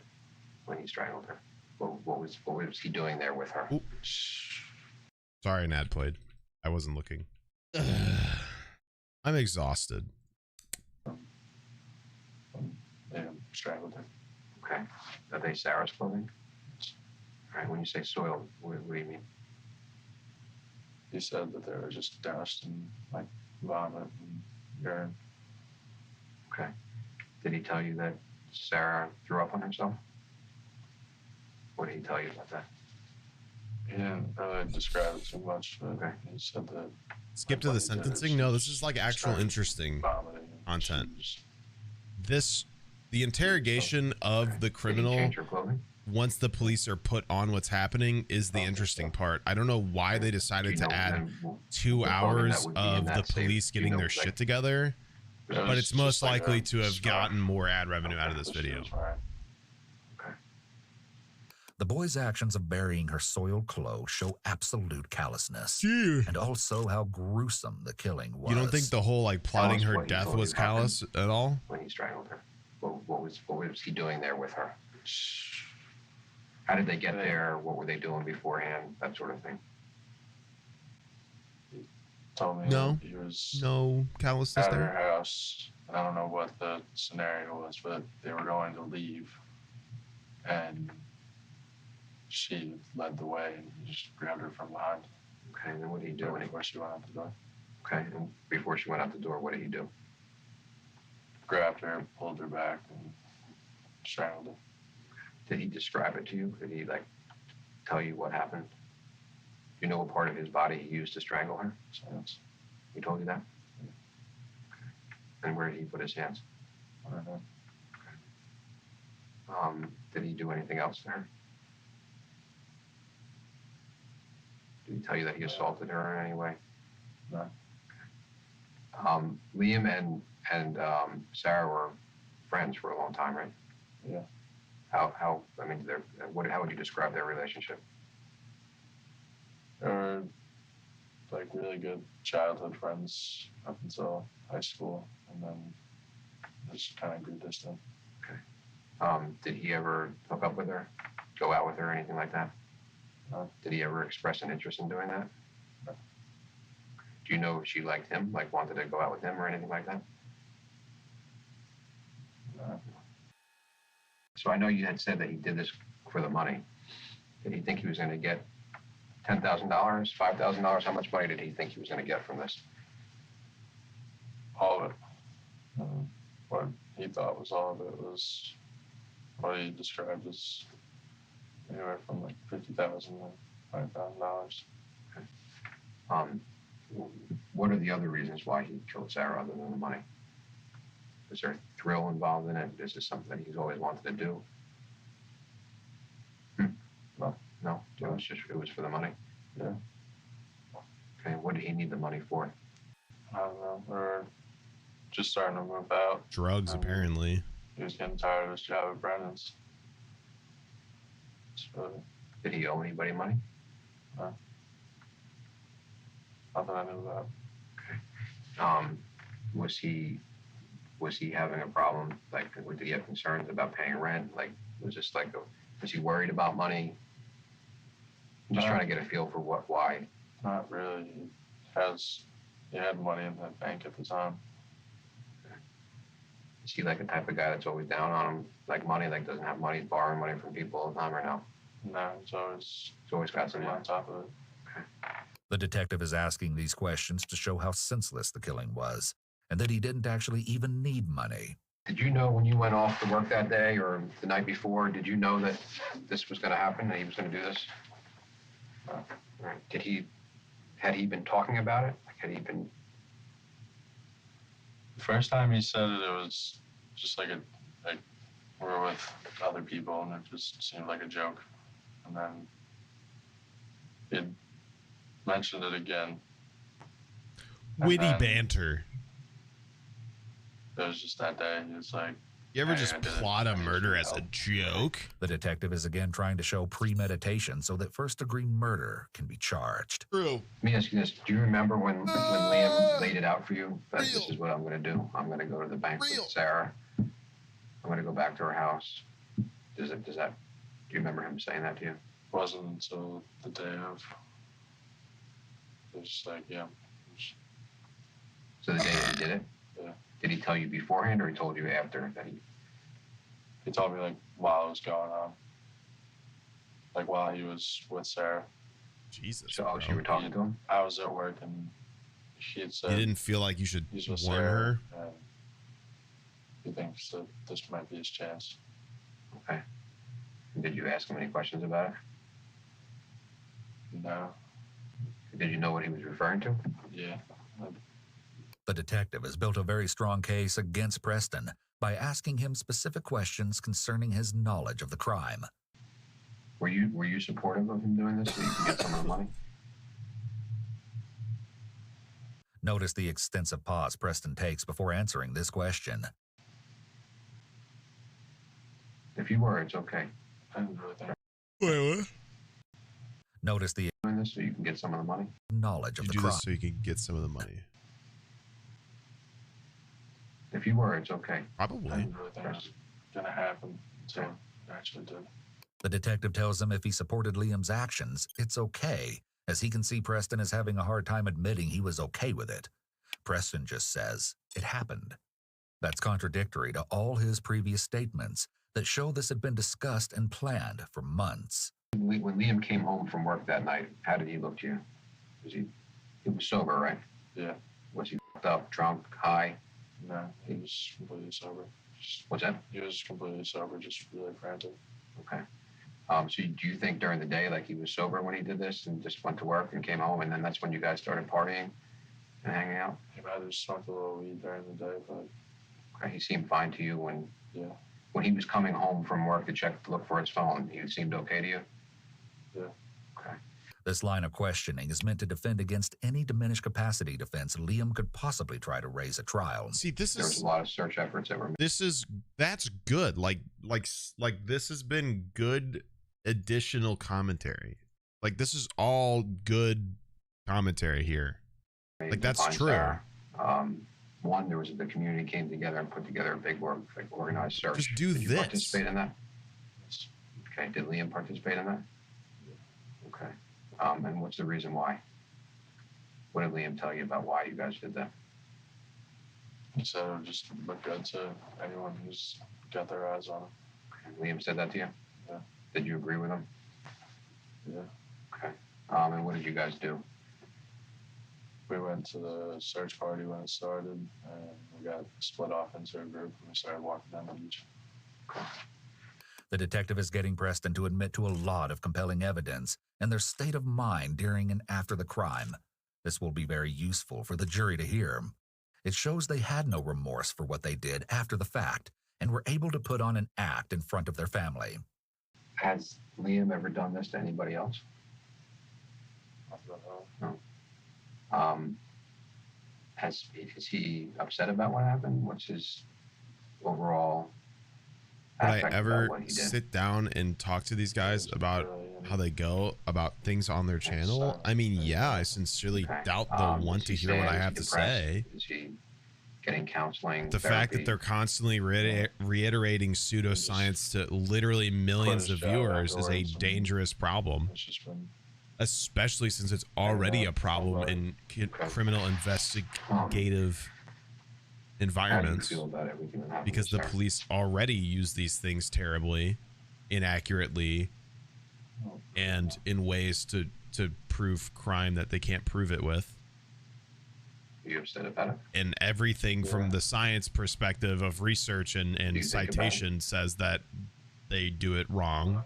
when he strangled her. What was he doing there with her? Ooh. Sorry, an ad played. I wasn't looking. I'm exhausted. They strangled her. Okay. Are they Sarah's clothing? All right. When you say soiled, what do you mean? He said that they were just doused in like vomit and urine. Okay. Did he tell you that Sarah threw up on herself? What did he tell you about that? He didn't really describe it too much, but okay. He said that. Skip to the sentencing? No, this is like actual interesting content. The interrogation of the criminal once the police are put on what's happening is the interesting part. I don't know why they decided to add 2 hours of the police getting their shit together, but it's most likely to have gotten more ad revenue out of this video. The boy's actions of burying her soiled clothes show absolute callousness, and also how gruesome the killing was. You don't think the whole like plotting her death was callous at all? When he strangled her, what was he doing there with her? How did they get there? What were they doing beforehand? That sort of thing. He told me he was no callousness at there. Her house. I don't know what the scenario was, but they were going to leave, and she led the way and he just grabbed her from behind. Okay, and then what did he do? Before she went out the door. Okay, and before she went out the door, what did he do? Grabbed her, pulled her back, and strangled her. Did he describe it to you? Did he like tell you what happened? Do you know what part of his body he used to strangle her? Hands. He told you that? Yeah. Okay. And where did he put his hands? I don't know. Okay. Did he do anything else to her? Did he tell you that he assaulted her in any way? No. Okay. Liam and Sarah were friends for a long time, right? Yeah. How I mean, how would you describe their relationship? They were like really good childhood friends up until high school, and then just kind of grew distant. Okay. Did he ever hook up with her, go out with her, or anything like that? No. Did he ever express an interest in doing that? No. Do you know if she liked him, like wanted to go out with him or anything like that? No. So I know you had said that he did this for the money. Did he think he was going to get $10,000, $5,000? How much money did he think he was going to get from this? All of it. What he thought was all of it was what he described as anywhere from like $50,000 to $5,000. Okay. What are the other reasons why he killed Sarah other than the money? Is there a thrill involved in it? Is this something that he's always wanted to do? No. It was for the money. Yeah. Okay. What did he need the money for? I don't know. There were just starting to move out. Drugs, apparently. He was getting tired of his job at Brennan's. So, did he owe anybody money? No. Not that I knew about. Okay. Was he having a problem? Like, did he have concerns about paying rent? Like, was he worried about money? I'm just trying to get a feel for why. Not really. He had money in the bank at the time. Is he like the type of guy that's always down on him, like money, like doesn't have money, borrowing money from people all the time, or no? No, he's always got some money on top of it. Okay. The detective is asking these questions to show how senseless the killing was, and that he didn't actually even need money. Did you know when you went off to work that day or the night before, did you know that this was going to happen, that he was going to do this? All right. Had he been talking about it? Like, had he been... The first time he said it, it was just like we were with other people and it just seemed like a joke. And then he mentioned it again. Witty banter. It was just that day. He was like, you ever just plot a murder as a joke? The detective is again trying to show premeditation so that first-degree murder can be charged. True. Let me ask you this. Do you remember when Liam laid it out for you that this is what I'm going to do? I'm going to go to the bank with Sarah. I'm going to go back to her house. Do you remember him saying that to you? It wasn't until the day of. It was just like, yeah. So the day that he did it? Yeah. Did he tell you beforehand, or he told you after that he... He told me, like, while it was going on. Like, while he was with Sarah. Jesus. So you were talking to him? I was at work, and she had said... You didn't feel like you should warn Sarah, her? And he thinks that this might be his chance. Okay. Did you ask him any questions about it? No. Did you know what he was referring to? Yeah. The detective has built a very strong case against Preston by asking him specific questions concerning his knowledge of the crime. Were you supportive of him doing this so you could get some of the money? Notice the extensive pause Preston takes before answering this question. If you were, it's okay. I didn't really think. Wait, what? Notice the doing this so you can get some of the money? Knowledge of You the do crime. this so you can get some of the money. If you were, it's okay. Probably. I didn't really think it was going to happen until it actually did. The detective tells him if he supported Liam's actions, it's okay, as he can see Preston is having a hard time admitting he was okay with it. Preston just says it happened. That's contradictory to all his previous statements that show this had been discussed and planned for months. When Liam came home from work that night, how did he look to you? He was sober, right? Yeah. Was he fucked up, drunk, high? No, he was completely sober. What's that? He was completely sober, just really frantic. Okay. So do you think during the day, like he was sober when he did this and just went to work and came home, and then that's when you guys started partying and hanging out? He might have smoked a little weed during the day, but... Okay, he seemed fine to you when... Yeah. When he was coming home from work to look for his phone, he seemed okay to you? Yeah. Okay. This line of questioning is meant to defend against any diminished capacity defense Liam could possibly try to raise at trial. See, There was a lot of search efforts that were made. That's good. Like this has been good additional commentary. Like this is all good commentary here. Like that's Find true. Sarah. One, the community came together and put together a big organized search. Just do Did you this. participate in that? Okay. Did Liam participate in that? Okay. And what's the reason why? What did Liam tell you about why you guys did that? He said it would just look good to anyone who's got their eyes on him. Okay. Liam said that to you? Yeah. Did you agree with him? Yeah. Okay. And what did you guys do? We went to the search party when it started, and we got split off into a group, and we started walking down the beach. Okay. The detective is getting Preston to admit to a lot of compelling evidence and their state of mind during and after the crime. This will be very useful for the jury to hear. It shows they had no remorse for what they did after the fact and were able to put on an act in front of their family. Has Liam ever done this to anybody else? I don't know. No. Is he upset about what happened? What's his overall Would I affect ever about what he did? sit down and talk to these guys about how they go about things on their channel? I mean, yeah, I sincerely doubt they'll want to hear what I have to say. Is he getting counseling? The fact that they're constantly reiterating pseudoscience to literally millions of viewers is a dangerous problem, especially since it's already a problem in criminal investigative environments, because the police already use these things terribly, inaccurately, and in ways to prove crime that they can't prove it with. Are you upset about it? And everything from the science perspective of research and citation says that they do it wrong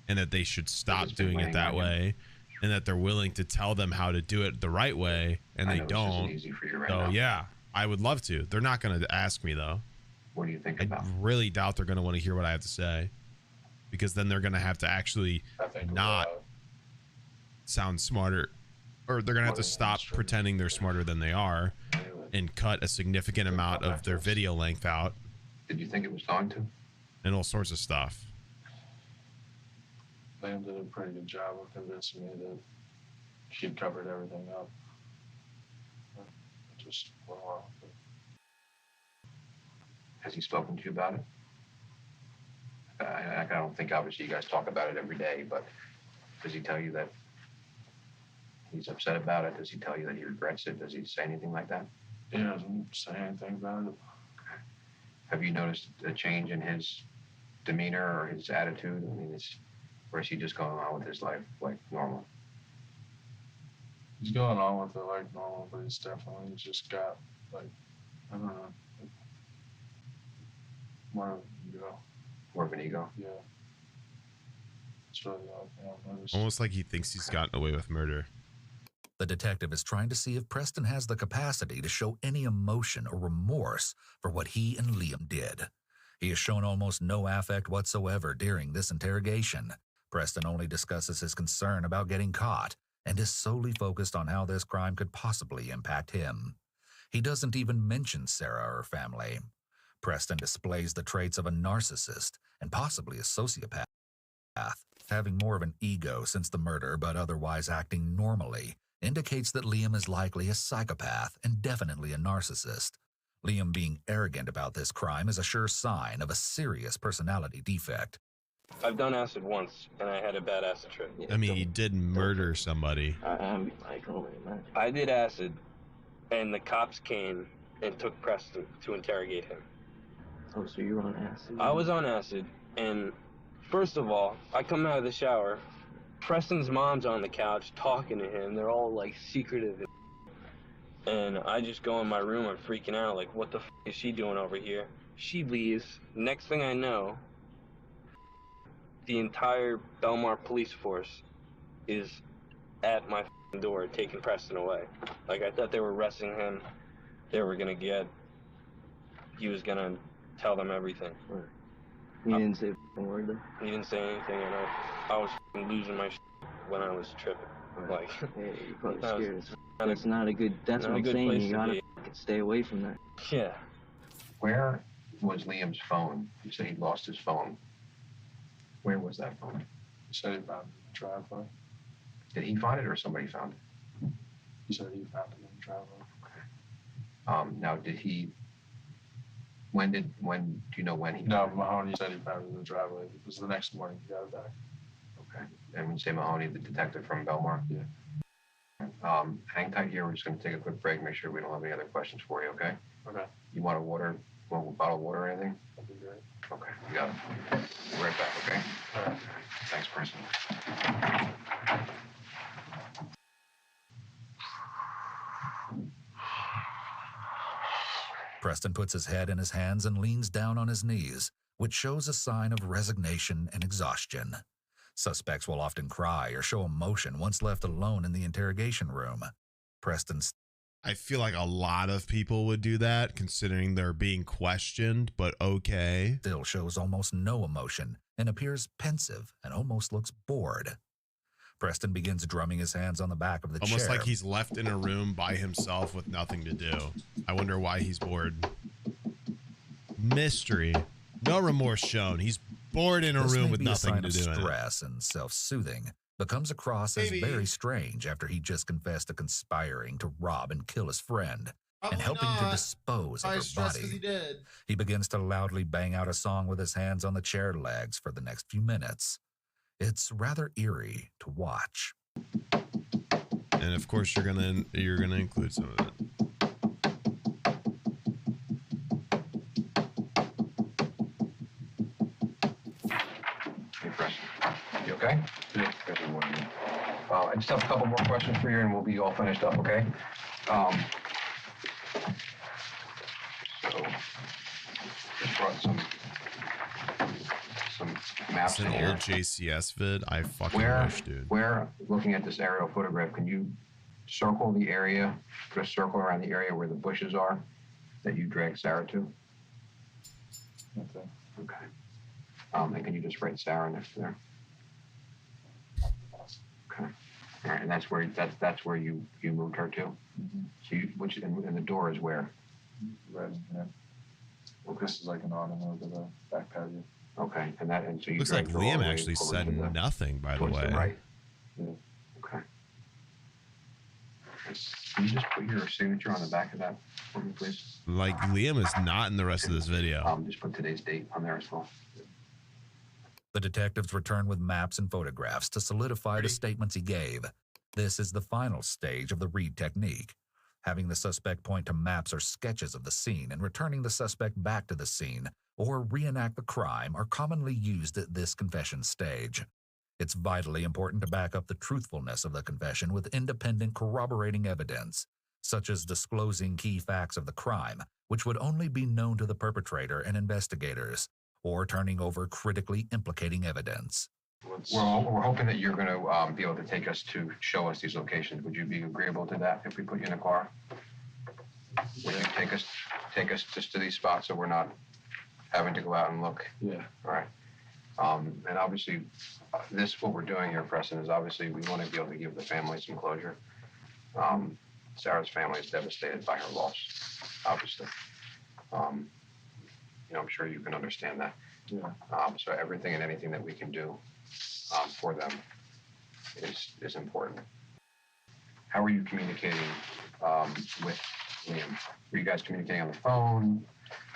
and that they should stop doing it that way, and that they're willing to tell them how to do it the right way, and they don't. So yeah, I would love to. They're not going to ask me though. What do you think I really doubt they're going to want to hear what I have to say, because then they're going to have to actually not sound smarter, or they're going to have to stop pretending they're smarter than they are and cut a significant amount of their video length out. Did you think it was going to? And all sorts of stuff. Liam did a pretty good job of convincing me that she'd covered everything up. It just went wrong. Has he spoken to you about it? I don't think obviously you guys talk about it every day, but does he tell you that he's upset about it? Does he tell you that he regrets it? Does he say anything like that? He doesn't say anything about it. Okay. Have you noticed a change in his demeanor or his attitude? I mean, or is he just going on with his life like normal? He's going on with it like normal, but he's definitely just got, like, I don't know, like, more of an ego. More of an ego? Yeah. It's really odd. I've noticed. Almost like he thinks he's gotten away with murder. The detective is trying to see if Preston has the capacity to show any emotion or remorse for what he and Liam did. He has shown almost no affect whatsoever during this interrogation. Preston only discusses his concern about getting caught and is solely focused on how this crime could possibly impact him. He doesn't even mention Sarah or her family. Preston displays the traits of a narcissist and possibly a sociopath, having more of an ego since the murder but otherwise acting normally indicates that Liam is likely a psychopath and definitely a narcissist. Liam being arrogant about this crime is a sure sign of a serious personality defect. I've done acid once, and I had a bad acid trip. I mean, he did murder somebody. I did acid, and the cops came and took Preston to interrogate him. Oh, so you were on acid? I was on acid, and first of all, I come out of the shower. Preston's mom's on the couch talking to him. They're all, like, secretive. And I just go in my room. I'm freaking out. Like, what the f*** is she doing over here? She leaves. Next thing I know, the entire Belmar police force is at my door taking Preston away. Like, I thought they were arresting him. They were going to he was going to tell them everything. He didn't say a word though? He didn't say anything, and I was losing my when I was tripping. Like, hey, you're probably scared. That's not a good, that's what I'm saying. You gotta stay away from that. Yeah. Where was Liam's phone? You said he lost his phone. Where was that phone? He said he found it in the driveway. Did he find it or somebody found it? He said he found it in the driveway. Okay. Now, do you know when he? No, Mahoney said he found it in the driveway. It was the next morning he got it back. Okay. And when you say Mahoney, the detective from Belmar? Yeah. Hang tight here. We're just going to take a quick break. Make sure we don't have any other questions for you, okay? Okay. You want a bottle of water or anything? That'd be great. Okay, you got it. We'll be right back, okay? All right. Thanks, Preston. Preston puts his head in his hands and leans down on his knees, which shows a sign of resignation and exhaustion. Suspects will often cry or show emotion once left alone in the interrogation room. I feel like a lot of people would do that, considering they're being questioned, but okay. Still shows almost no emotion and appears pensive and almost looks bored. Preston begins drumming his hands on the back of the chair. Almost like he's left in a room by himself with nothing to do. I wonder why he's bored. Mystery. No remorse shown. He's bored in a room with nothing to do. Stress and self-soothing becomes across as very strange after he just confessed to conspiring to rob and kill his friend and helping to dispose of her body. He begins to loudly bang out a song with his hands on the chair legs for the next few minutes. It's rather eerie to watch. And of course you're gonna include some of it. Hey, Preston. You okay? Yeah. I just have a couple more questions for you, and we'll be all finished up. Okay? So just brought some maps It's an in here. old JCS vid. I fucking wish, dude. Where, looking at this aerial photograph, can you circle the area, put a circle around the area where the bushes are that you dragged Sarah to? Okay. Okay. And can you just write Sarah next to there? Okay. All right, and that's where you moved her to. Mm-hmm. So and the door is where? Right. Yeah. Well, this is like an awning over the back patio. Okay, and so you looks like Liam actually said nothing, by the way. Right. Yeah. Okay. Can you just put your signature on the back of that for me, please? Like, Liam is not in the rest of this video. Just put today's date on there as well. The detectives return with maps and photographs to solidify the statements he gave. This is the final stage of the Reed technique. Having the suspect point to maps or sketches of the scene and returning the suspect back to the scene or reenact the crime are commonly used at this confession stage. It's vitally important to back up the truthfulness of the confession with independent corroborating evidence, such as disclosing key facts of the crime, which would only be known to the perpetrator and investigators, or turning over critically implicating evidence. We're hoping that you're going to be able to show us these locations. Would you be agreeable to that if we put you in a car? Would you take us just to these spots so we're not having to go out and look? Yeah. All right. And obviously, what we're doing here, Preston, is obviously we want to be able to give the family some closure. Sarah's family is devastated by her loss, obviously. I'm sure you can understand that. Yeah. So everything and anything that we can do for them is important. How are you communicating with Liam? Were you guys communicating on the phone?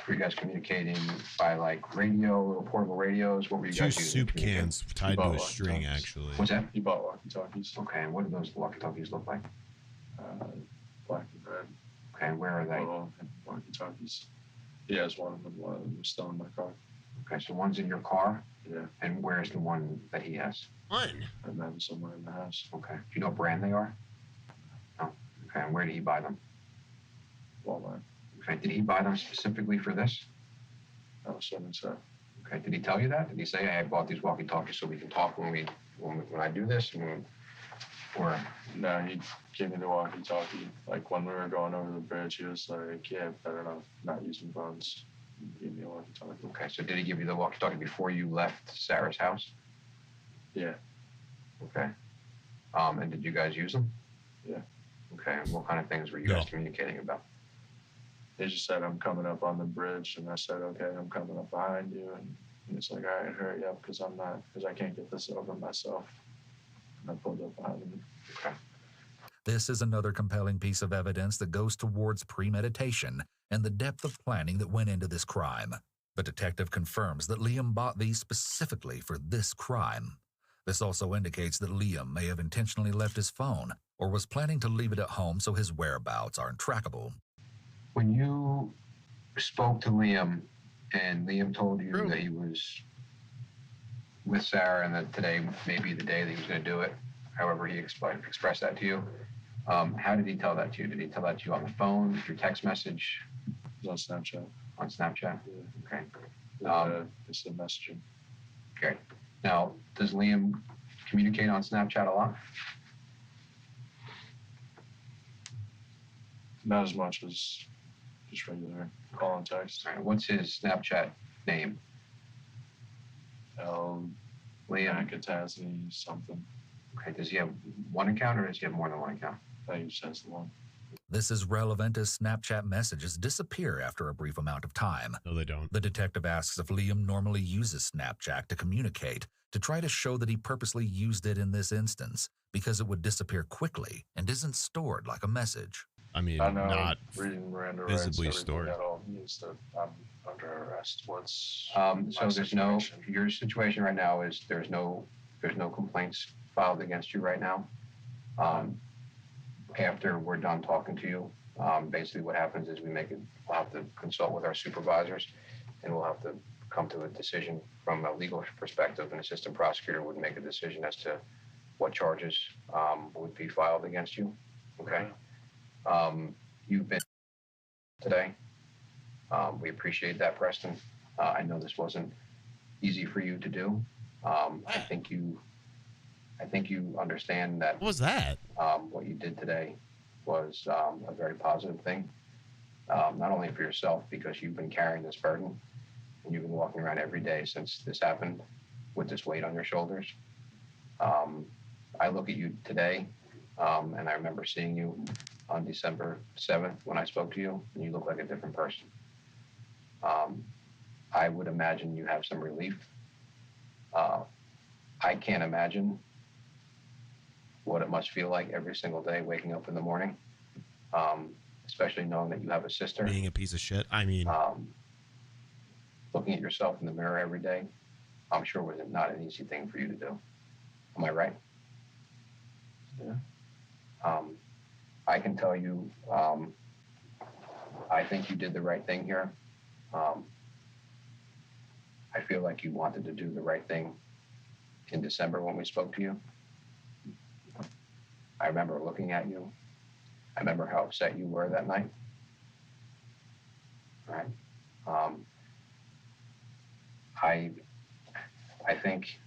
Were you guys communicating by like radio, little portable radios? What were you guys using? 2 soup cans tied to a string, actually. What's that? He bought walkie-talkies. Okay, and what do those walkie-talkies look like? Black and red. Okay, and where are they? Walkie-talkies. He has one of them. One of them was still in my car. Okay, so one's in your car? Yeah. And where's the one that he has? One. I have them somewhere in the house. Okay. Do you know what brand they are? No. Okay, and where did he buy them? Walmart. Okay, did he buy them specifically for this? I was assuming so. Okay, did he tell you that? Did he say, hey, I bought these walkie-talkies so we can talk when I do this? Or no, he gave me the walkie-talkie. Like when we were going over the bridge, he was like, yeah, better not using phones. He gave me a walkie-talkie. Okay, so did he give you the walkie-talkie before you left Sarah's house? Yeah. Okay. And did you guys use them? Yeah. Okay, and what kind of things were you guys communicating about? They just said, I'm coming up on the bridge, and I said, okay, I'm coming up behind you, and it's like, all right, hurry up, because I can't get this over myself. And I pulled up behind him. Okay. This is another compelling piece of evidence that goes towards premeditation and the depth of planning that went into this crime. The detective confirms that Liam bought these specifically for this crime. This also indicates that Liam may have intentionally left his phone or was planning to leave it at home so his whereabouts aren't trackable. When you spoke to Liam and Liam told you that he was with Sarah and that today may be the day that he was going to do it, however he expressed that to you, how did he tell that to you? Did he tell that to you on the phone, through text message? It was on Snapchat. On Snapchat? Yeah. Okay. It's a messaging. Okay. Now, does Liam communicate on Snapchat a lot? Not as much as just regular call and text. All right. What's his Snapchat name? Liam Katazny something. Okay, does he have one account or does he have more than one account? He just has the one. This is relevant as Snapchat messages disappear after a brief amount of time. No, they don't. The detective asks if Liam normally uses Snapchat to communicate, to try to show that he purposely used it in this instance, because it would disappear quickly and isn't stored like a message. I mean, I know, not reading Miranda visibly rights, stored. That all means that I'm under arrest. What's So my there's no, situation? your situation right now is there's no complaints filed against you right now. After we're done talking to you, basically what happens is we'll have to consult with our supervisors, and we'll have to come to a decision from a legal perspective. An assistant prosecutor would make a decision as to what charges would be filed against you. Okay. You've been today. We appreciate that, Preston. I know this wasn't easy for you to do. I think you understand that. What was that? What you did today was a very positive thing, not only for yourself, because you've been carrying this burden and you've been walking around every day since this happened with this weight on your shoulders. I look at you today, and I remember seeing you on December 7th when I spoke to you, and you look like a different person. I would imagine you have some relief. I can't imagine what it must feel like every single day waking up in the morning, especially knowing that you have a sister. Being a piece of shit. I mean, looking at yourself in the mirror every day, I'm sure was not an easy thing for you to do. Am I right? Yeah. I can tell you, I think you did the right thing here. I feel like you wanted to do the right thing in December when we spoke to you. I remember looking at you. I remember how upset you were that night. All right. I think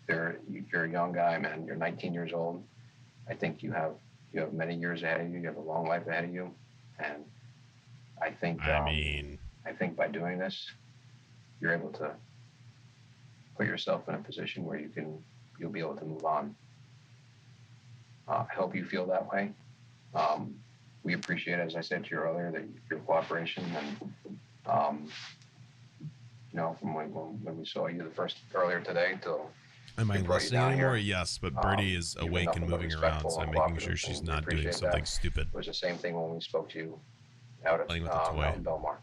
you're a young guy, man. You're 19 years old. I think you have many years ahead of you. You have a long life ahead of you, and I think I think by doing this, you're able to put yourself in a position where you'll be able to move on. I hope you feel that way. We appreciate, as I said to you earlier, that your cooperation and from when we saw you earlier today till. Am I listening anymore? Yes, but Birdie is awake and moving around, so I'm making sure she's not doing something stupid. It was the same thing when we spoke to you out at out in Belmar.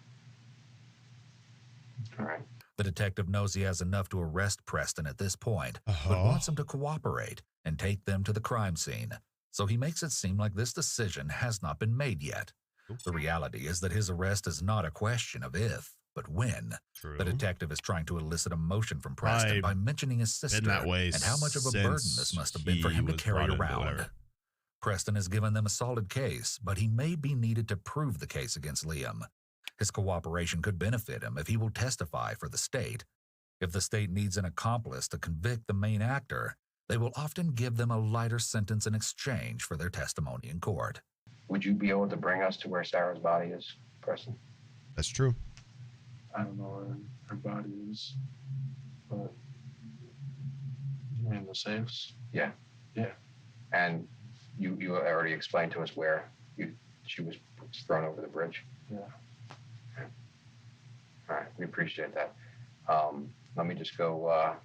All right. The detective knows he has enough to arrest Preston at this point, but wants him to cooperate and take them to the crime scene. So he makes it seem like this decision has not been made yet. The reality is that his arrest is not a question of if, but when. True. The detective is trying to elicit emotion from Preston by mentioning his sister and how much of a burden this must have been for him to carry around. Preston has given them a solid case, but he may be needed to prove the case against Liam. His cooperation could benefit him if he will testify for the state. If the state needs an accomplice to convict the main actor, they will often give them a lighter sentence in exchange for their testimony in court. Would you be able to bring us to where Sarah's body is, Preston? That's true. I don't know where her body is, but you mean the safes? Yeah. Yeah. And you already explained to us where she was thrown over the bridge. Yeah. Okay. All right, we appreciate that. Let me just go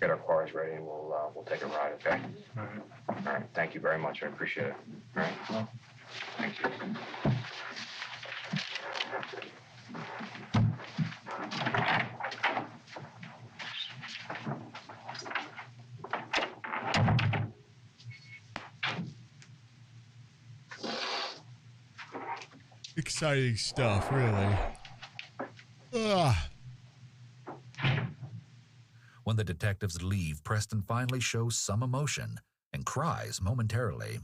get our cars ready, and we'll take a ride. Okay. All right. All right. Thank you very much. I appreciate it. All right. Well, thank you. Exciting stuff, really. Ugh. When the detectives leave, Preston finally shows some emotion and cries momentarily.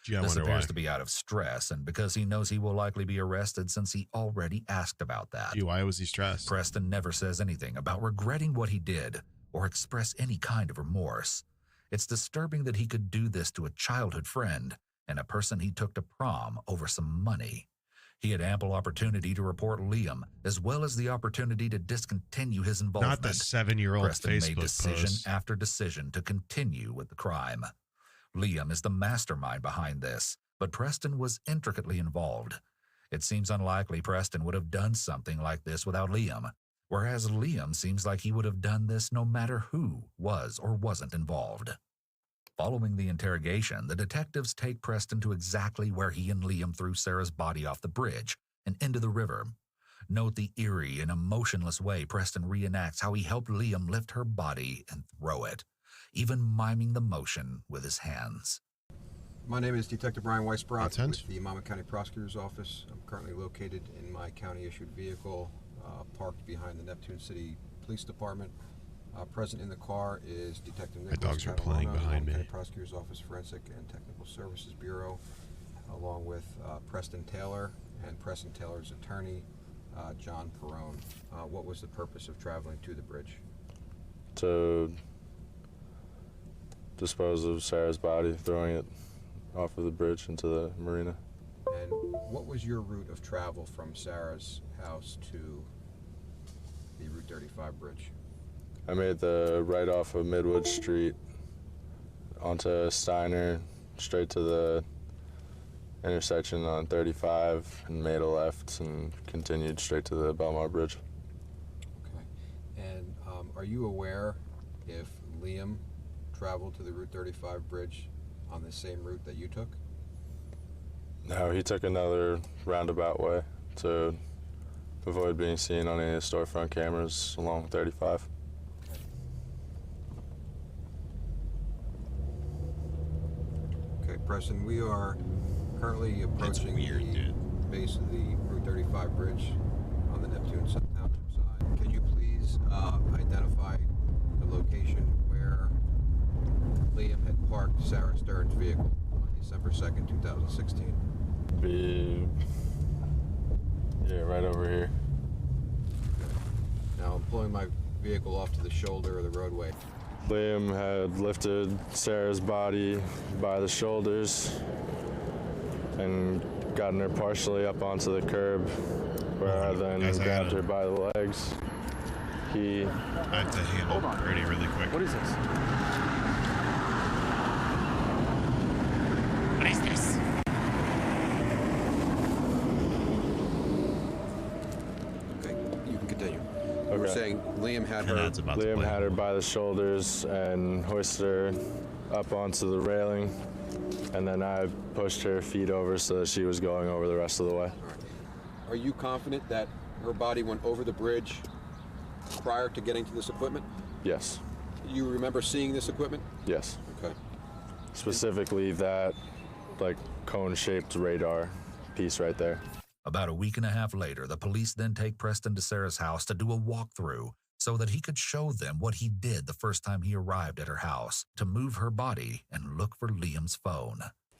Gee, this appears to be out of stress and because he knows he will likely be arrested since he already asked about that. Gee, why was he stressed? Preston never says anything about regretting what he did or express any kind of remorse. It's disturbing that he could do this to a childhood friend and a person he took to prom over some money. He had ample opportunity to report Liam, as well as the opportunity to discontinue his involvement. Not the 7-year-old Preston made Facebook decision post. after decision to continue with the crime. Liam is the mastermind behind this, but Preston was intricately involved. It seems unlikely Preston would have done something like this without Liam, whereas Liam seems like he would have done this no matter who was or wasn't involved. Following the interrogation, the detectives take Preston to exactly where he and Liam threw Sarah's body off the bridge and into the river. Note the eerie and emotionless way Preston reenacts how he helped Liam lift her body and throw it, even miming the motion with his hands. My name is Detective Brian Weisbrot with the Monmouth County Prosecutor's Office. I'm currently located in my county-issued vehicle, parked behind the Neptune City Police Department. Present in the car is Detective Nicholas My dogs are playing behind me. County Prosecutor's Office Forensic and Technical Services Bureau, along with Preston Taylor and Preston Taylor's attorney, John Perrone. What was the purpose of traveling to the bridge? To dispose of Sarah's body, throwing it off of the bridge into the marina. And what was your route of travel from Sarah's house to the Route 35 bridge? I made the right off of Midwood Street onto Steiner, straight to the intersection on 35, and made a left and continued straight to the Belmar Bridge. Okay. And are you aware if Liam traveled to the Route 35 bridge on the same route that you took? No, he took another roundabout way to avoid being seen on any of the storefront cameras along 35. Okay, Preston, we are currently approaching the base of the Route 35 bridge on the Neptune Township side. Can you please identify the location where Liam had parked Sarah Stern's vehicle on December 2nd, 2016? Yeah, right over here. Now I'm pulling my vehicle off to the shoulder of the roadway. Liam had lifted Sarah's body by the shoulders and gotten her partially up onto the curb, where I then grabbed her by the legs. I have to handle Brady really quick. What is this? What is this? Okay, you can continue. You were saying Liam had her by the shoulders and hoisted her up onto the railing, and then I pushed her feet over so that she was going over the rest of the way. All right. Are you confident that her body went over the bridge prior to getting to this equipment? Yes. You remember seeing this equipment? Yes. Okay. Specifically that, like, cone-shaped radar piece right there. About a week and a half later, the police then take Preston to Sarah's house to do a walkthrough so that he could show them what he did the first time he arrived at her house, to move her body and look for Liam's phone.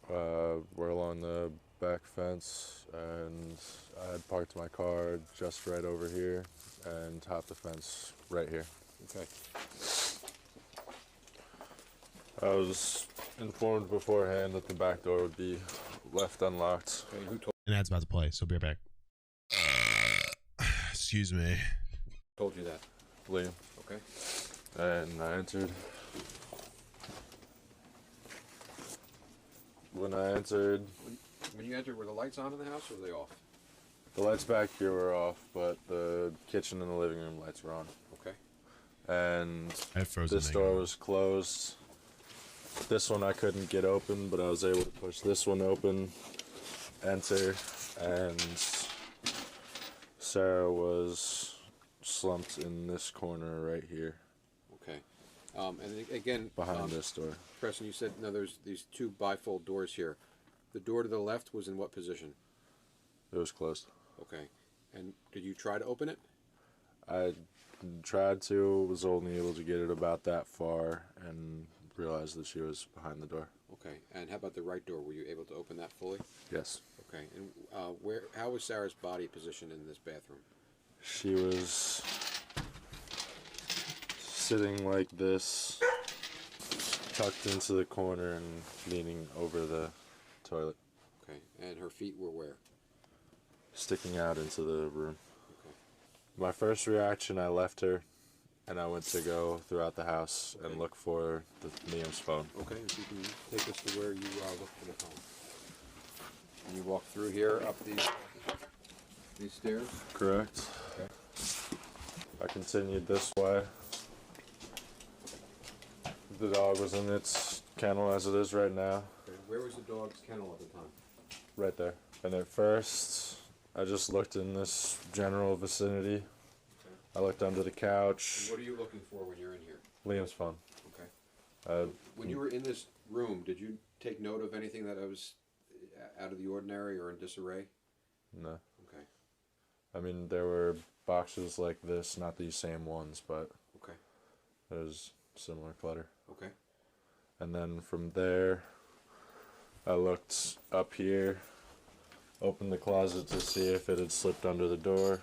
We're along the back fence, and I had parked my car just right over here and topped the fence right here. Okay. I was informed beforehand that the back door would be left unlocked. Okay, who And ad's about to play, so be right back. Excuse me. told you that? Liam. Okay. And I entered. When I entered, When you entered, were the lights on in the house or were they off? the lights back here were off, but the kitchen and the living room lights were on. Okay. And I have frozen this egg. door was closed. This one I couldn't get open, but I was able to push this one open, enter, and Sarah was slumped in this corner right here. Okay. And again, behind this door. Preston, you said no. There's these two bifold doors here. The door to the left was in what position? It was closed. Okay. And did you try to open it? I tried to, was only able to get it about that far, and realized that she was behind the door. Okay. And how about the right door? Were you able to open that fully? Yes. Okay. And how was Sarah's body positioned in this bathroom? She was sitting like this, tucked into the corner and leaning over the toilet. Okay. And her feet were where? sticking out into the room. My first reaction, I left her, and I went to go throughout the house and look for Liam's phone. Okay, if you can take us to where you looked for the phone. And you walk through here, up these stairs? Correct. Okay. I continued this way. The dog was in its kennel as it is right now. Okay. Where was the dog's kennel at the time? Right there. And at first, I just looked in this general vicinity. Okay. I looked under the couch. And what are you looking for when you're in here? Liam's phone. Okay. When you were in this room, did you take note of anything that was out of the ordinary or in disarray? No. Okay. I mean, there were boxes like this, not these same ones, but okay. There's similar clutter. Okay. And then from there, I looked up here, opened the closet to see if it had slipped under the door,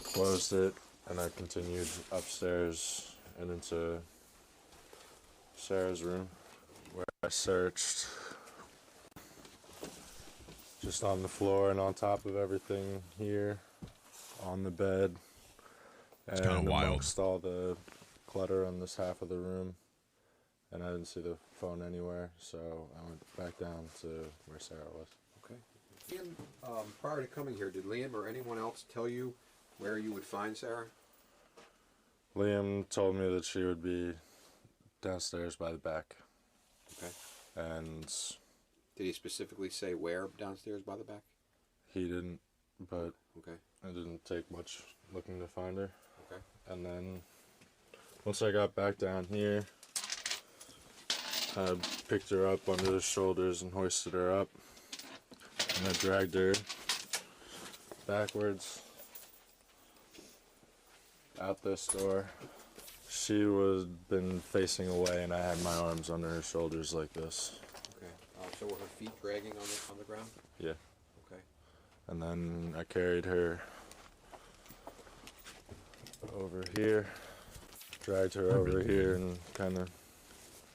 closed it, and I continued upstairs and into Sarah's room, where I searched just on the floor and on top of everything here, on the bed, and amongst all the clutter on this half of the room, and I didn't see the phone anywhere, so I went back down to where Sarah was. Okay. Liam, prior to coming here, did Liam or anyone else tell you where you would find Sarah? Liam told me that she would be downstairs by the back. Okay. And did he specifically say where downstairs by the back? He didn't, but okay. It didn't take much looking to find her. Okay. And then once I got back down here, I picked her up under the shoulders and hoisted her up, and I dragged her backwards out this door. She was been facing away, and I had my arms under her shoulders like this. Okay. So were her feet dragging on the ground? Yeah. Okay. And then I carried her over here, dragged her over here, and kind of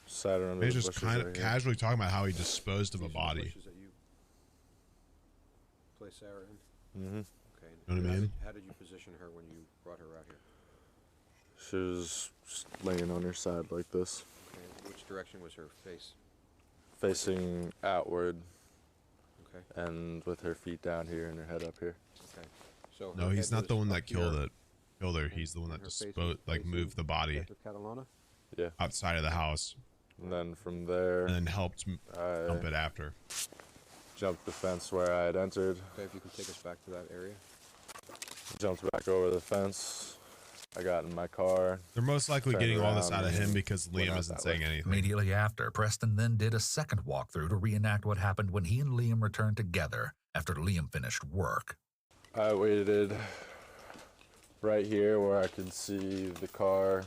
sat her under He's the just bushes kind of right here. casually talking about how he disposed of a body. Bushes that you place Sarah in? Mm-hmm. Okay. You know what I mean? How did you position her when you brought her out here? She was just laying on her side like this. Okay. Which direction was her face? Facing outward. Okay. And with her feet down here and her head up here. Okay. So No, he's not the one that killed her. He's the one that moved the body Yeah. outside of the house. And then from there, and then helped dump it after. Jumped the fence where I had entered. Okay, if you can take us back to that area. Jumped back over the fence. I got in my car. They're most likely turned getting all this around out of him and because went Liam out isn't that saying way. anything. Immediately after, Preston then did a second walkthrough to reenact what happened when he and Liam returned together after Liam finished work. I waited right here where I could see the car,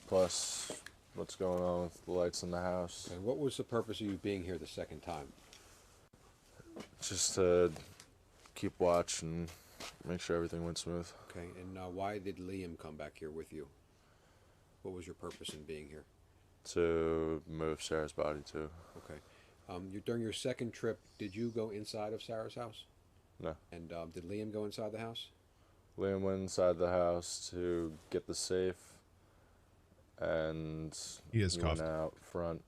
plus what's going on with the lights in the house. And what was the purpose of you being here the second time? Just to keep watch and make sure everything went smooth. Okay, and why did Liam come back here with you? What was your purpose in being here? To move Sarah's body too. Okay. During your second trip, did you go inside of Sarah's house? No. And did Liam go inside the house? Liam went inside the house to get the safe, and he went out front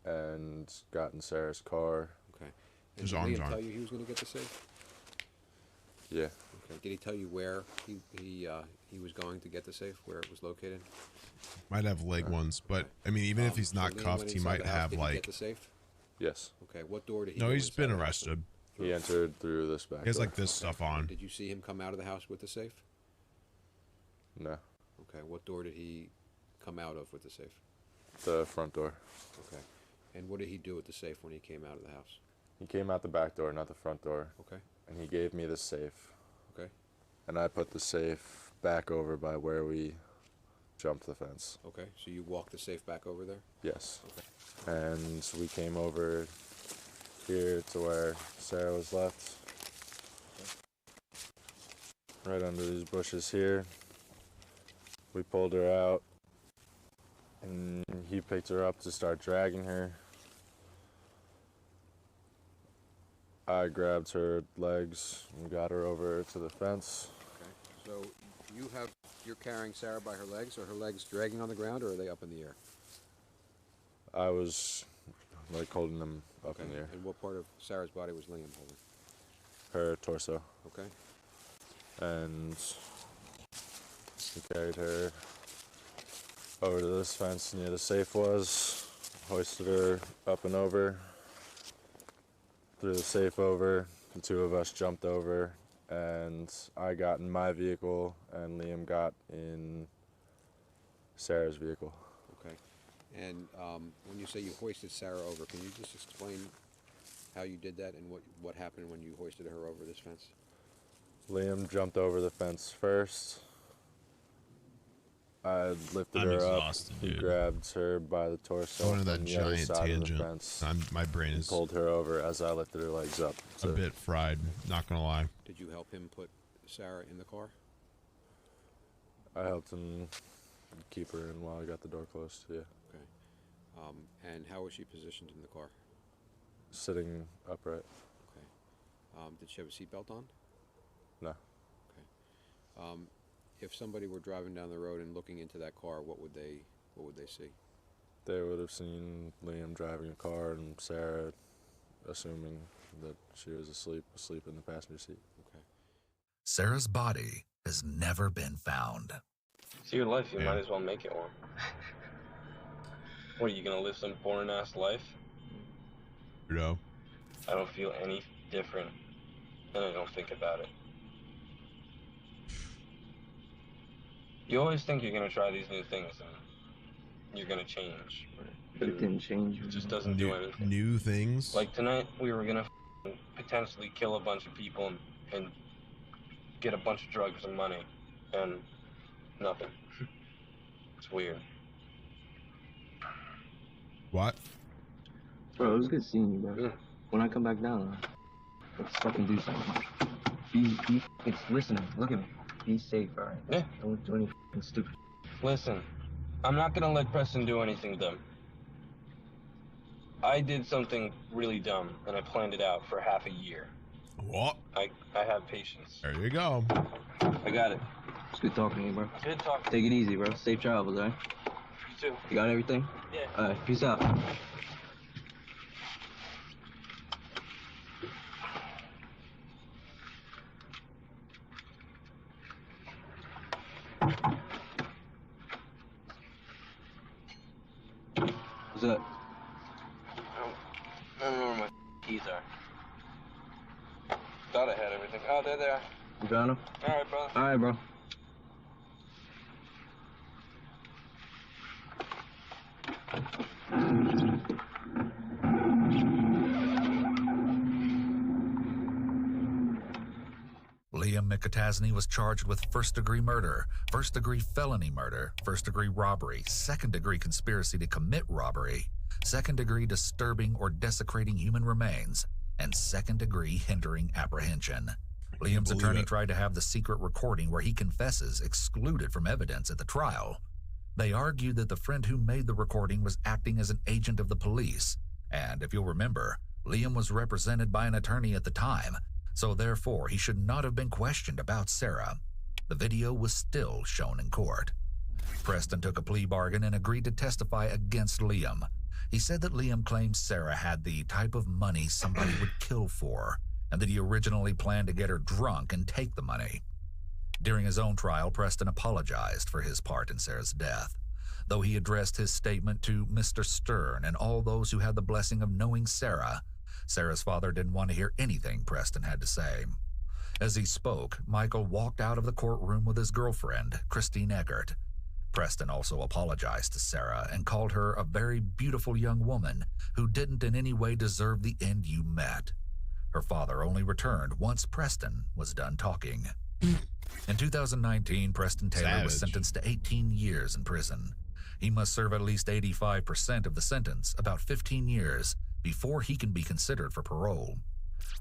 and got in Sarah's car. Okay. And did Liam tell you he was going to get the safe? Yeah. Okay. Did he tell you where he was going to get the safe, where it was located? Might have leg ones, but I mean, even if he's not so Liam cuffed, went he inside might the house. have Did he like. get the safe? Yes. Okay. What door did he? No, go he's inside been the house arrested. He entered through this back He has door. like this stuff on. Did you see him come out of the house with the safe? No. Okay. What door did he come out of with the safe? The front door. Okay. And what did he do with the safe when he came out of the house? He came out the back door, not the front door. Okay. And he gave me the safe. Okay. And I put the safe back over by where we jumped the fence. Okay. So you walked the safe back over there? Yes. Okay. And we came over here to where Sarah was left. Okay. Right under these bushes here. We pulled her out, and he picked her up to start dragging her. I grabbed her legs and got her over to the fence. Okay. So you're carrying Sarah by her legs, or her legs dragging on the ground, or are they up in the air? I was like holding them up in the air. And what part of Sarah's body was Liam holding? Her torso. Okay. And we carried her over to this fence near the safe was, hoisted her up and over, threw the safe over, the two of us jumped over, and I got in my vehicle and Liam got in Sarah's vehicle. Okay. And when you say you hoisted Sarah over, can you just explain how you did that and what happened when you hoisted her over this fence? Liam jumped over the fence first. I lifted I'm her exhausted, up. He dude. grabbed her by the torso. Going to that on the other giant side of the tangent. fence, My brain is pulled her over as I lifted her legs up. a bit fried, not gonna lie. Did you help him put Sarah in the car? I helped him keep her in while I got the door closed. Yeah. Okay. And how was she positioned in the car? Sitting upright. Okay. Did she have a seatbelt on? No. Okay. If somebody were driving down the road and looking into that car, what would they see? They would have seen Liam driving a car and Sarah assuming that she was asleep in the passenger seat. Okay. Sarah's body has never been found. It's your life, you might as well make it one. What, are you gonna live some boring-ass life? No. I don't feel any different, and I don't think about it. You always think you're gonna try these new things, and you're gonna change. But it didn't change. It just doesn't do anything. New things? Like tonight, we were gonna potentially kill a bunch of people and get a bunch of drugs and money, and nothing. It's weird. What? Bro, it was good seeing you, bro. Yeah. When I come back down, let's fucking do something. It's listening. Look at me. Be safe, alright? Yeah. Don't do any fucking stupid. Listen, I'm not gonna let Preston do anything dumb. I did something really dumb, and I planned it out for half a year. What? I have patience. There you go. I got it. It's good talking to you, bro. Good talking. Take it easy, bro. Safe travels, alright? You too. You got everything? Yeah. Alright, peace out. What's up? I don't know where my keys are. Thought I had everything. Oh, there they are. You found him? Alright, brother. Alright, bro. Liam McAtasney was charged with first-degree murder, first-degree felony murder, first-degree robbery, second-degree conspiracy to commit robbery, second-degree disturbing or desecrating human remains, and second-degree hindering apprehension. Liam's attorney tried to have the secret recording where he confesses excluded from evidence at the trial. They argued that the friend who made the recording was acting as an agent of the police, and if you'll remember, Liam was represented by an attorney at the time, so therefore he should not have been questioned about Sarah. The video was still shown in court. Preston took a plea bargain and agreed to testify against Liam. He said that Liam claimed Sarah had the type of money somebody would kill for, and that he originally planned to get her drunk and take the money. During his own trial, Preston apologized for his part in Sarah's death, though he addressed his statement to Mr. Stern and all those who had the blessing of knowing Sarah. Sarah's father didn't want to hear anything Preston had to say. As he spoke, Michael walked out of the courtroom with his girlfriend, Christine Eckert. Preston also apologized to Sarah and called her a very beautiful young woman who didn't in any way deserve the end you met. Her father only returned once Preston was done talking. In 2019, Preston Taylor was sentenced to 18 years in prison. He must serve at least 85% of the sentence, about 15 years, before he can be considered for parole.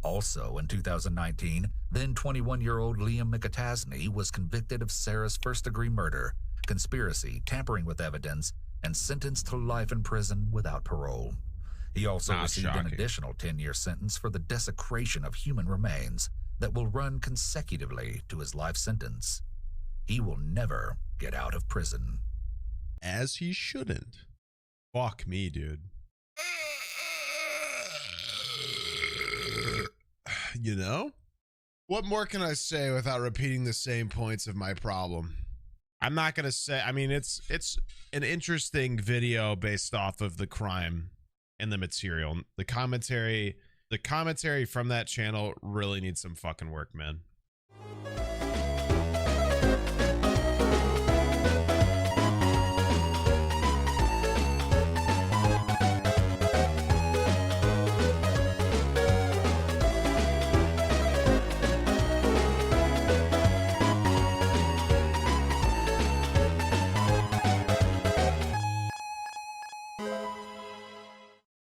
Also in 2019, then 21-year-old Liam McAtasney was convicted of Sarah's first-degree murder, conspiracy, tampering with evidence, and sentenced to life in prison without parole. He also Not received an shocking. additional 10-year sentence for the desecration of human remains that will run consecutively to his life sentence. He will never get out of prison. As he shouldn't. Fuck me, dude. You know? What more can I say without repeating the same points of my problem? I'm not going to say, I mean, it's an interesting video based off of the crime and the material. The commentary from that channel really needs some fucking work, man.